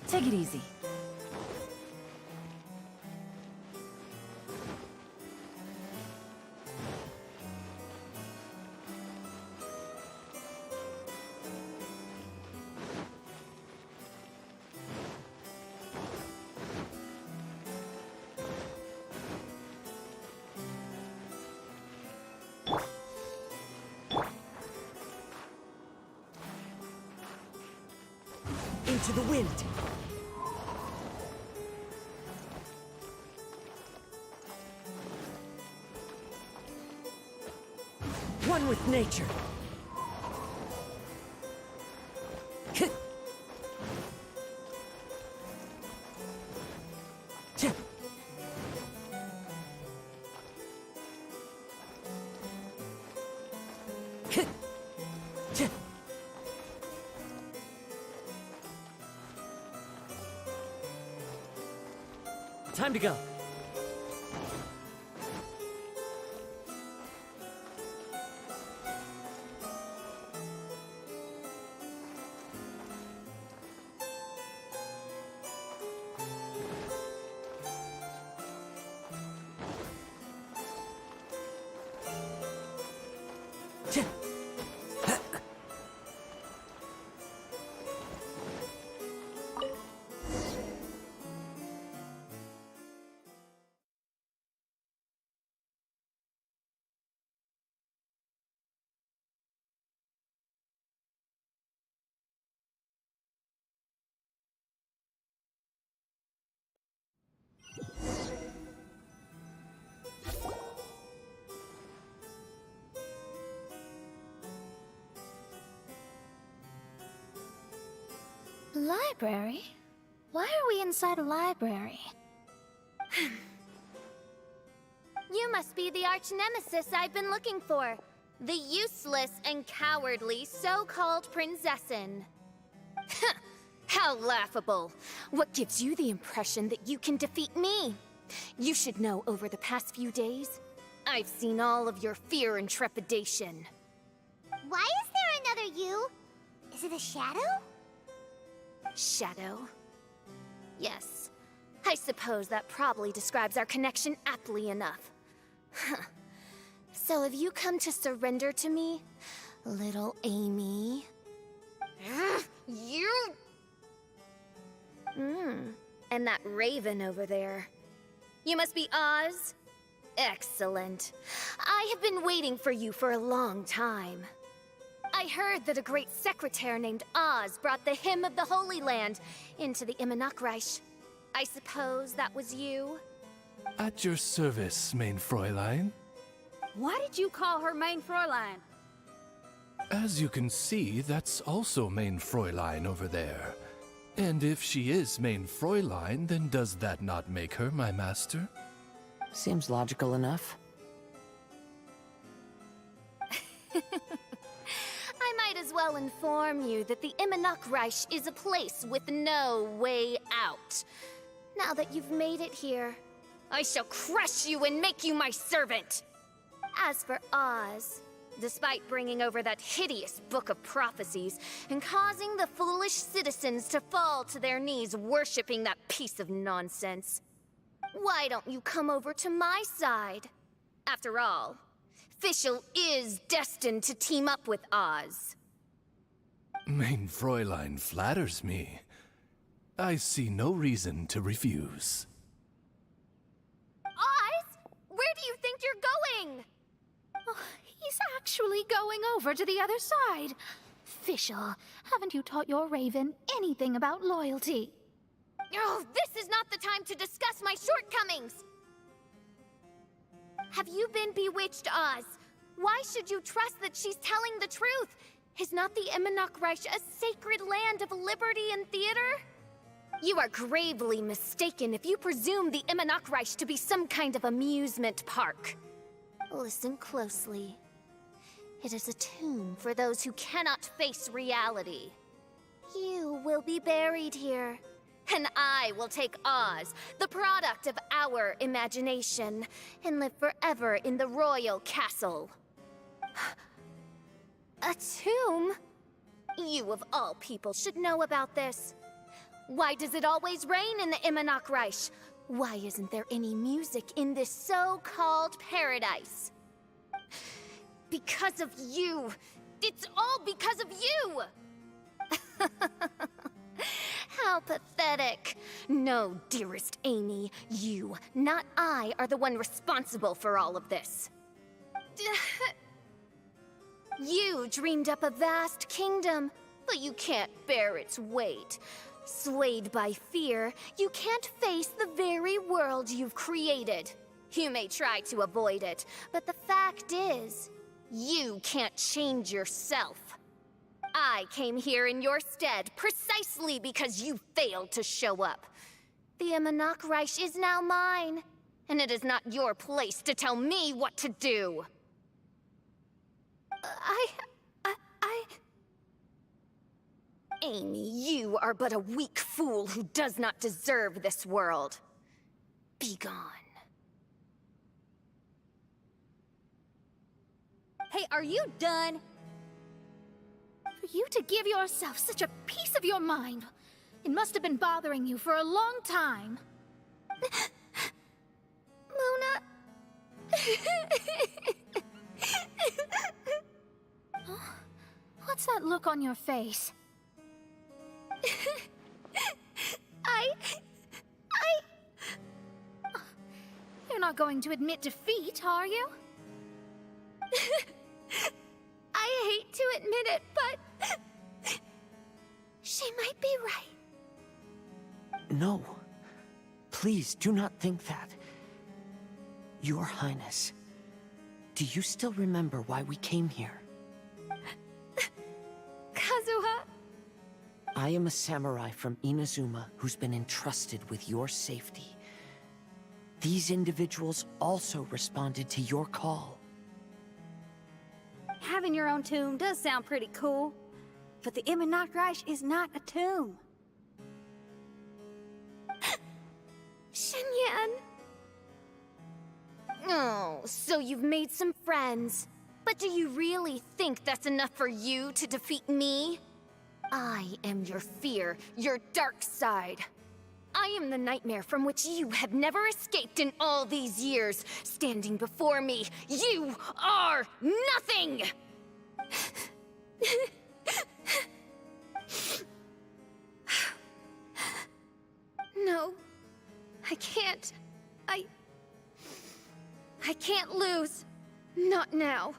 Take it easy. to the wind. One with nature. Time to go. Library? Why are we inside a library? You must be the arch-nemesis I've been looking for. The useless and cowardly so-called Prinzessin. How laughable. What gives you the impression that you can defeat me? You should know over the past few days, I've seen all of your fear and trepidation. Why is there another you? Is it a shadow? Shadow? Yes. I suppose that probably describes our connection aptly enough. So have you come to surrender to me, little Amy? You... And that raven over there. You must be Oz? Excellent. I have been waiting for you for a long time. I heard that a great secretary named Oz brought the Hymn of the Holy Land into the Immonokreich. I suppose that was you? At your service, main Fräulein. Why did you call her main Fräulein? As you can see, that's also main Fräulein over there. And if she is main Fräulein, then does that not make her my master? Seems logical enough. I might as well inform you that the Immonokreich is a place with no way out. Now that you've made it here, I shall crush you and make you my servant! As for Oz, despite bringing over that hideous book of prophecies and causing the foolish citizens to fall to their knees worshipping that piece of nonsense, why don't you come over to my side? After all, Fischl is destined to team up with Oz. Main Fräulein flatters me. I see no reason to refuse. Oz? Where do you think you're going? Oh, he's actually going over to the other side. Fischl, haven't you taught your raven anything about loyalty? Oh, this is not the time to discuss my shortcomings! Have you been bewitched, Oz? Why should you trust that she's telling the truth? Is not the Immonokreich a sacred land of liberty and theater? You are gravely mistaken if you presume the Immonokreich to be some kind of amusement park. Listen closely. It is a tomb for those who cannot face reality. You will be buried here. And I will take Oz, the product of our imagination, and live forever in the royal castle. A tomb? You of all people should know about this. Why does it always rain in the Immonokreich? Why isn't there any music in this so-called paradise? Because of you! It's all because of you! How pathetic. No, dearest Amy, you, not I, are the one responsible for all of this. You dreamed up a vast kingdom, but you can't bear its weight. Swayed by fear, you can't face the very world you've created. You may try to avoid it, but the fact is, you can't change yourself. I came here in your stead precisely because you failed to show up. The Reich is now mine, and it is not your place to tell me what to do. Amy, you are but a weak fool who does not deserve this world. Be gone. Hey, are you done? For you to give yourself such a piece of your mind, it must have been bothering you for a long time. Luna... What's that look on your face? You're not going to admit defeat, are you? I hate to admit it, but... she might be right. No. Please, do not think that. Your Highness, do you still remember why we came here? Kazuha? I am a samurai from Inazuma who's been entrusted with your safety. These individuals also responded to your call. Having your own tomb does sound pretty cool, but the Reich is not a tomb. Shenyan! Oh, so you've made some friends. But do you really think that's enough for you to defeat me? I am your fear, your dark side. I am the nightmare from which you have never escaped in all these years. Standing before me, you are nothing! No, I can't. I can't lose. Not now.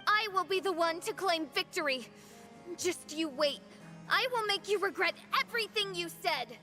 I will be the one to claim victory. Just you wait. I will make you regret everything you said.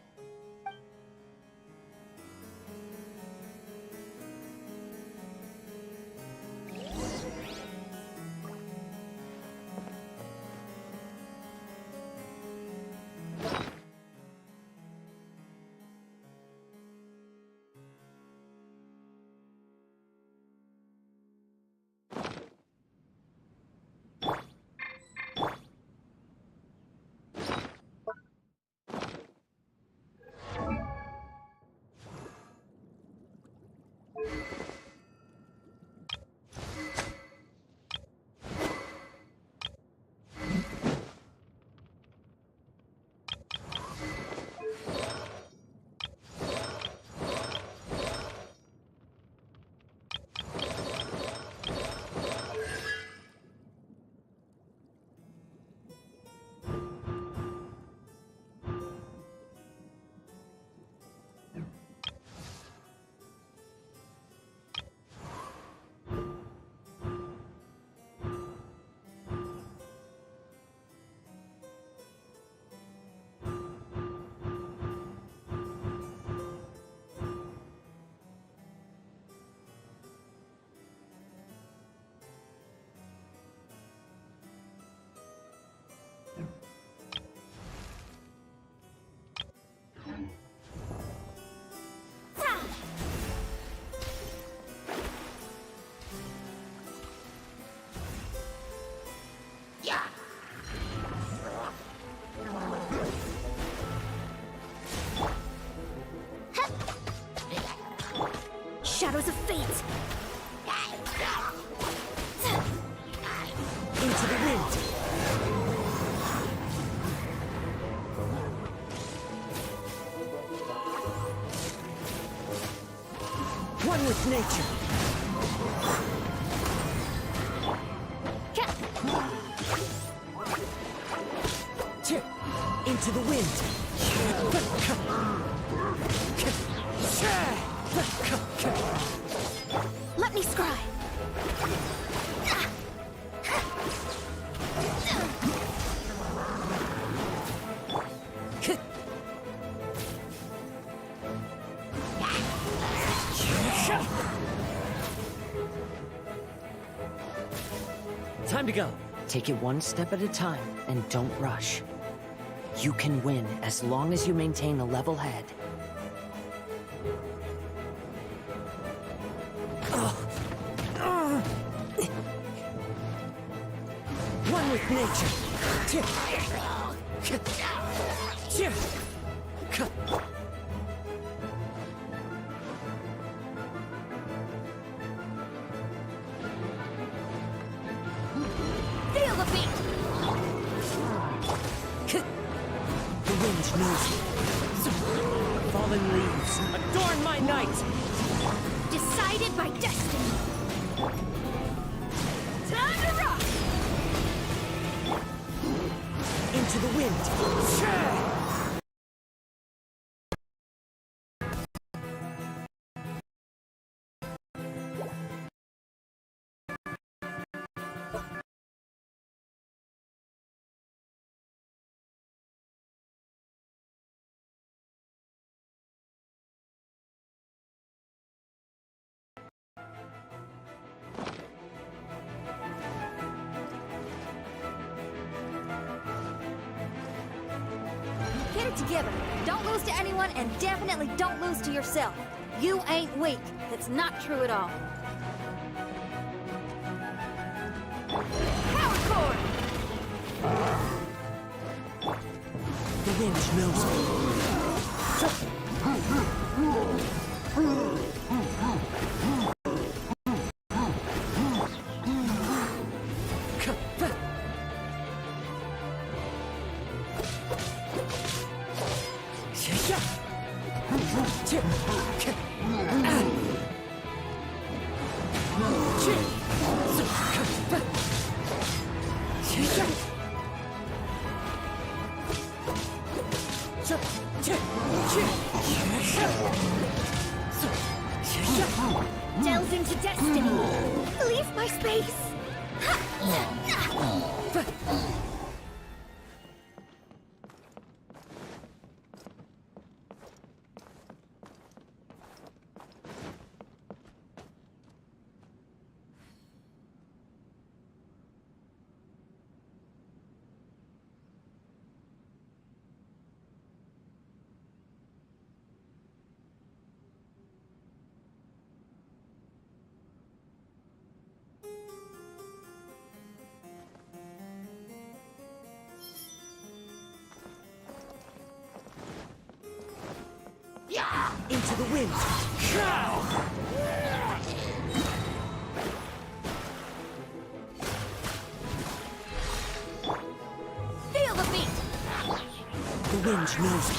Shadows of fate! Into the wind! One with nature! Into the wind! Let me scry! Time to go. Take it one step at a time, and don't rush. You can win as long as you maintain a level head. One with nature. Feel the beat! The wind knows me. Fallen leaves, adorn my night! Decided by destiny! Time to rock! Into the wind! Get it together. Don't lose to anyone, and definitely don't lose to yourself. You ain't weak. That's not true at all. Power core! The wind knows me. Delve into destiny! Leave my space! Into the wind! Feel the beat! The wind knows me.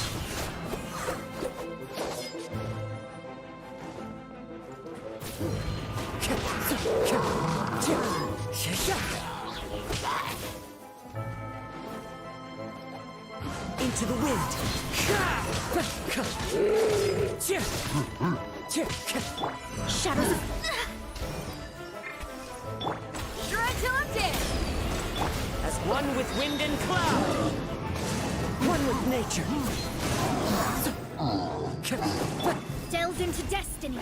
Into the wind! Shadows of... Shred till I'm dead! As one with wind and cloud! One with nature! Delve into destiny!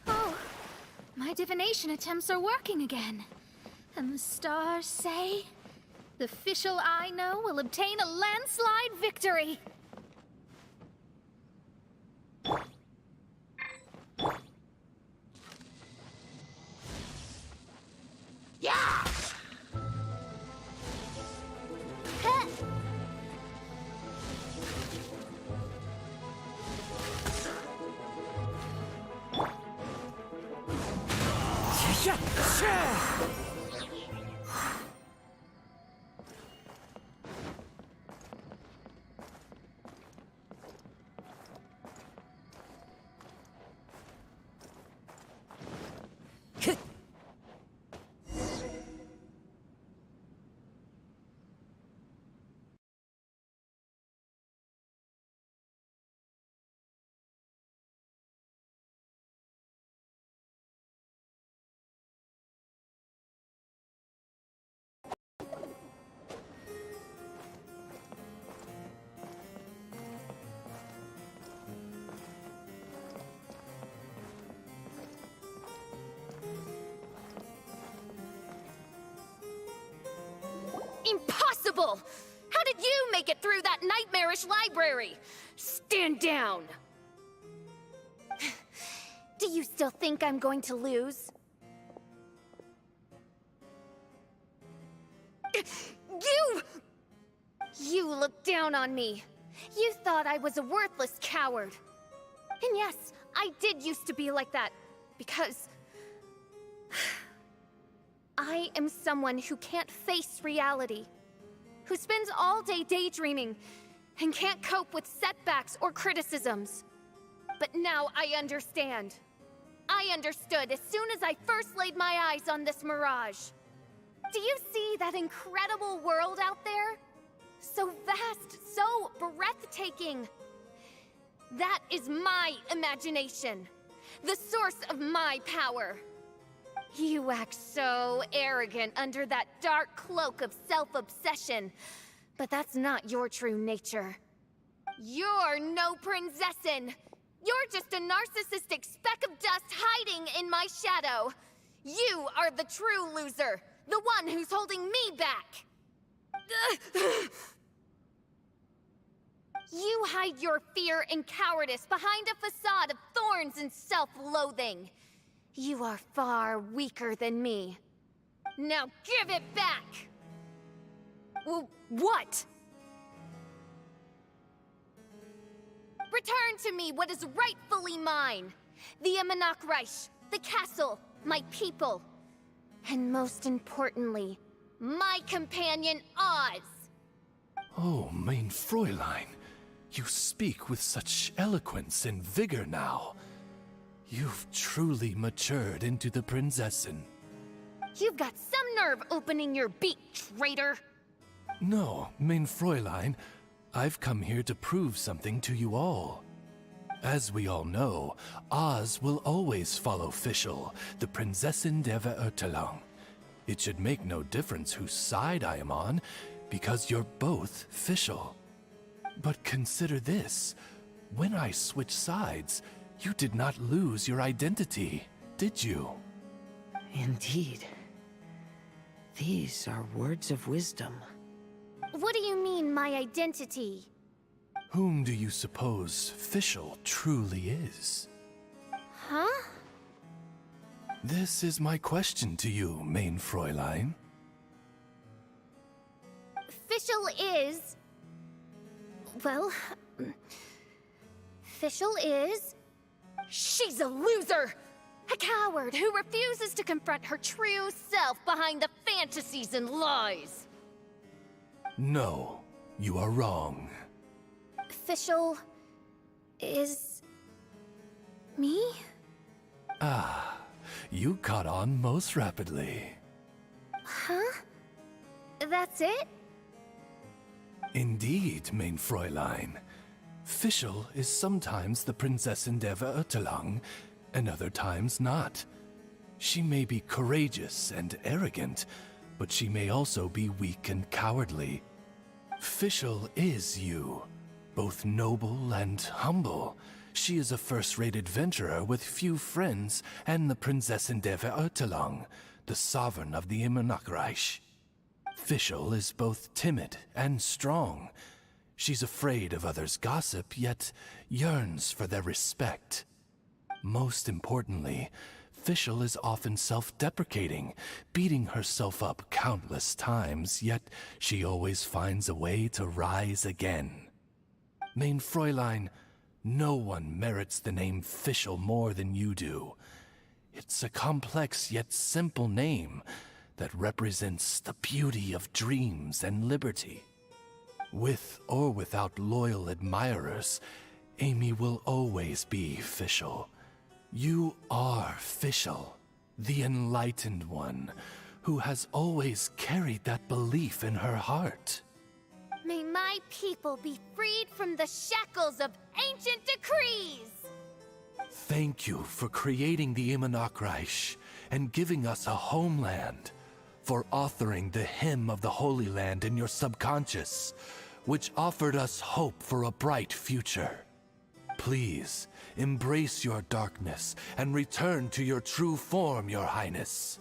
Oh, my divination attempts are working again. And the stars say the Fischl I know will obtain a landslide victory. Yeah! Huh. impossible! How did you make it through that nightmarish library? Stand down! Do you still think I'm going to lose? You looked down on me. You thought I was a worthless coward. And yes, I did used to be like that, because I am someone who can't face reality, who spends all day daydreaming, and can't cope with setbacks or criticisms. But now I understand. I understood as soon as I first laid my eyes on this mirage. Do you see that incredible world out there? So vast, so breathtaking. That is my imagination, the source of my power. You act so arrogant under that dark cloak of self-obsession, but that's not your true nature. You're no princessin. You're just a narcissistic speck of dust hiding in my shadow. You are the true loser, the one who's holding me back. You hide your fear and cowardice behind a facade of thorns and self-loathing. You are far weaker than me. Now give it back! What? Return to me what is rightfully mine. The Reich, the castle, my people. And most importantly, my companion Oz. Oh, mein Fräulein. You speak with such eloquence and vigor now. You've truly matured into the Prinzessin. You've got some nerve opening your beak, traitor! No, mein Fräulein, I've come here to prove something to you all. As we all know, Oz will always follow Fischl, the Prinzessin der Verurteilung. It should make no difference whose side I am on, because you're both Fischl. But consider this. When I switched sides, you did not lose your identity, did you? Indeed. These are words of wisdom. What do you mean, my identity? Whom do you suppose Fischl truly is? Huh? This is my question to you, mein Fräulein. Fischl is... Well... Fischl is... She's a loser! A coward who refuses to confront her true self behind the fantasies and lies! No, you are wrong. Fischl... is... me? Ah, you caught on most rapidly. Huh? That's it? Indeed, mein Fräulein. Fischl is sometimes the Prinzessin der Verurteilung, and other times not. She may be courageous and arrogant, but she may also be weak and cowardly. Fischl is you, both noble and humble. She is a first-rate adventurer with few friends and the Prinzessin der Verurteilung, the sovereign of the Reich. Fischl is both timid and strong. She's afraid of others' gossip, yet yearns for their respect. Most importantly, Fischl is often self-deprecating, beating herself up countless times, yet she always finds a way to rise again. Mein Fräulein, no one merits the name Fischl more than you do. It's a complex yet simple name that represents the beauty of dreams and liberty. With or without loyal admirers, Amy will always be Fischl. You are Fischl, the enlightened one, who has always carried that belief in her heart. May my people be freed from the shackles of ancient decrees! Thank you for creating the Reich and giving us a homeland, for authoring the hymn of the Holy Land in your subconscious, which offered us hope for a bright future. Please, embrace your darkness and return to your true form, Your Highness.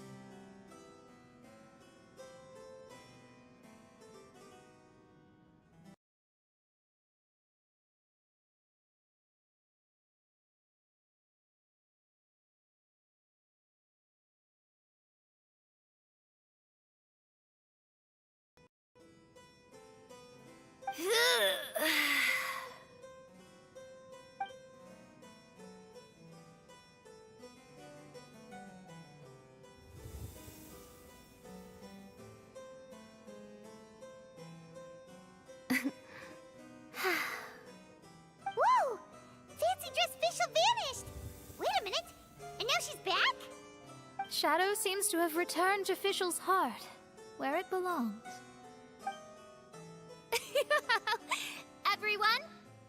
Shadow seems to have returned to Fischl's heart, where it belongs. Everyone,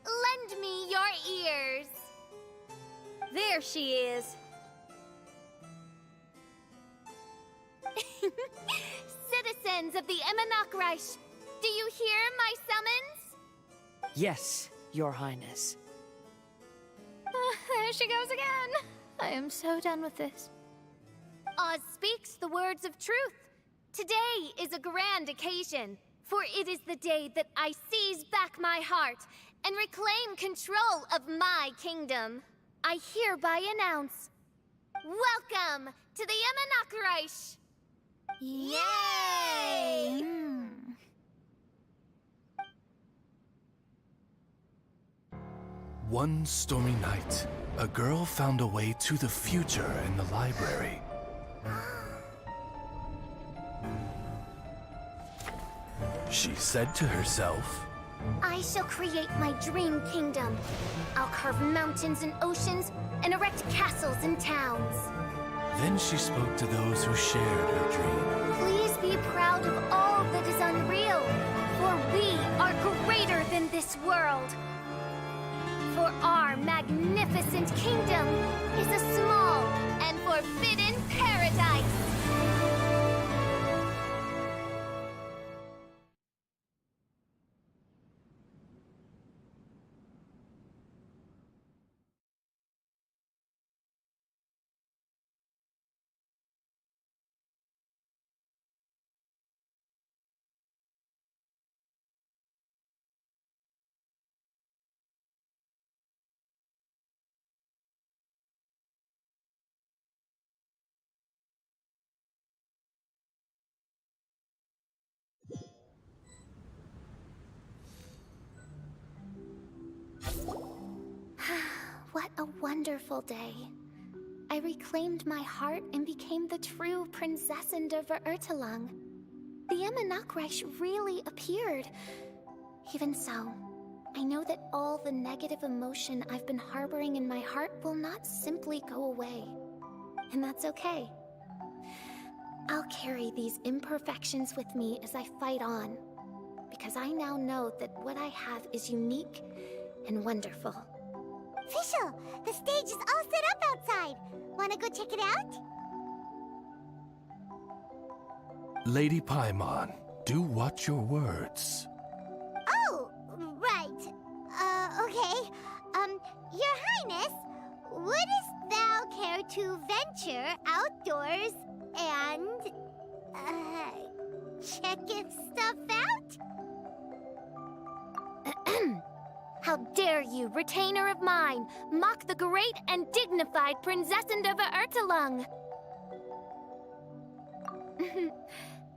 lend me your ears. There she is. Citizens of the Immonok, do you hear my summons? Yes, Your Highness. There she goes again. I am so done with this. Oz speaks the words of truth. Today is a grand occasion, for it is the day that I seize back my heart and reclaim control of my kingdom. I hereby announce, welcome to the Immonok! Yay! One stormy night, a girl found a way to the future in the library. She said to herself, I shall create my dream kingdom. I'll carve mountains and oceans and erect castles and towns. Then she spoke to those who shared her dream. Please be proud of all that is unreal, for we are greater than this world. For our magnificent kingdom is a small and forbidden paradise. What a wonderful day. I reclaimed my heart and became the true Prinzessin der Verurtelung. The Immonok really appeared. Even so, I know that all the negative emotion I've been harboring in my heart will not simply go away. And that's okay. I'll carry these imperfections with me as I fight on, because I now know that what I have is unique and wonderful. Fischl, the stage is all set up outside. Wanna go check it out? Lady Paimon, do watch your words. Oh, right. Okay. Your Highness, wouldst thou care to venture outdoors and, check if stuff out? How dare you, retainer of mine, mock the great and dignified Prinzessin der Verurtelung?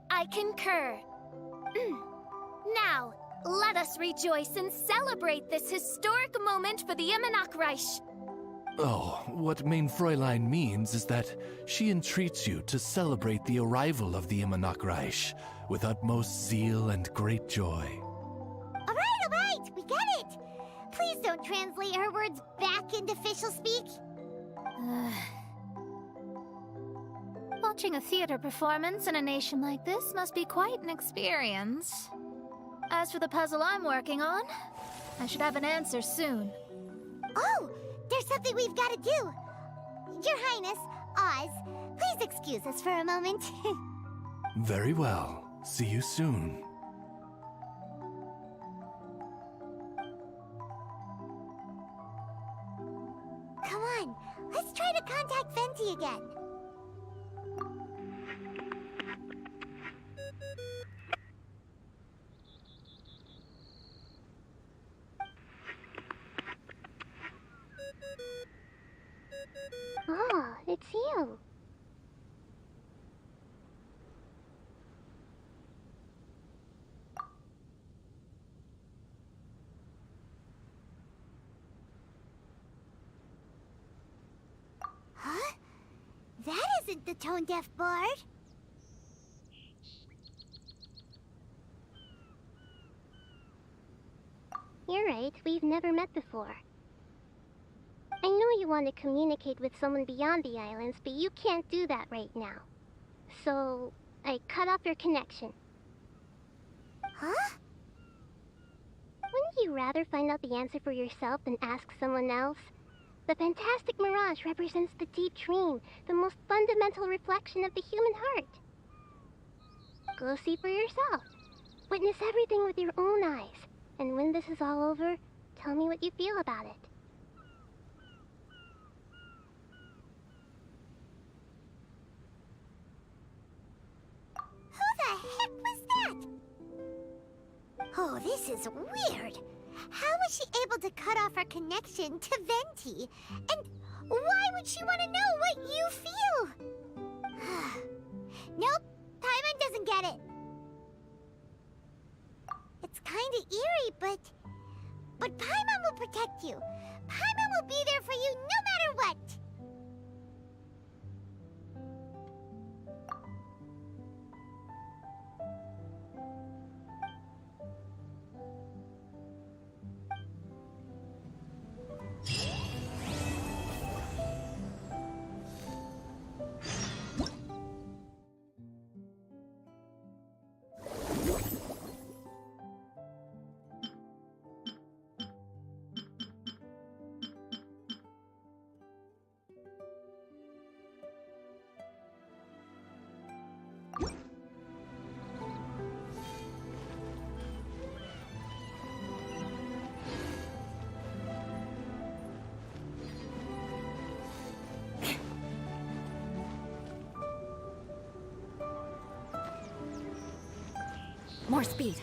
I concur. Now, let us rejoice and celebrate this historic moment for the Immonok. Oh, what Main Fräulein means is that she entreats you to celebrate the arrival of the Immonok with utmost zeal and great joy. All right, we get it. Please don't translate her words back into Fischl speak. Watching a theater performance in a nation like this must be quite an experience. As for the puzzle I'm working on, I should have an answer soon. Oh, there's something we've got to do. Your Highness, Oz, please excuse us for a moment. Very well. See you soon. Come on, let's try to contact Venti again. Oh, it's you. Huh? That isn't the tone-deaf bard. You're right, we've never met before. I know you want to communicate with someone beyond the islands, but you can't do that right now. So, I cut off your connection. Huh? Wouldn't you rather find out the answer for yourself than ask someone else? The fantastic mirage represents the deep dream, the most fundamental reflection of the human heart. Go see for yourself. Witness everything with your own eyes. And when this is all over, tell me what you feel about it. Who the heck was that? Oh, this is weird. How was she able to cut off her connection to Venti? And why would she want to know what you feel? Nope, Paimon doesn't get it. It's kinda eerie, but Paimon will protect you. Paimon will be there for you no matter what. More speed.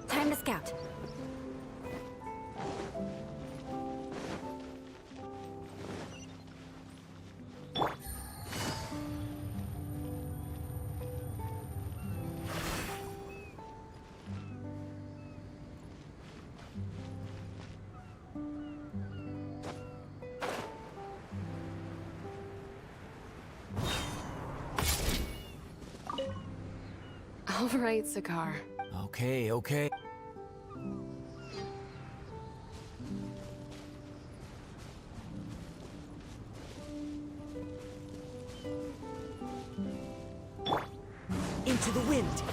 Time to scout. All right, Sakar. Okay. Into the wind.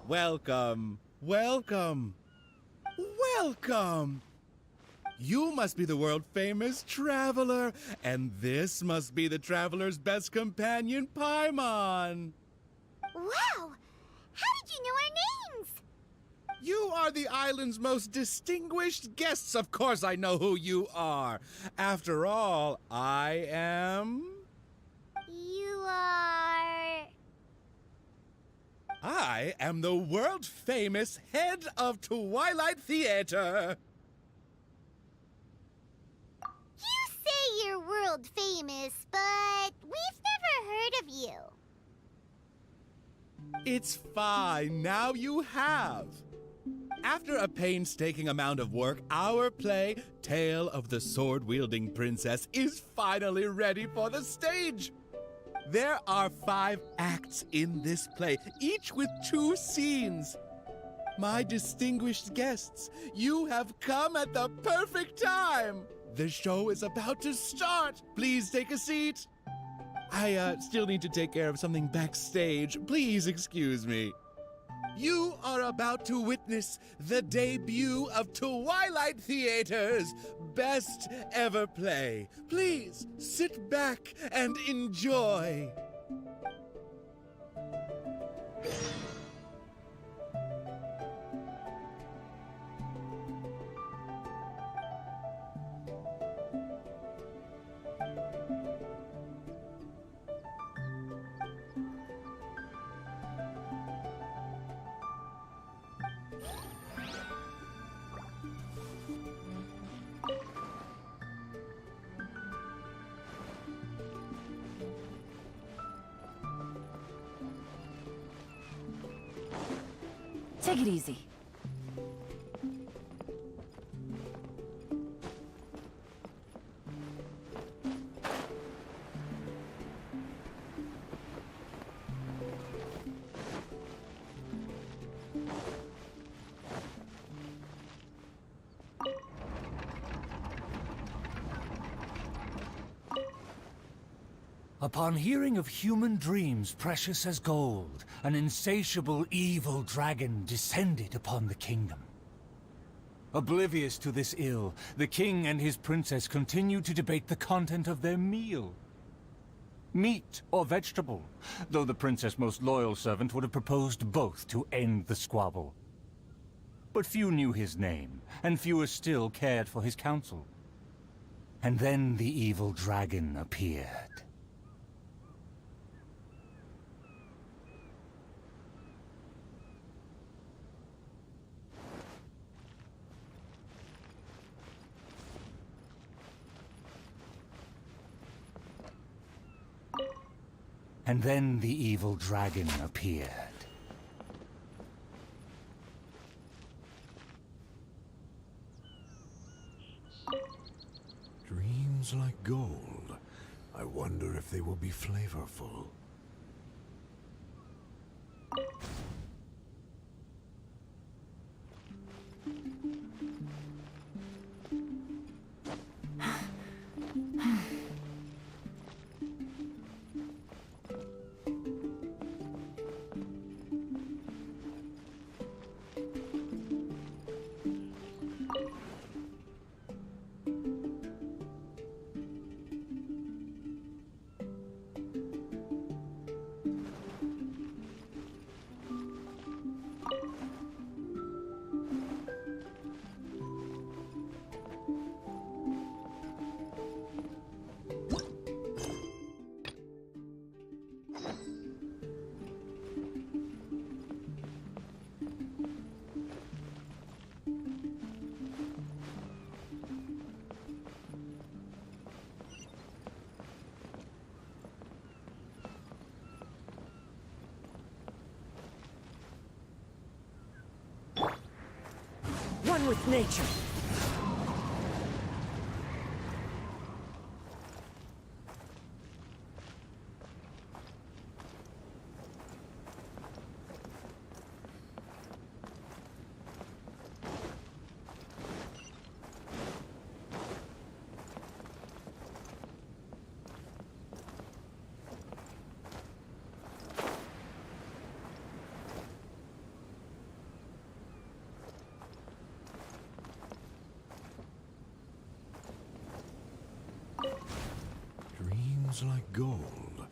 Welcome. You must be the world-famous traveler, and this must be the traveler's best companion, Paimon. Wow! How did you know our names? You are the island's most distinguished guests. Of course I know who you are. After all, I am... You are... I am the world-famous head of Twilight Theater. You say you're world famous, but we've never heard of you. It's fine. Now you have. After a painstaking amount of work, our play, Tale of the Sword-Wielding Princess, is finally ready for the stage. There are 5 acts in this play, each with 2 scenes. My distinguished guests, you have come at the perfect time. The show is about to start. Please take a seat. I still need to take care of something backstage. Please excuse me. You are about to witness the debut of Twilight Theater's best ever play. Please sit back and enjoy. Take it easy. Upon hearing of human dreams precious as gold, an insatiable evil dragon descended upon the kingdom. Oblivious to this ill, the king and his princess continued to debate the content of their meal. Meat or vegetable, though the princess' most loyal servant would have proposed both to end the squabble. But few knew his name, and fewer still cared for his counsel. And then the evil dragon appeared. And then the evil dragon appeared. Dreams like gold. I wonder if they will be flavorful. One with nature. Dreams like gold.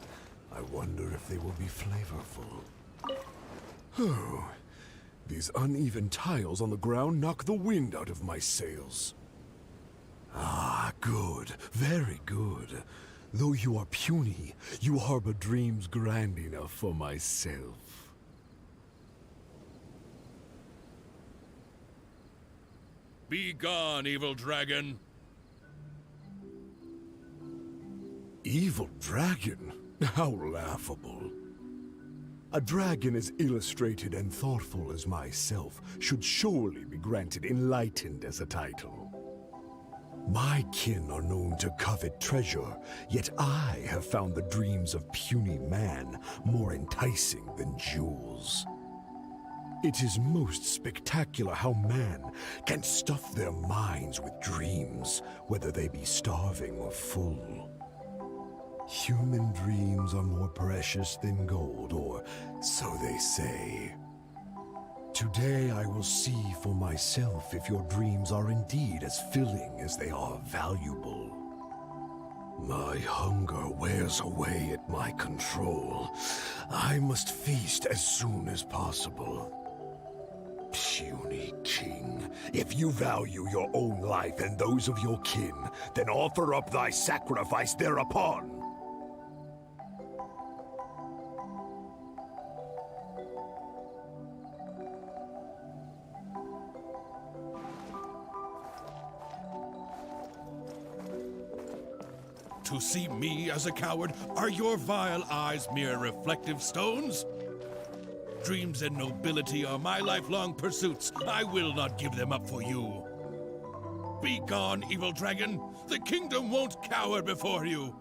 I wonder if they will be flavorful. Oh, these uneven tiles on the ground knock the wind out of my sails. Ah, good. Very good. Though you are puny, you harbor dreams grand enough for myself. Be gone, evil dragon. Evil dragon? How laughable. A dragon as illustrated and thoughtful as myself should surely be granted enlightened as a title. My kin are known to covet treasure, yet I have found the dreams of puny man more enticing than jewels. It is most spectacular how man can stuff their minds with dreams, whether they be starving or full. Human dreams are more precious than gold, or so they say. Today I will see for myself if your dreams are indeed as filling as they are valuable. My hunger wears away at my control. I must feast as soon as possible. Puny king, if you value your own life and those of your kin, then offer up thy sacrifice thereupon. To see me as a coward, are your vile eyes mere reflective stones? Dreams and nobility are my lifelong pursuits. I will not give them up for you. Be gone, evil dragon. The kingdom won't cower before you.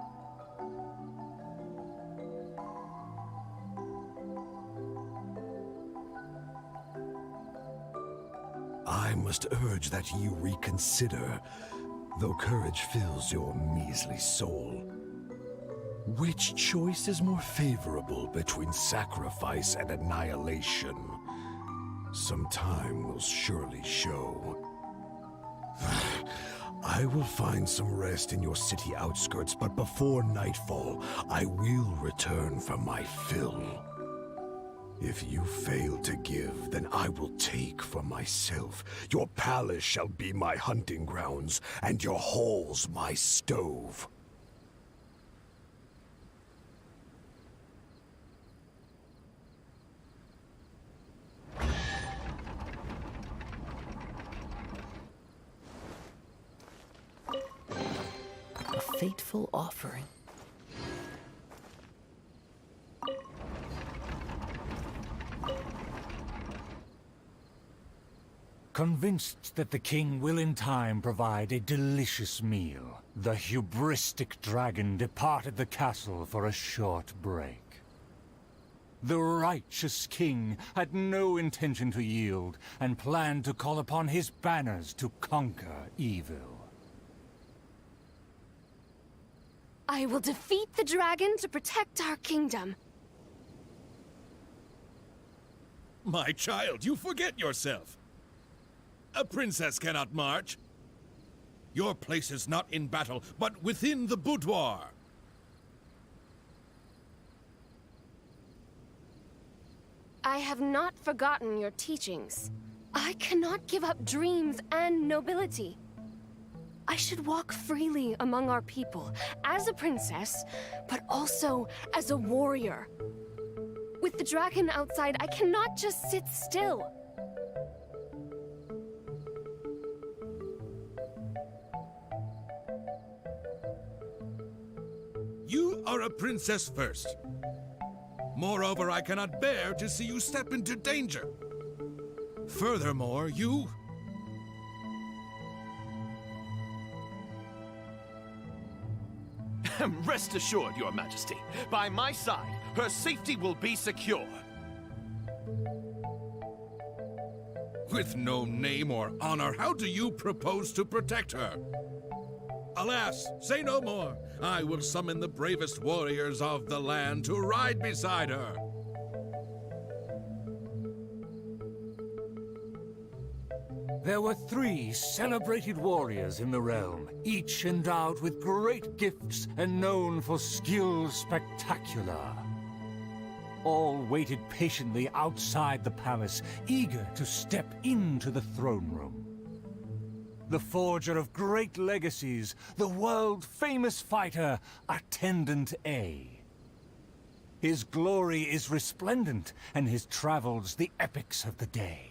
I must urge that you reconsider, though courage fills your measly soul. Which choice is more favorable between sacrifice and annihilation? Some time will surely show. I will find some rest in your city outskirts, but before nightfall, I will return for my fill. If you fail to give, then I will take for myself. Your palace shall be my hunting grounds, and your halls my stove. A fateful offering. Convinced that the king will in time provide a delicious meal, the hubristic dragon departed the castle for a short break. The righteous king had no intention to yield, and planned to call upon his banners to conquer evil. I will defeat the dragon to protect our kingdom. My child, you forget yourself. A princess cannot march. Your place is not in battle, but within the boudoir. I have not forgotten your teachings. I cannot give up dreams and nobility. I should walk freely among our people, as a princess, but also as a warrior. With the dragon outside, I cannot just sit still. You are a princess first. Moreover, I cannot bear to see you step into danger. Furthermore, you... Rest assured, Your Majesty, by my side, her safety will be secure. With no name or honor, how do you propose to protect her? Alas, say no more. I will summon the bravest warriors of the land to ride beside her. There were 3 celebrated warriors in the realm, each endowed with great gifts and known for skill spectacular. All waited patiently outside the palace, eager to step into the throne room. The forger of great legacies, the world-famous fighter, Attendant A. His glory is resplendent, and his travels the epics of the day.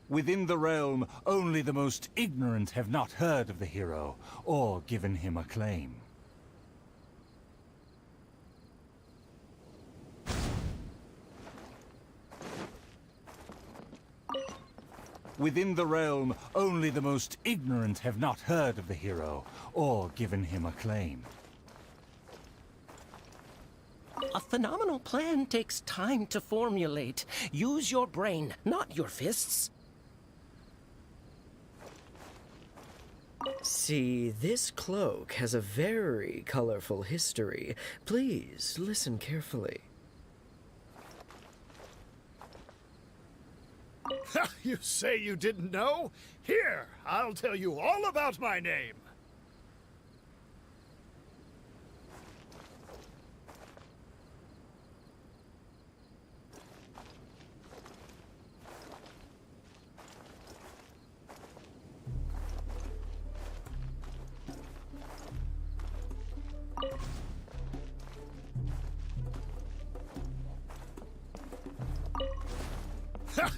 Within the realm, only the most ignorant have not heard of the hero, or given him acclaim. Within the realm, only the most ignorant have not heard of the hero, or given him acclaim. A phenomenal plan takes time to formulate. Use your brain, not your fists. See, this cloak has a very colorful history. Please, listen carefully. You say you didn't know? Here, I'll tell you all about my name.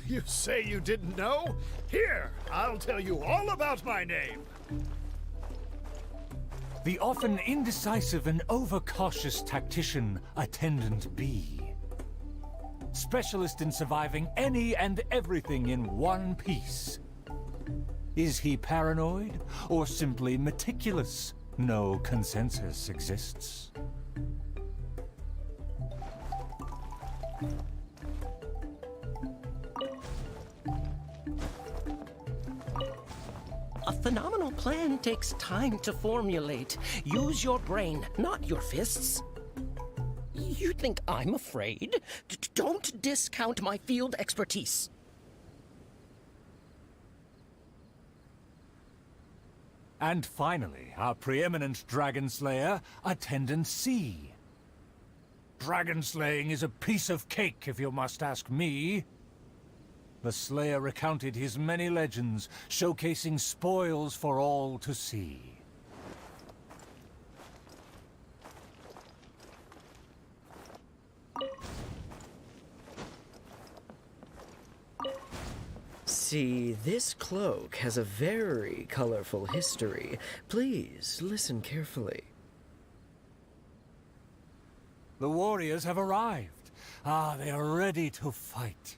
You say you didn't know? Here, I'll tell you all about my name. The often indecisive and overcautious tactician, Attendant B. specialist in surviving any and everything in one piece. Is he paranoid, or simply meticulous? No consensus exists. A phenomenal plan takes time to formulate. Use your brain, not your fists. You think I'm afraid? Don't discount my field expertise. And finally, our preeminent dragon slayer, Attendant C. Dragon slaying is a piece of cake, if you must ask me. The slayer recounted his many legends, showcasing spoils for all to see. See, this cloak has a very colorful history. Please, listen carefully. The warriors have arrived. Ah, they are ready to fight.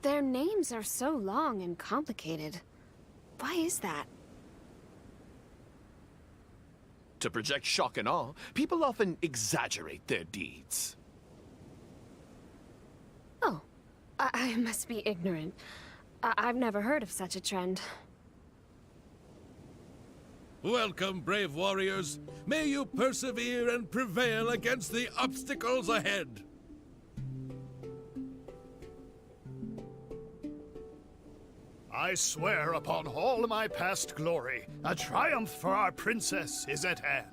Their names are so long and complicated. Why is that? To project shock and awe, people often exaggerate their deeds. Oh, I must be ignorant. I've never heard of such a trend. Welcome, brave warriors. May you persevere and prevail against the obstacles ahead. I swear upon all my past glory, a triumph for our princess is at hand.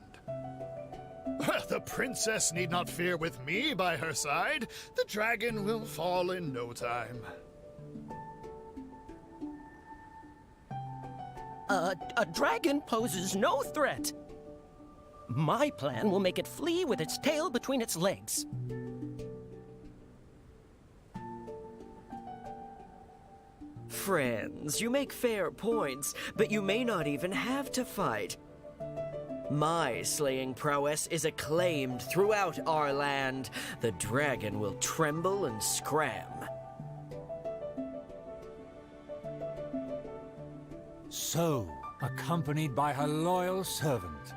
The princess need not fear with me by her side. The dragon will fall in no time. A dragon poses no threat. My plan will make it flee with its tail between its legs. Friends, you make fair points, but you may not even have to fight. My slaying prowess is acclaimed throughout our land. The dragon will tremble and scram. So, accompanied by her loyal servant,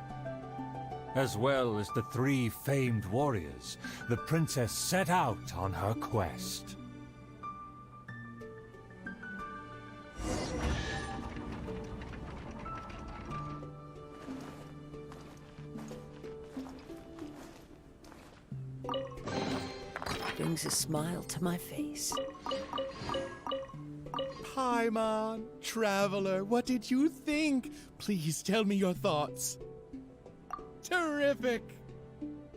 as well as the 3 famed warriors, the princess set out on her quest. Brings a smile to my face. Paimon, traveler, what did you think? Please tell me your thoughts. Terrific!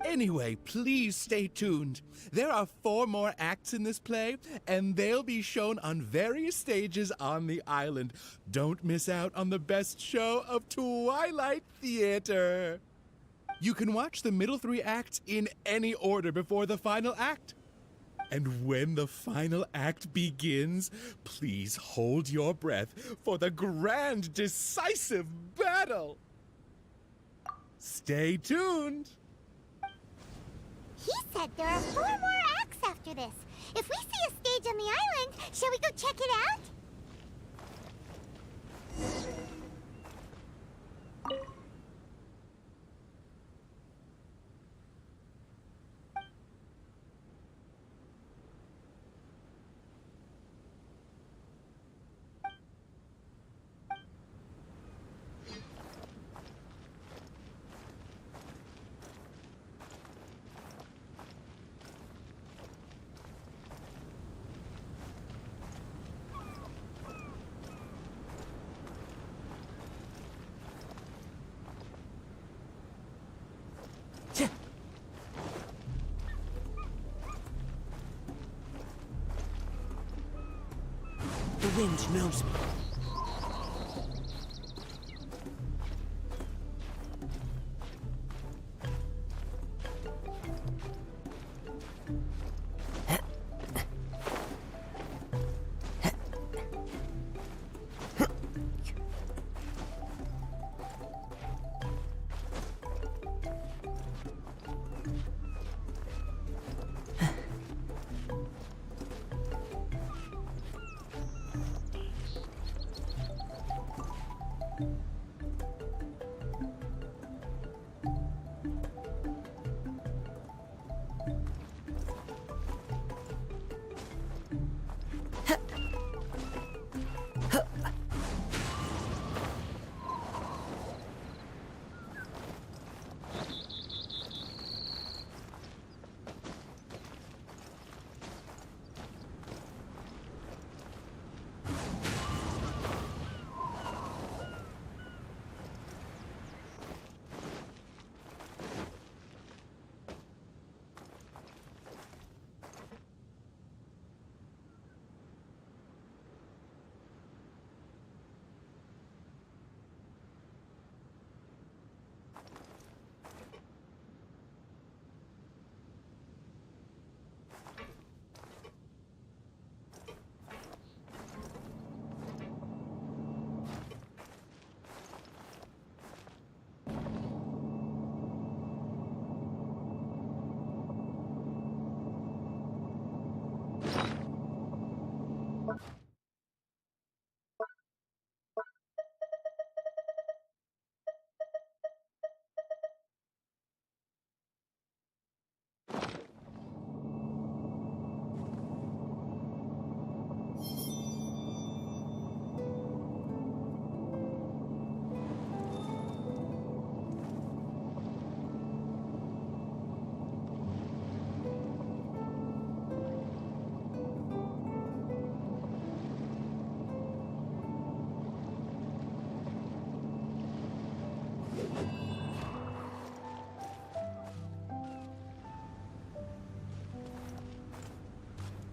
Anyway, please stay tuned. There are 4 more acts in this play, and they'll be shown on various stages on the island. Don't miss out on the best show of Twilight Theater. You can watch the middle 3 acts in any order before the final act. And when the final act begins, please hold your breath for the grand, decisive battle. Stay tuned. He said there are 4 more acts after this. If we see a stage on the island, shall we go check it out? The wind knows me.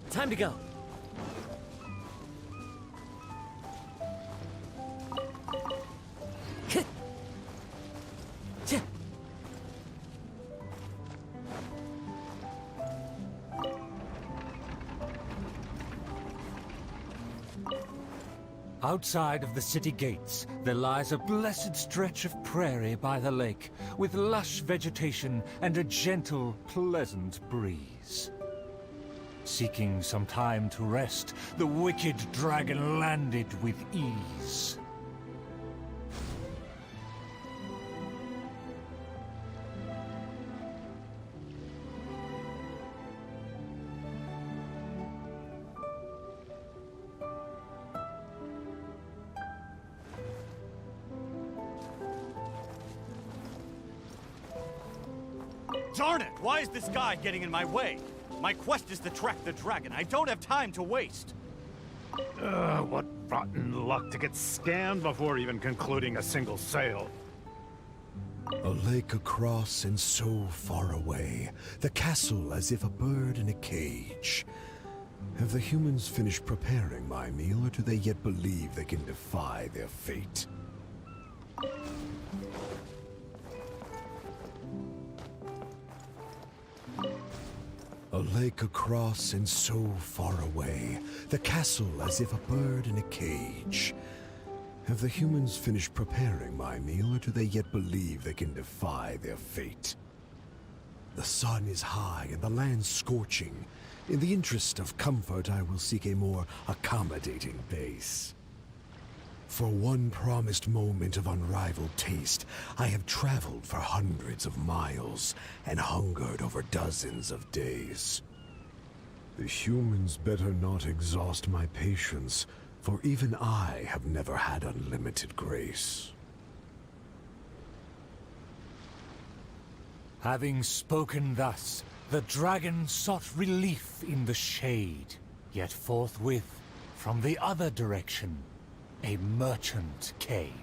Time to go. Outside of the city gates, there lies a blessed stretch of prairie by the lake, with lush vegetation and a gentle, pleasant breeze. Seeking some time to rest, the wicked dragon landed with ease. Darn it! Why is this guy getting in my way? My quest is to track the dragon. I don't have time to waste. What rotten luck to get scammed before even concluding a single sale. A lake across and so far away. The castle as if a bird in a cage. Have the humans finished preparing my meal, or do they yet believe they can defy their fate? A lake across and so far away. The castle as if a bird in a cage. Have the humans finished preparing my meal, or do they yet believe they can defy their fate? The sun is high and the land scorching. In the interest of comfort, I will seek a more accommodating base. For one promised moment of unrivaled taste, I have traveled for hundreds of miles and hungered over dozens of days. The humans better not exhaust my patience, for even I have never had unlimited grace. Having spoken thus, the dragon sought relief in the shade, yet forthwith, from the other direction, a merchant came.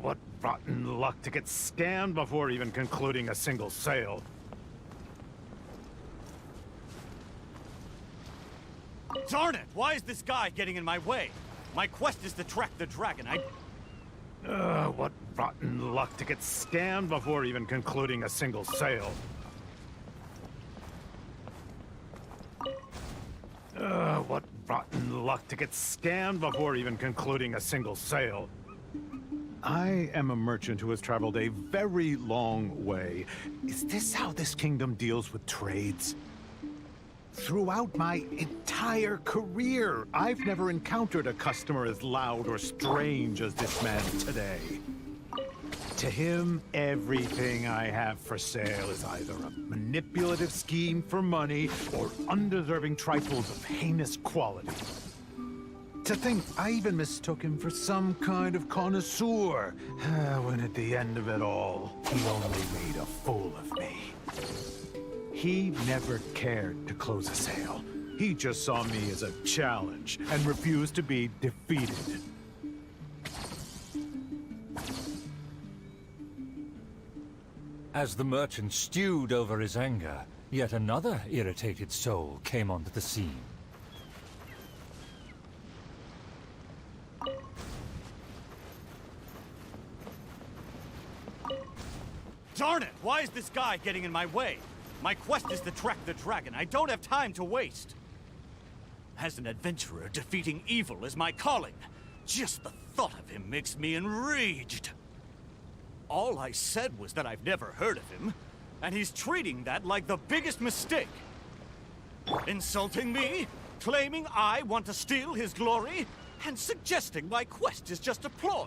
What rotten luck to get scammed before even concluding a single sale. Darn it! Why is this guy getting in my way? My quest is to track the dragon. What rotten luck to get scammed before even concluding a single sale. What rotten luck to get scammed before even concluding a single sale. I am a merchant who has traveled a very long way. Is this how this kingdom deals with trades? Throughout my entire career, I've never encountered a customer as loud or strange as this man today. To him, everything I have for sale is either a manipulative scheme for money or undeserving trifles of heinous quality. To think I even mistook him for some kind of connoisseur, when at the end of it all, he only made a fool of me. He never cared to close a sale. He just saw me as a challenge and refused to be defeated. As the merchant stewed over his anger, yet another irritated soul came onto the scene. Darn it! Why is this guy getting in my way? My quest is to track the dragon. I don't have time to waste. As an adventurer, defeating evil is my calling. Just the thought of him makes me enraged. All I said was that I've never heard of him, and he's treating that like the biggest mistake. Insulting me, claiming I want to steal his glory, and suggesting my quest is just a ploy.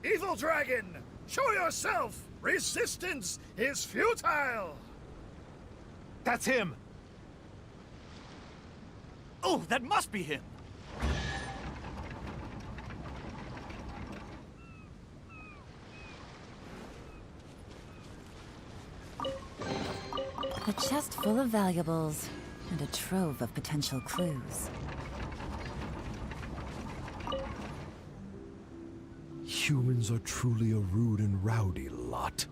Evil dragon, show yourself! Resistance is futile! That's him! Oh, that must be him! A chest full of valuables, and a trove of potential clues. Humans are truly a rude and rowdy lot.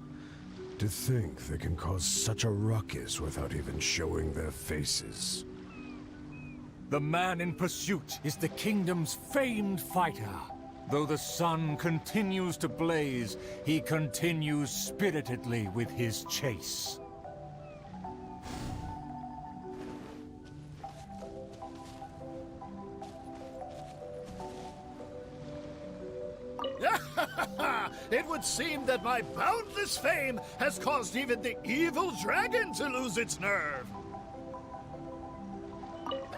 To think they can cause such a ruckus without even showing their faces. The man in pursuit is the kingdom's famed fighter. Though the sun continues to blaze, he continues spiritedly with his chase. It would seem that my boundless fame has caused even the evil dragon to lose its nerve.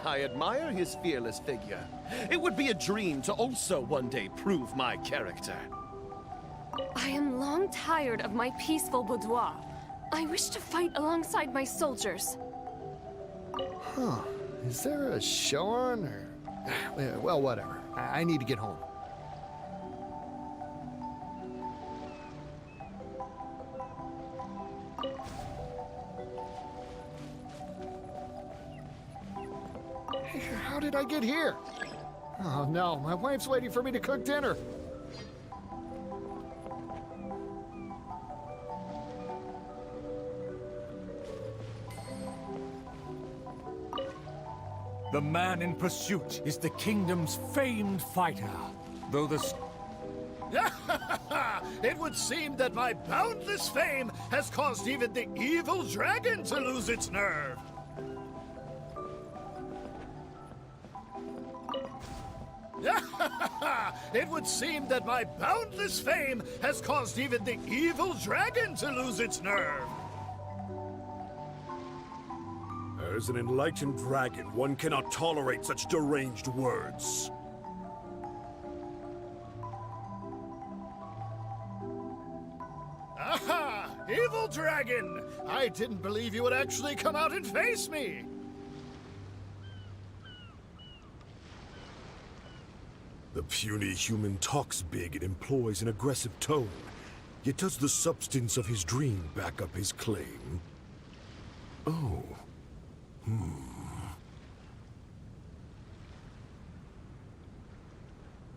I admire his fearless figure. It would be a dream to also one day prove my character. I am long tired of my peaceful boudoir. I wish to fight alongside my soldiers. Huh. Is there a show on, or... Well, whatever. I need to get home. How did I get here? Oh no, my wife's waiting for me to cook dinner. The man in pursuit is the kingdom's famed fighter. Though the... It would seem that my boundless fame has caused even the evil dragon to lose its nerve. It would seem that my boundless fame has caused even the evil dragon to lose its nerve. As an enlightened dragon, one cannot tolerate such deranged words. Aha! Evil dragon! I didn't believe you would actually come out and face me! The puny human talks big and employs an aggressive tone. Yet does the substance of his dream back up his claim? Oh.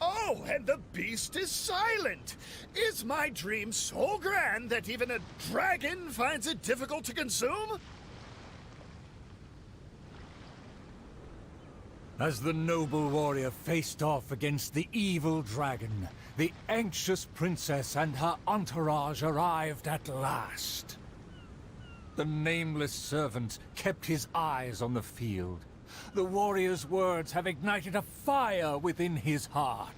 Oh, and the beast is silent! Is my dream so grand that even a dragon finds it difficult to consume? As the noble warrior faced off against the evil dragon, the anxious princess and her entourage arrived at last. The nameless servant kept his eyes on the field. The warrior's words have ignited a fire within his heart.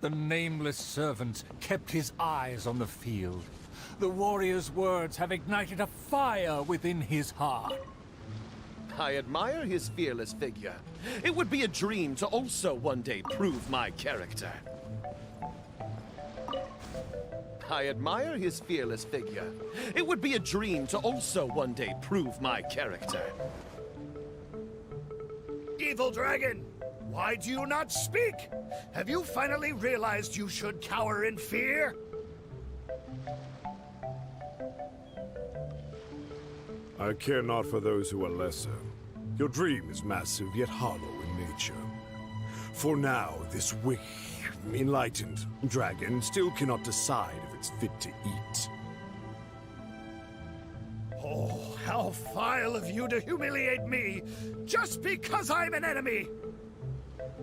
The nameless servant kept his eyes on the field. The warrior's words have ignited a fire within his heart. I admire his fearless figure. It would be a dream to also one day prove my character. I admire his fearless figure. It would be a dream to also one day prove my character. Evil dragon, why do you not speak? Have you finally realized you should cower in fear? I care not for those who are lesser. Your dream is massive, yet hollow in nature. For now, this enlightened dragon still cannot decide if it's fit to eat. Oh, how vile of you to humiliate me, just because I'm an enemy!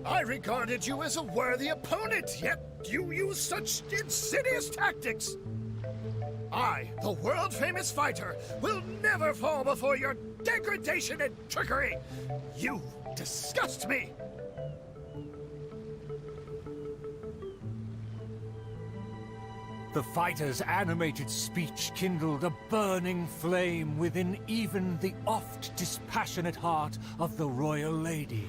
I regarded you as a worthy opponent, yet you use such insidious tactics! I, the world-famous fighter, will never fall before your degradation and trickery! You disgust me! The fighter's animated speech kindled a burning flame within even the oft dispassionate heart of the royal lady.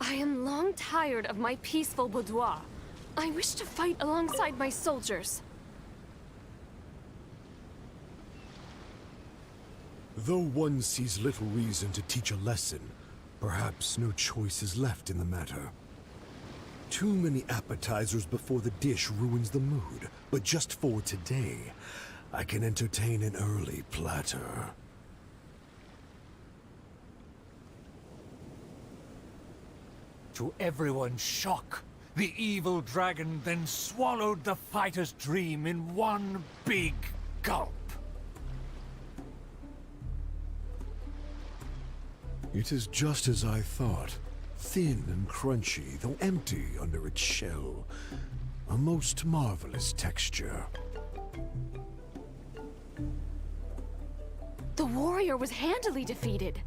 I am long tired of my peaceful boudoir. I wish to fight alongside my soldiers. Though one sees little reason to teach a lesson, perhaps no choice is left in the matter. Too many appetizers before the dish ruins the mood, but just for today, I can entertain an early platter. To everyone's shock, the evil dragon then swallowed the fighter's dream in one big gulp. It is just as I thought. Thin and crunchy, though empty under its shell. A most marvelous texture. The warrior was handily defeated.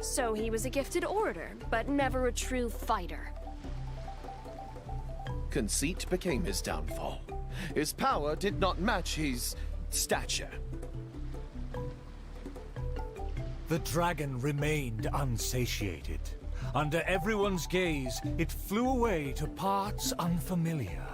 So he was a gifted orator, but never a true fighter. Conceit became his downfall. His power did not match his stature. The dragon remained unsatiated. Under everyone's gaze, it flew away to parts unfamiliar.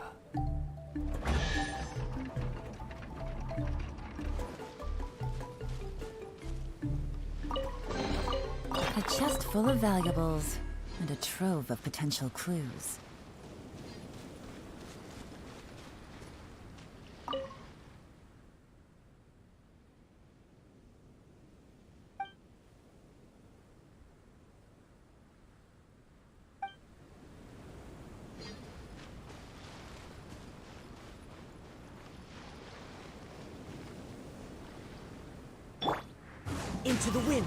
A chest full of valuables, and a trove of potential clues. Into the wind!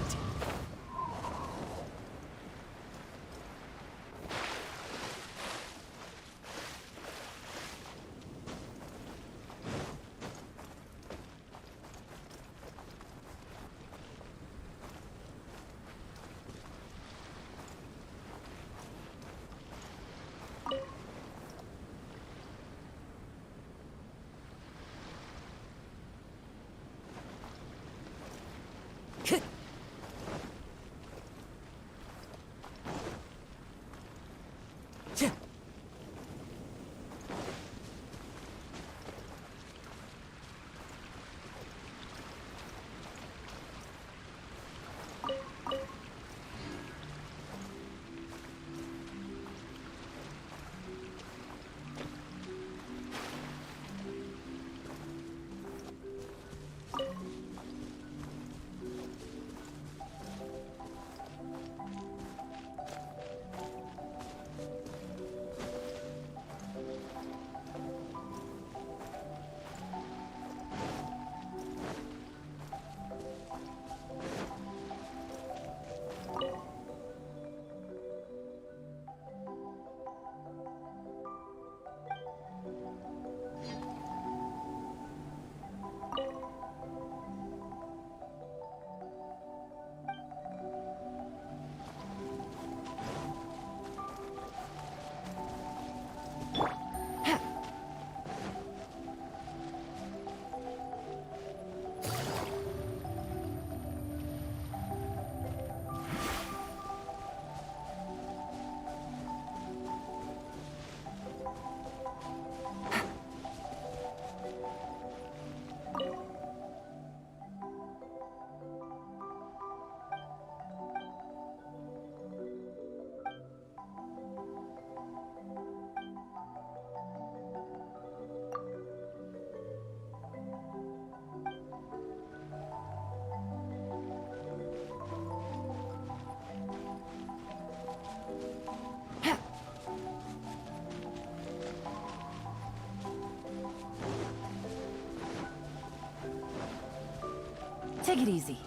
Take it easy.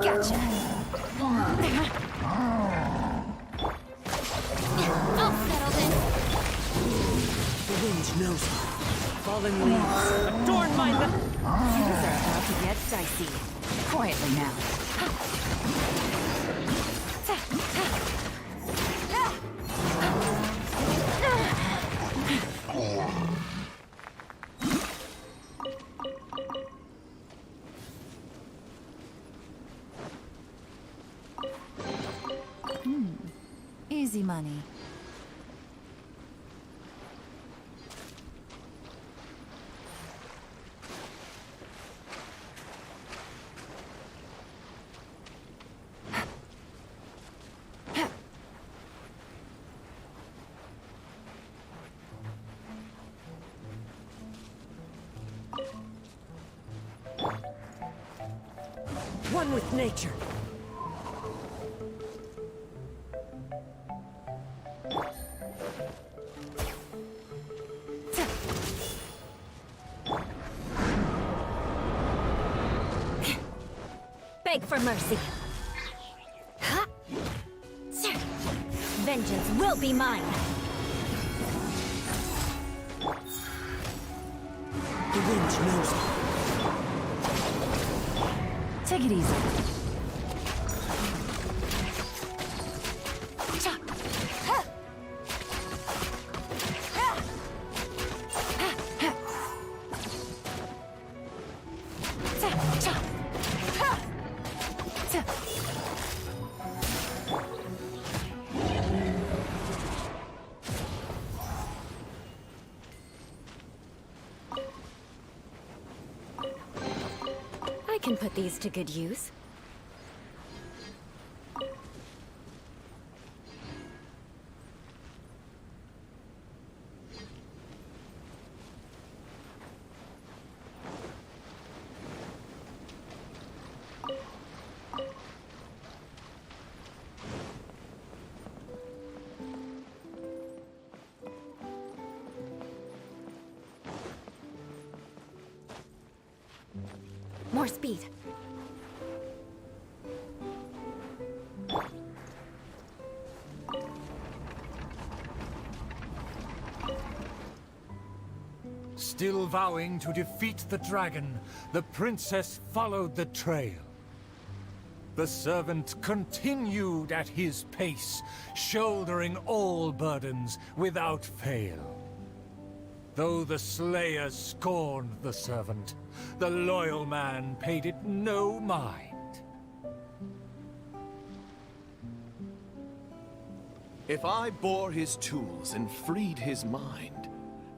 Gotcha. I'll settle this. The wind knows me. Fallen leaves adorn my Things are about to get dicey. Quietly now. Easy money. one with nature. Beg for mercy. Vengeance will be mine. The wind knows me. Take it easy. I can put these to good use. More speed. Still vowing to defeat the dragon, the princess followed the trail. The servant continued at his pace, shouldering all burdens without fail. Though the slayer scorned the servant, the loyal man paid it no mind. If I bore his tools and freed his mind,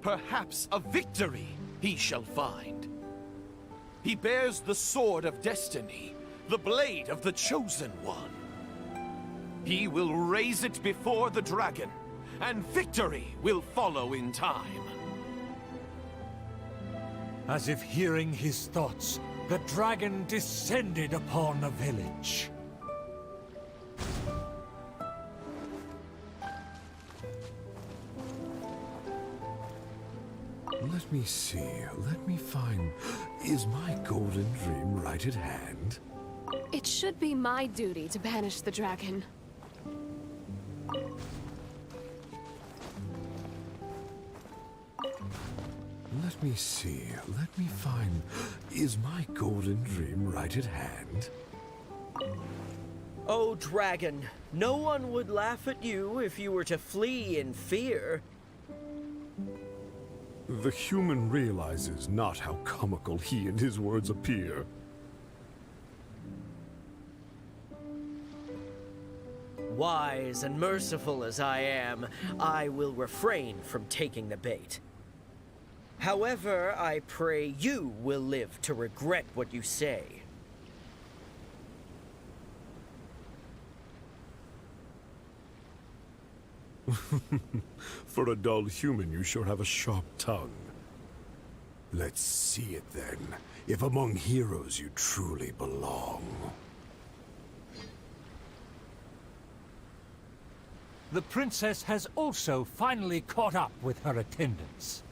perhaps a victory he shall find. He bears the sword of destiny, the blade of the chosen one. He will raise it before the dragon, and victory will follow in time. As if hearing his thoughts, the dragon descended upon the village. Let me see, let me find... Is my golden dream right at hand? It should be my duty to banish the dragon. Let me see, let me find... Is my golden dream right at hand? Oh, dragon, no one would laugh at you if you were to flee in fear. The human realizes not how comical he and his words appear. Wise and merciful as I am, I will refrain from taking the bait. However, I pray you will live to regret what you say. For a dull human, you sure have a sharp tongue. Let's see it then, if among heroes you truly belong. The princess has also finally caught up with her attendants.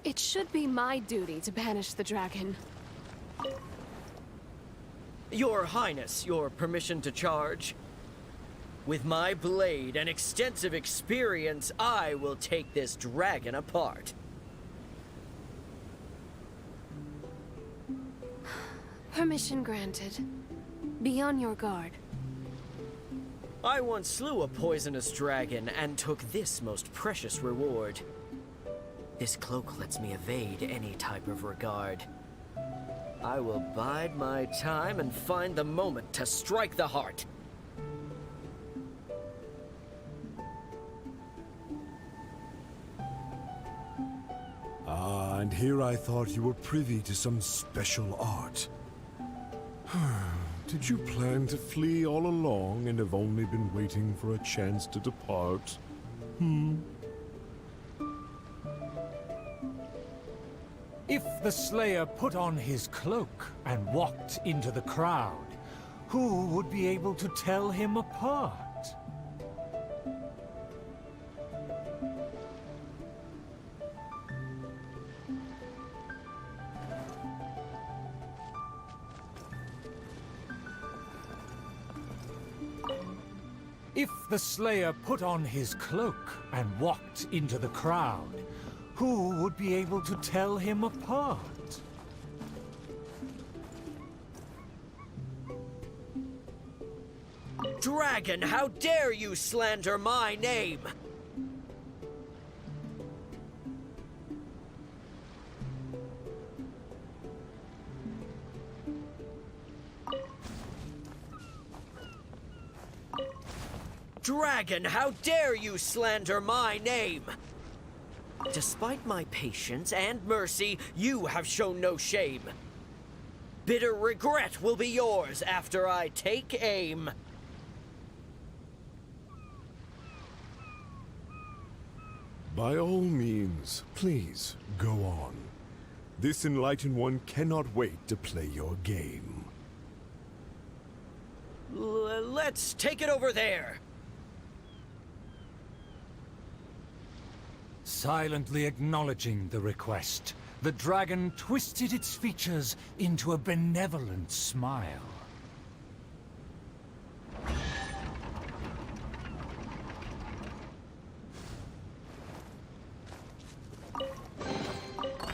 It should be my duty to banish the dragon. Your Highness, your permission to charge? With my blade and extensive experience, I will take this dragon apart. Permission granted. Be on your guard. I once slew a poisonous dragon and took this most precious reward. This cloak lets me evade any type of regard. I will bide my time and find the moment to strike the heart. Ah, and here I thought you were privy to some special art. Did you plan to flee all along and have only been waiting for a chance to depart? If the Slayer put on his cloak and walked into the crowd, who would be able to tell him apart? If the Slayer put on his cloak and walked into the crowd, who would be able to tell him apart? Dragon, how dare you slander my name? Dragon, how dare you slander my name? Despite my patience and mercy, you have shown no shame. Bitter regret will be yours after I take aim. By all means, please, go on. This enlightened one cannot wait to play your game. Let's take it over there. Silently acknowledging the request, the dragon twisted its features into a benevolent smile.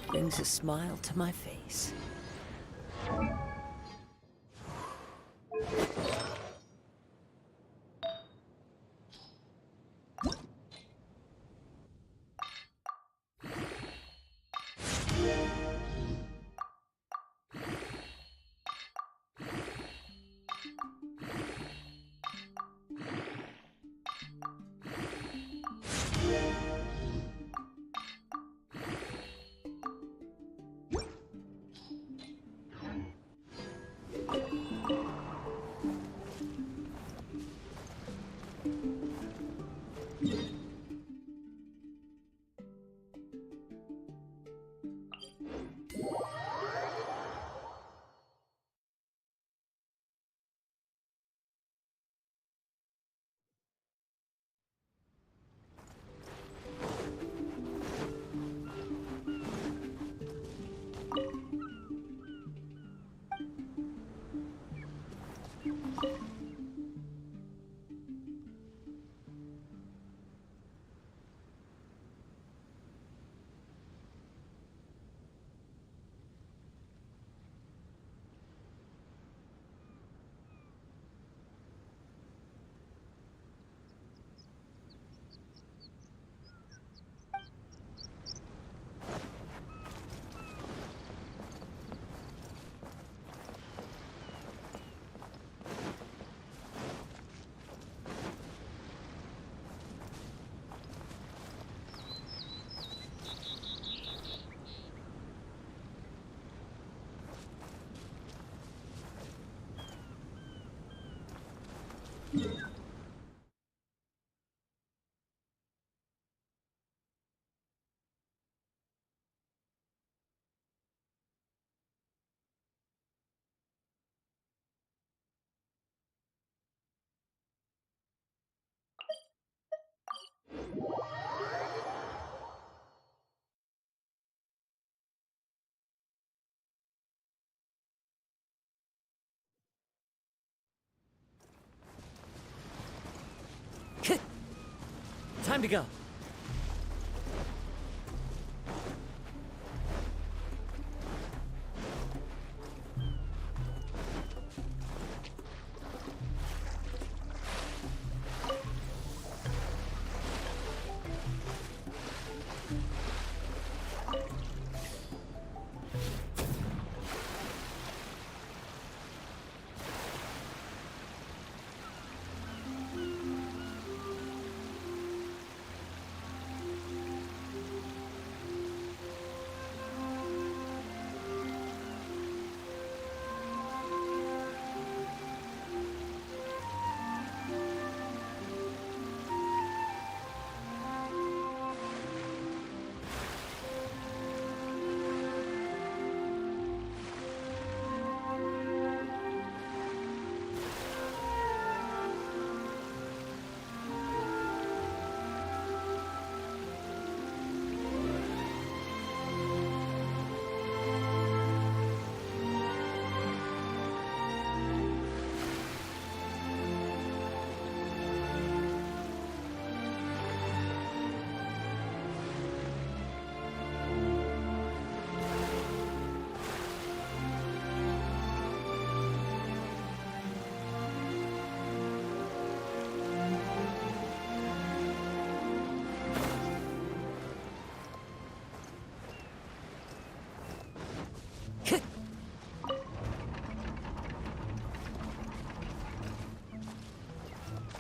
Brings a smile to my face. Time to go.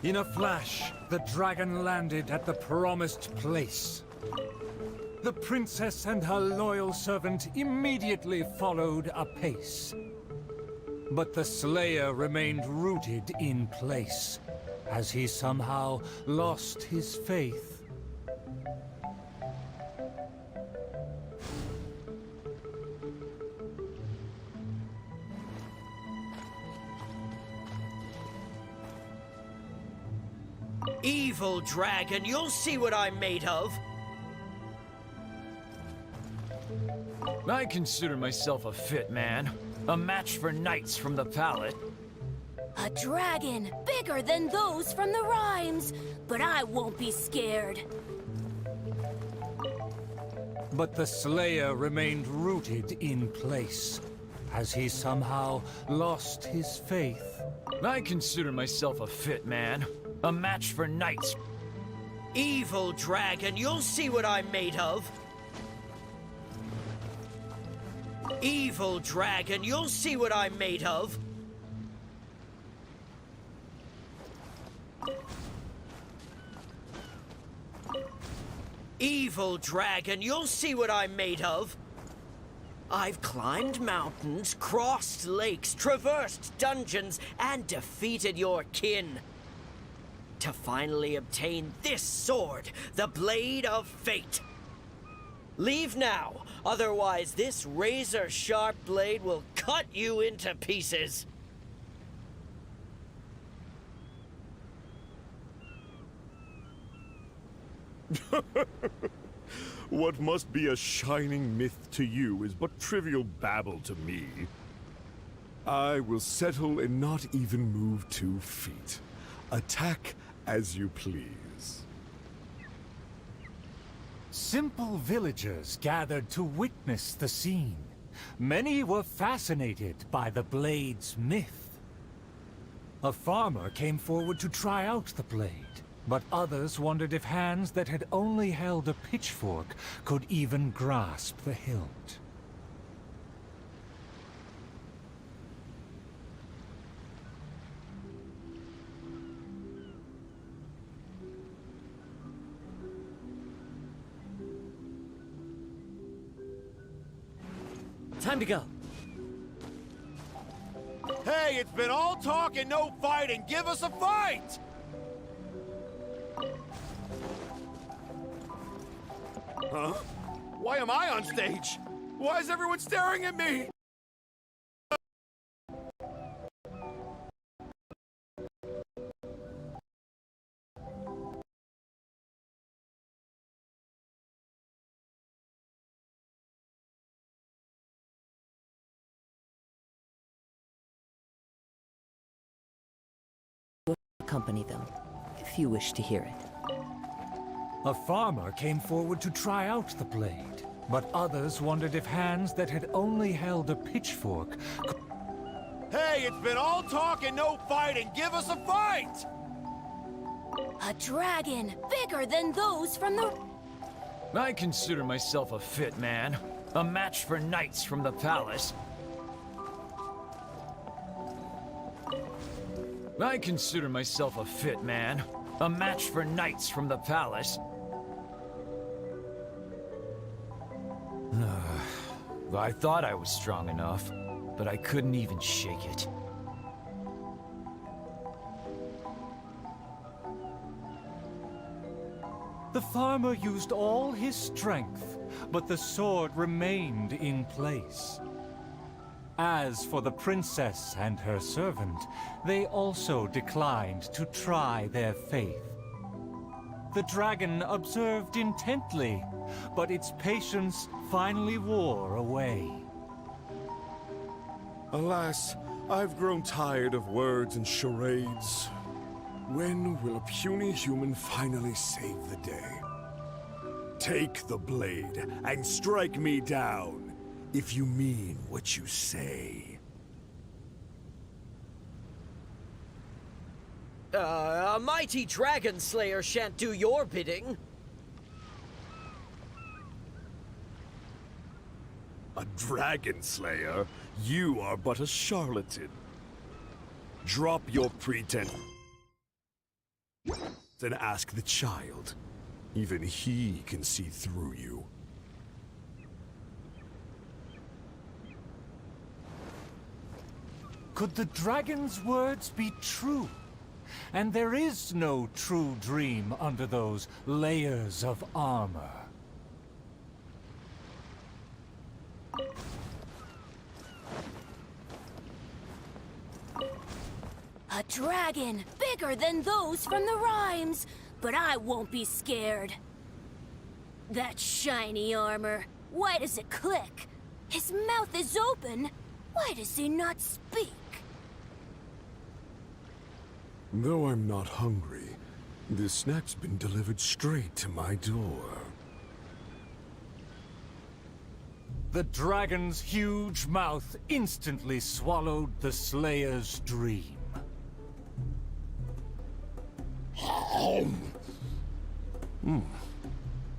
In a flash, the dragon landed at the promised place. The princess and her loyal servant immediately followed apace. But the Slayer remained rooted in place, as he somehow lost his faith. Evil dragon, you'll see what I'm made of! I consider myself a fit man. A match for knights from the palette. A dragon bigger than those from the rhymes, but I won't be scared. But the Slayer remained rooted in place, as he somehow lost his faith. I consider myself a fit man. A match for knights. Evil dragon, you'll see what I'm made of! Evil dragon, you'll see what I'm made of! Evil dragon, you'll see what I'm made of! I've climbed mountains, crossed lakes, traversed dungeons, and defeated your kin. To finally obtain this sword, the Blade of Fate. Leave now, otherwise this razor-sharp blade will cut you into pieces. What must be a shining myth to you is but trivial babble to me. I will settle and not even move 2 feet. Attack as you please. Simple villagers gathered to witness the scene. Many were fascinated by the blade's myth. A farmer came forward to try out the blade, but others wondered if hands that had only held a pitchfork could even grasp the hilt. Time to go. Hey, it's been all talk and no fighting. Give us a fight! Huh? Why am I on stage? Why is everyone staring at me? accompany them, if you wish to hear it. A farmer came forward to try out the blade, but others wondered if hands that had only held a pitchfork. Hey, it's been all talk and no fighting. Give us a fight! A dragon bigger than those from the... I consider myself a fit man. A match for knights from the palace. I consider myself a fit man. A match for knights from the palace. I thought I was strong enough, but I couldn't even shake it. The farmer used all his strength, but the sword remained in place. As for the princess and her servant, they also declined to try their faith. The dragon observed intently, but its patience finally wore away. Alas, I've grown tired of words and charades. When will a puny human finally save the day? Take the blade and strike me down, if you mean what you say. A mighty dragon slayer shan't do your bidding. A dragon slayer? You are but a charlatan. Drop your pretense and ask the child. Even he can see through you. Could the dragon's words be true? And there is no true dream under those layers of armor. A dragon bigger than those from the rhymes, but I won't be scared. That shiny armor, why does it click? His mouth is open, why does he not speak? Though I'm not hungry, this snack's been delivered straight to my door. The dragon's huge mouth instantly swallowed the Slayer's dream.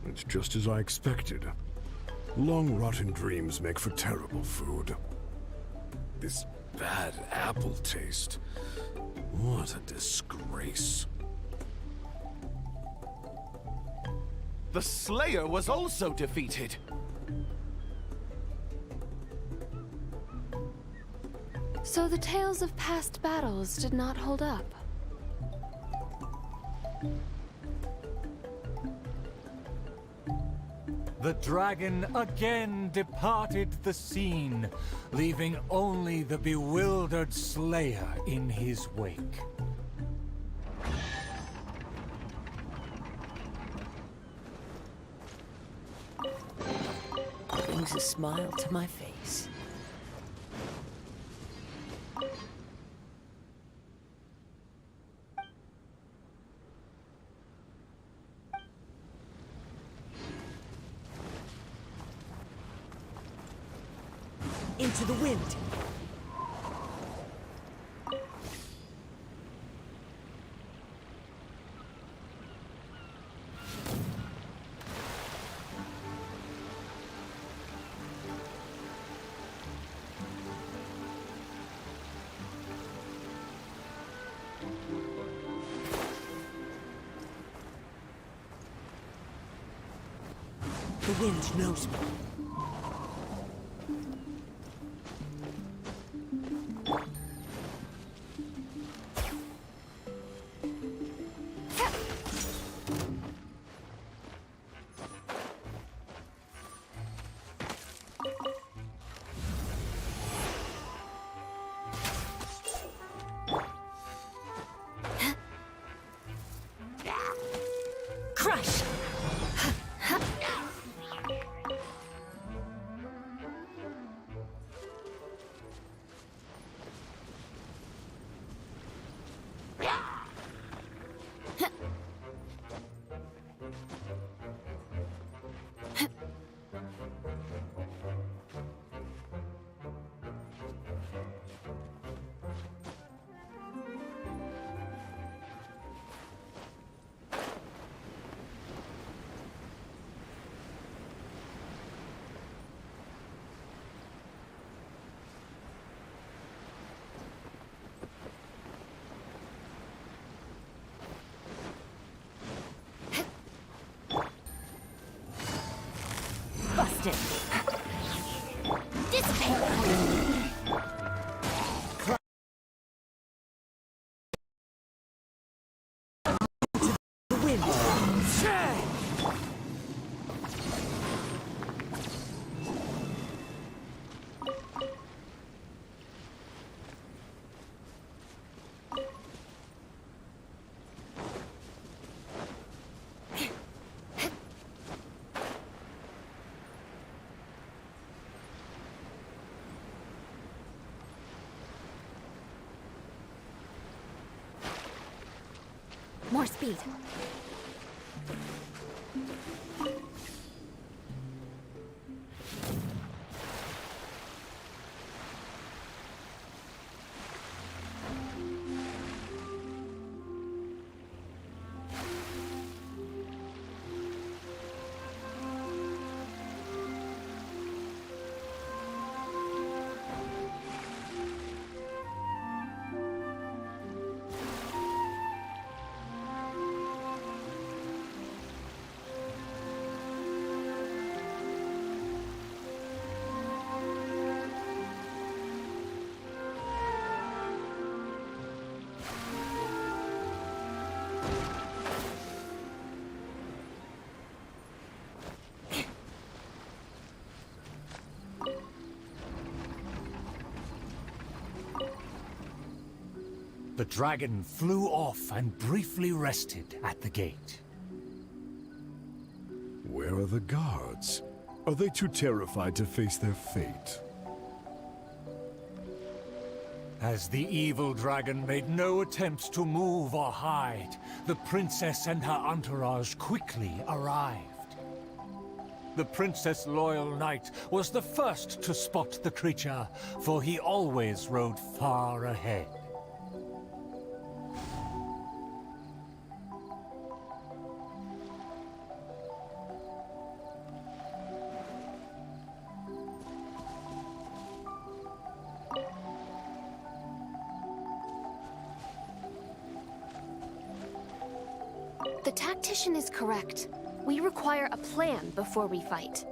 It's just as I expected. Long rotten dreams make for terrible food. This bad apple taste. What a disgrace. The Slayer was also defeated. So the tales of past battles did not hold up. The dragon again departed the scene, leaving only the bewildered Slayer in his wake. Brings a smile to my face. Into the wind. The wind knows me. Crush! resistance. Dissipate! More speed. The dragon flew off and briefly rested at the gate. Where are the guards? Are they too terrified to face their fate? As the evil dragon made no attempts to move or hide, the princess and her entourage quickly arrived. The princess' loyal knight was the first to spot the creature, for he always rode far ahead. The tactician is correct. We require a plan before we fight.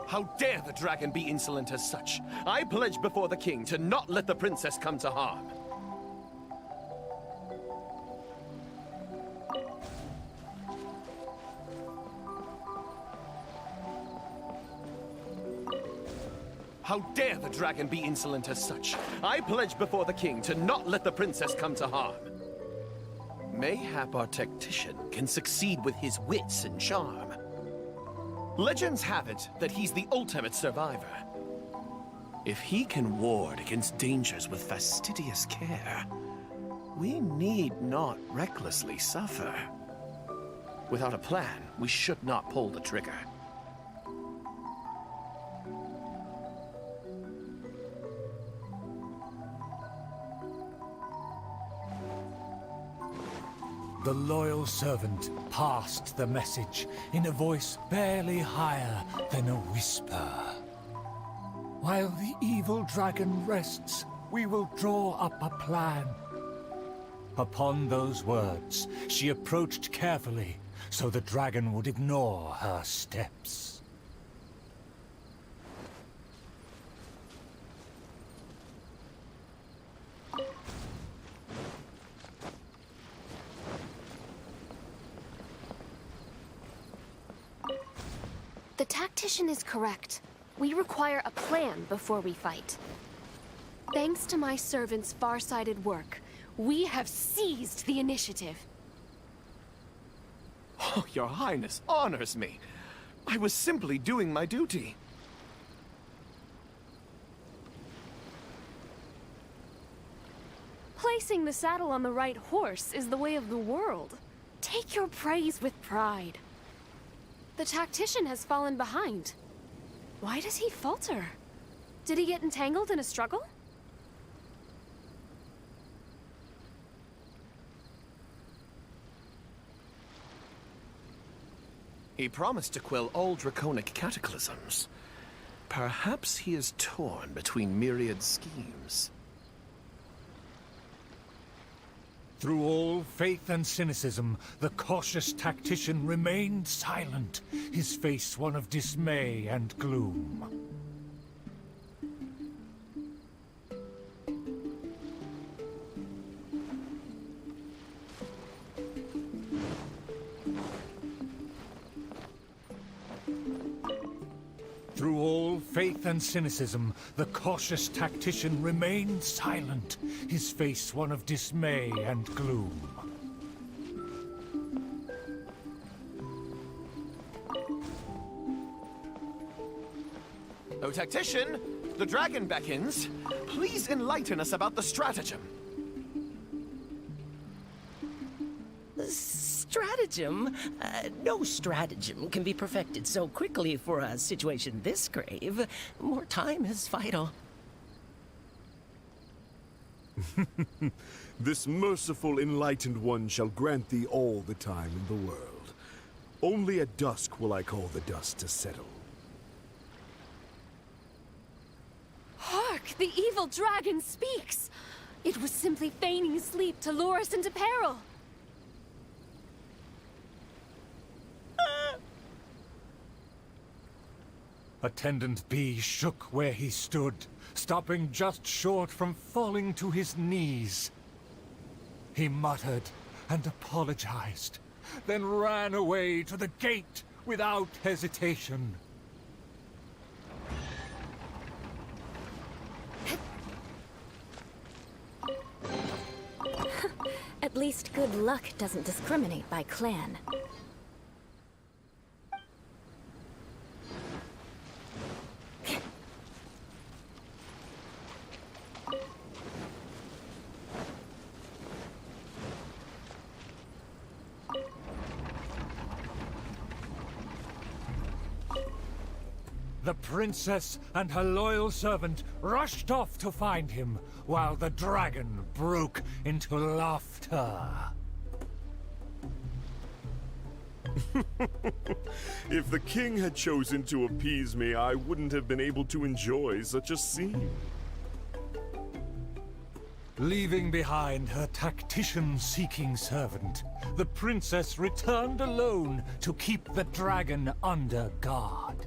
How dare the dragon be insolent as such? I pledge before the king to not let the princess come to harm. How dare the dragon be insolent as such? I pledge before the king to not let the princess come to harm. Mayhap our tactician can succeed with his wits and charm. Legends have it that he's the ultimate survivor. If he can ward against dangers with fastidious care, we need not recklessly suffer. Without a plan, we should not pull the trigger. The loyal servant passed the message in a voice barely higher than a whisper. While the evil dragon rests, we will draw up a plan. Upon those words, she approached carefully, so the dragon would ignore her steps. The tactician is correct. We require a plan before we fight. Thanks to my servant's far-sighted work, we have seized the initiative. Oh, your highness honors me. I was simply doing my duty. Placing the saddle on the right horse is the way of the world. Take your praise with pride. The tactician has fallen behind. Why does he falter? Did he get entangled in a struggle? He promised to quell all draconic cataclysms. Perhaps he is torn between myriad schemes. Through all faith and cynicism, the cautious tactician remained silent, his face one of dismay and gloom. Through all faith and cynicism, the cautious tactician remained silent, his face one of dismay and gloom. Oh, tactician! The dragon beckons. Please enlighten us about the stratagem. Stratagem? No stratagem can be perfected so quickly for a situation this grave. More time is vital. This merciful enlightened one shall grant thee all the time in the world. Only at dusk will I call the dust to settle. Hark! The evil dragon speaks! It was simply feigning sleep to lure us into peril. Attendant B shook where he stood, stopping just short from falling to his knees. He muttered and apologized, then ran away to the gate without hesitation. At least good luck doesn't discriminate by clan. The princess and her loyal servant rushed off to find him, while the dragon broke into laughter. If the king had chosen to appease me, I wouldn't have been able to enjoy such a scene. Leaving behind her tactician-seeking servant, the princess returned alone to keep the dragon under guard.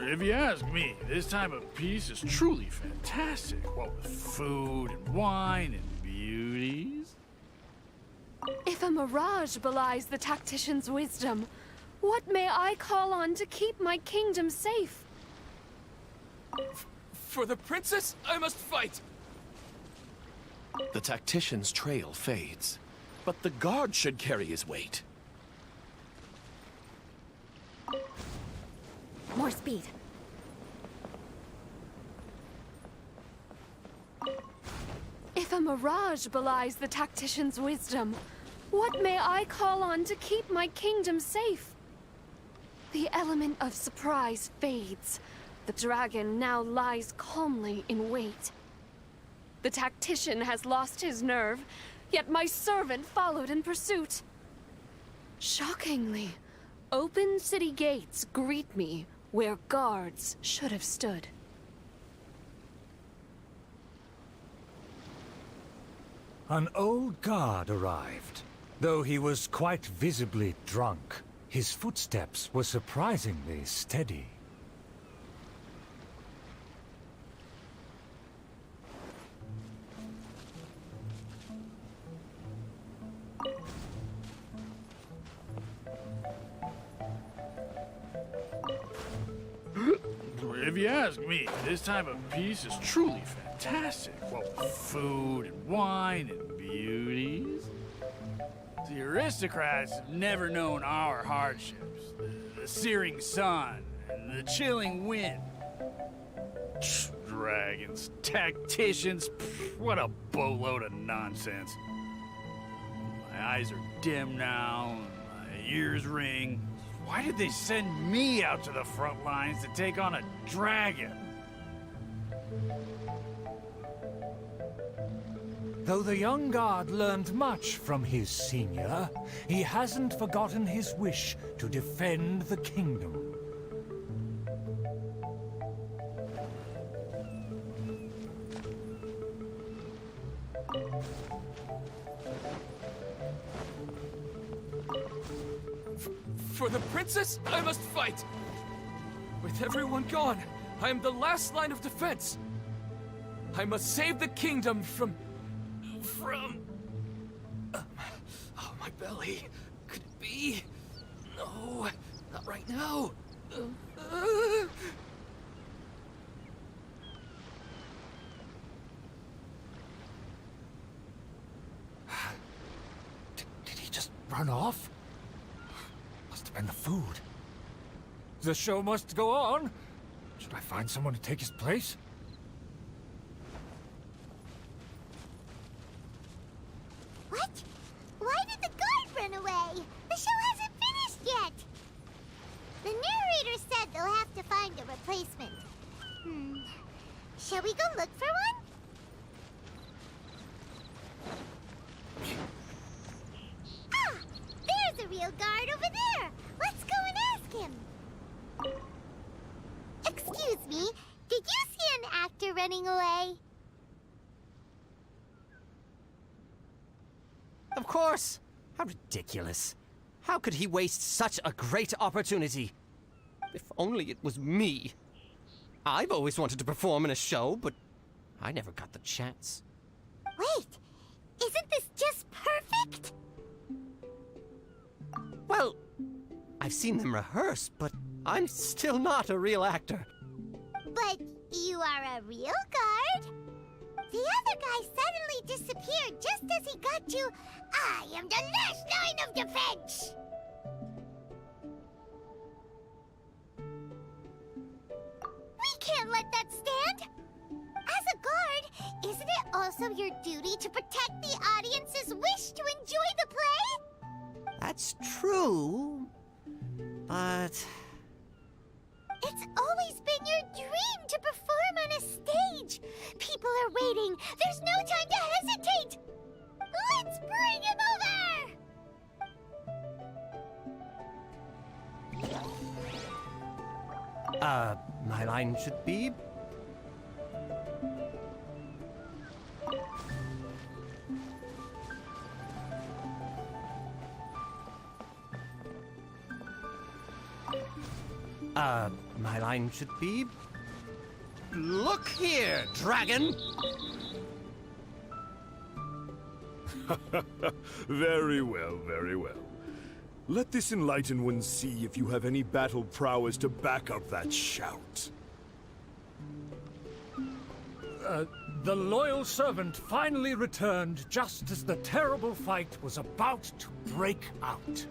If you ask me, this time of peace is truly fantastic. What with food and wine and beauties. If a mirage belies the tactician's wisdom, what may I call on to keep my kingdom safe? For the princess, I must fight! The tactician's trail fades, but the guard should carry his weight. More speed. If a mirage belies the tactician's wisdom, what may I call on to keep my kingdom safe? The element of surprise fades. The dragon now lies calmly in wait. The tactician has lost his nerve, yet my servant followed in pursuit. Shockingly, open city gates greet me where guards should have stood. An old guard arrived. Though he was quite visibly drunk, his footsteps were surprisingly steady. If you ask me, this time of peace is truly fantastic. What with food and wine and beauties. The aristocrats have never known our hardships. The searing sun and the chilling wind. Dragons, tacticians, what a boatload of nonsense. My eyes are dim now, and my ears ring. Why did they send me out to the front lines to take on a dragon? Though the young guard learned much from his senior, he hasn't forgotten his wish to defend the kingdom. For the princess, I must fight! With everyone gone, I am the last line of defense. I must save the kingdom from... oh, my belly. Could it be? No, not right now. Did he just run off? Must have been the food. The show must go on. Should I find someone to take his place? What? Why did the guard run away? The show hasn't finished yet. The narrator said they'll have to find a replacement. Shall we go look for one? Ah! There's a real guard over there! Let's go and ask him! Excuse me, did you see an actor running away? Of course! How ridiculous. How could he waste such a great opportunity? If only it was me. I've always wanted to perform in a show, but I never got the chance. Wait, isn't this just perfect? Well, I've seen them rehearse, but I'm still not a real actor. But you are a real guard? The other guy suddenly disappeared just as he got to... I am the last line of defense! We can't let that stand! As a guard, isn't it also your duty to protect the audience's wish to enjoy the play? That's true, but... It's always been your dream to perform on a stage! People are waiting! There's no time to hesitate! Let's bring him over! My line should be... my line should be... Look here, dragon! Very well, very well. Let this enlightened one see if you have any battle prowess to back up that shout. The loyal servant finally returned just as the terrible fight was about to break out.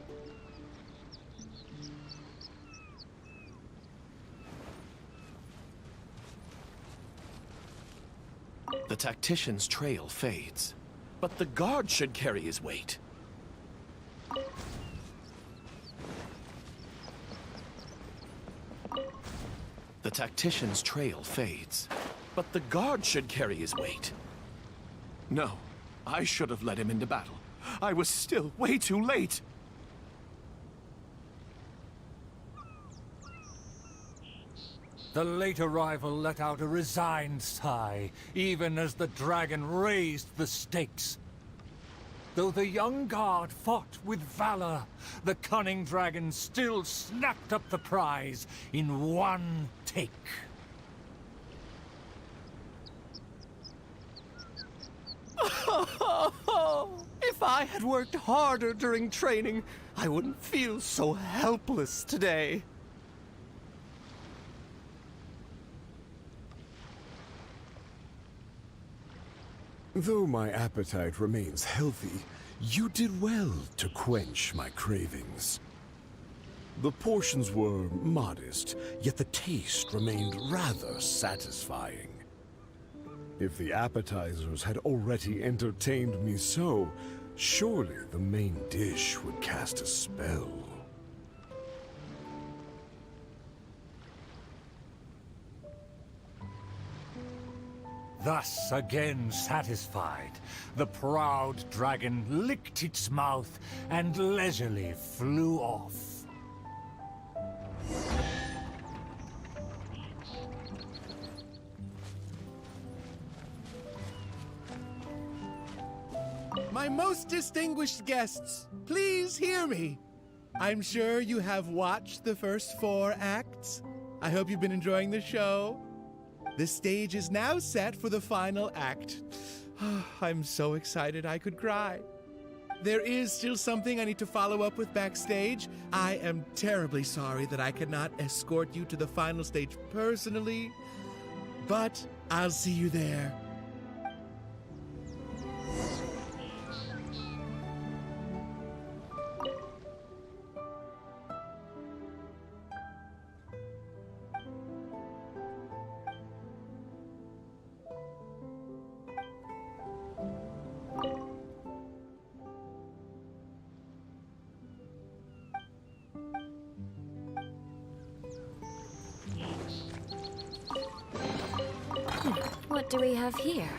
The tactician's trail fades, but the guard should carry his weight. The tactician's trail fades, but the guard should carry his weight. No, I should have led him into battle. I was still way too late. The late arrival let out a resigned sigh, even as the dragon raised the stakes. Though the young guard fought with valor, the cunning dragon still snapped up the prize in one take. If I had worked harder during training, I wouldn't feel so helpless today. Though my appetite remains healthy, you did well to quench my cravings. The portions were modest, yet the taste remained rather satisfying. If the appetizers had already entertained me so, surely the main dish would cast a spell. Thus again satisfied, the proud dragon licked its mouth and leisurely flew off. My most distinguished guests, please hear me. I'm sure you have watched the first 4 acts. I hope you've been enjoying the show. The stage is now set for the final act. I'm so excited I could cry. There is still something I need to follow up with backstage. I am terribly sorry that I cannot escort you to the final stage personally, but I'll see you there. What do we have here?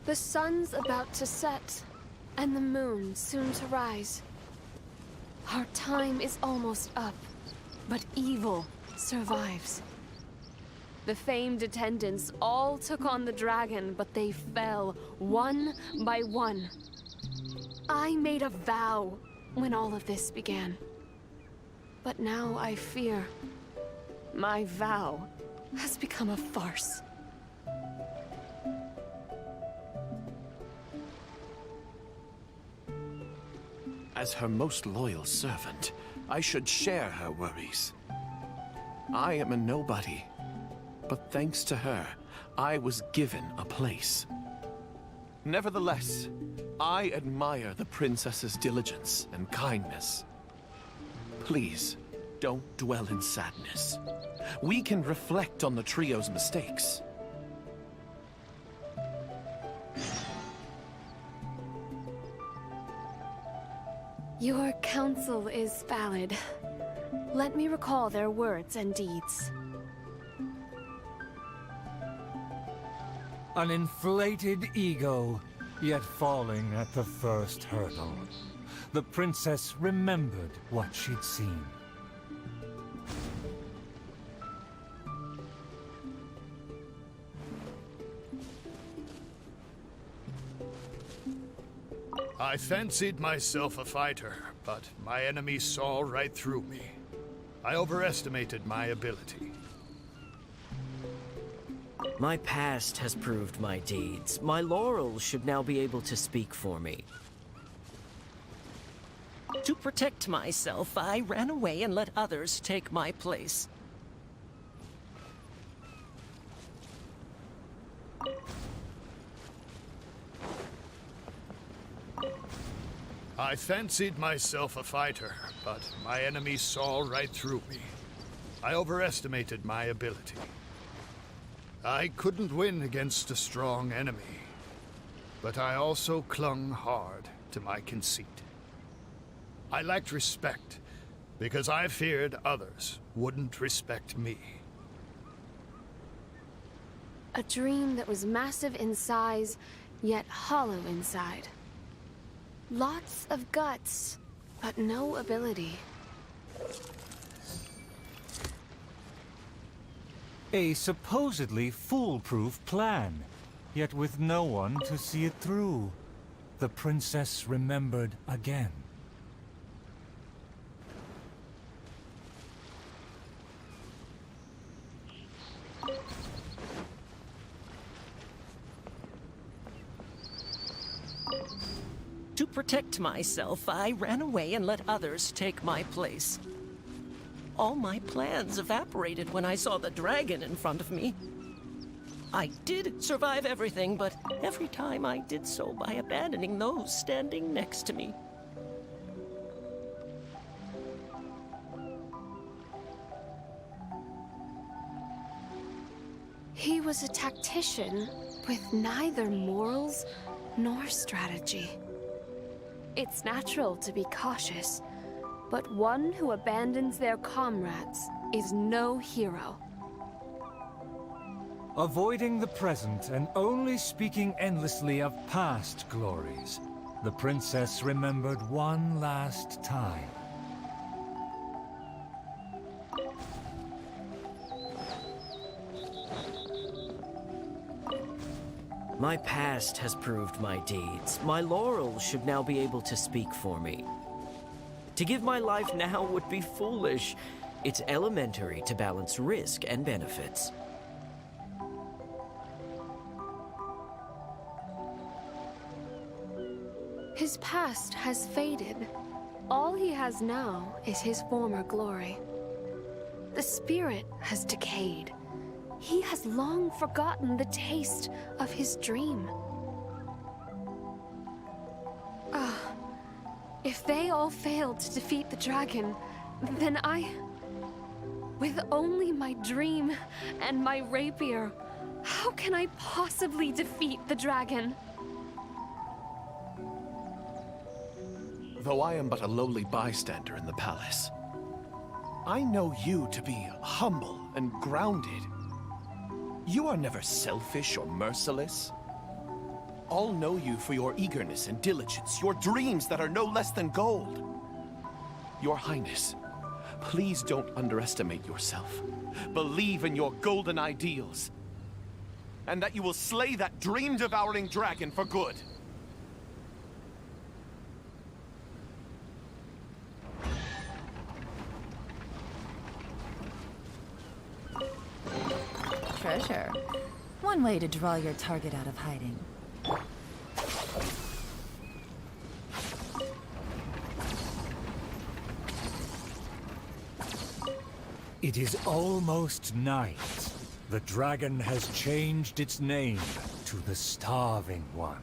The sun's about to set, and the moon soon to rise. Our time is almost up, but evil survives. The famed attendants all took on the dragon, but they fell one by one. I made a vow when all of this began. But now I fear my vow has become a farce. As her most loyal servant, I should share her worries. I am a nobody, but thanks to her, I was given a place. Nevertheless, I admire the princess's diligence and kindness. Please, don't dwell in sadness. We can reflect on the trio's mistakes. Your counsel is valid. Let me recall their words and deeds. An inflated ego, yet falling at the first hurdle. The princess remembered what she'd seen. I fancied myself a fighter, but my enemy saw right through me. I overestimated my ability. My past has proved my deeds. My laurels should now be able to speak for me. To protect myself, I ran away and let others take my place. I fancied myself a fighter, but my enemy saw right through me. I overestimated my ability. I couldn't win against a strong enemy, but I also clung hard to my conceit. I lacked respect because I feared others wouldn't respect me. A dream that was massive in size, yet hollow inside. Lots of guts, but no ability. A supposedly foolproof plan, yet with no one to see it through. The princess remembered again. To protect myself, I ran away and let others take my place. All my plans evaporated when I saw the dragon in front of me. I did survive everything, but every time I did so by abandoning those standing next to me. He was a tactician with neither morals nor strategy. It's natural to be cautious, but one who abandons their comrades is no hero. Avoiding the present and only speaking endlessly of past glories, the princess remembered one last time. My past has proved my deeds. My laurels should now be able to speak for me. To give my life now would be foolish. It's elementary to balance risk and benefits. His past has faded. All he has now is his former glory. The spirit has decayed. He has long forgotten the taste of his dream. If they all failed to defeat the dragon, then with only my dream and my rapier, how can I possibly defeat the dragon? Though I am but a lowly bystander in the palace, I know you to be humble and grounded. You are never selfish or merciless. All know you for your eagerness and diligence, your dreams that are no less than gold. Your Highness, please don't underestimate yourself. Believe in your golden ideals, and that you will slay that dream-devouring dragon for good. Treasure. One way to draw your target out of hiding. It is almost night. The dragon has changed its name to the Starving One.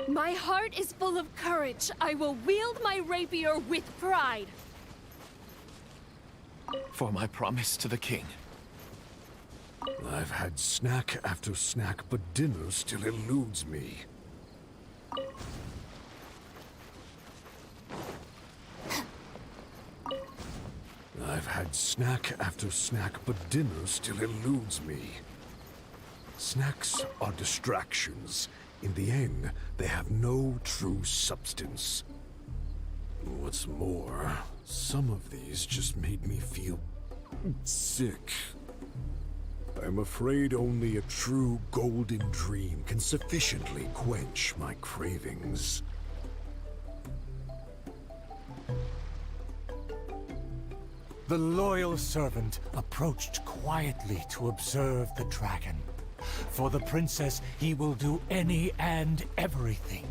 My heart is full of courage. I will wield my rapier with pride. For my promise to the king. I've had snack after snack, but dinner still eludes me. I've had snack after snack, but dinner still eludes me. Snacks are distractions. In the end, they have no true substance. What's more, some of these just made me feel sick. I'm afraid only a true golden dream can sufficiently quench my cravings. The loyal servant approached quietly to observe the dragon. For the princess, he will do any and everything.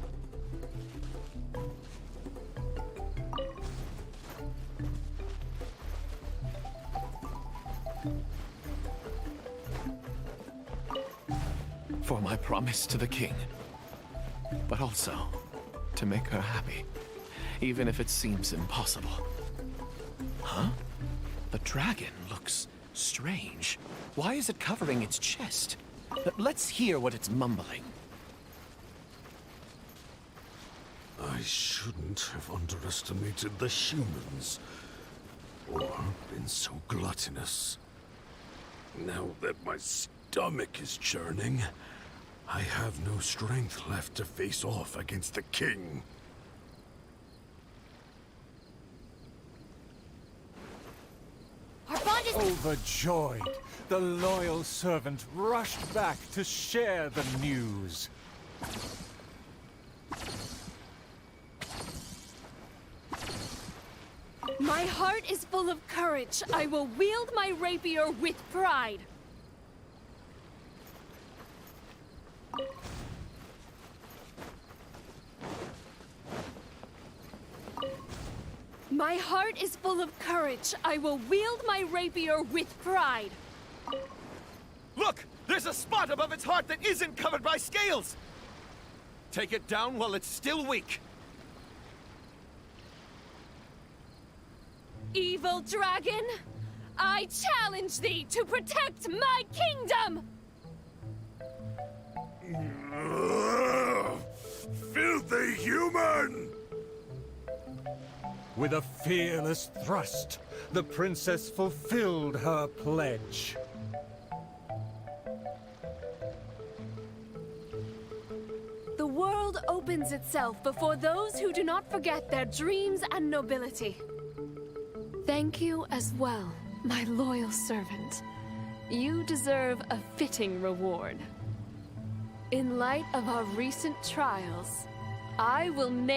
For my promise to the king. But also, to make her happy, even if it seems impossible. Huh? The dragon looks strange. Why is it covering its chest? Let's hear what it's mumbling. I shouldn't have underestimated the humans, or been so gluttonous. Now that my stomach is churning, I have no strength left to face off against the king. Our bond is... Overjoyed, the loyal servant rushed back to share the news. My heart is full of courage. I will wield my rapier with pride. My heart is full of courage. I will wield my rapier with pride. Look! There's a spot above its heart that isn't covered by scales! Take it down while it's still weak. Evil dragon, I challenge thee to protect my kingdom! Filthy human! With a fearless thrust, the princess fulfilled her pledge. The world opens itself before those who do not forget their dreams and nobility. Thank you as well, my loyal servant. You deserve a fitting reward. In light of our recent trials, I will name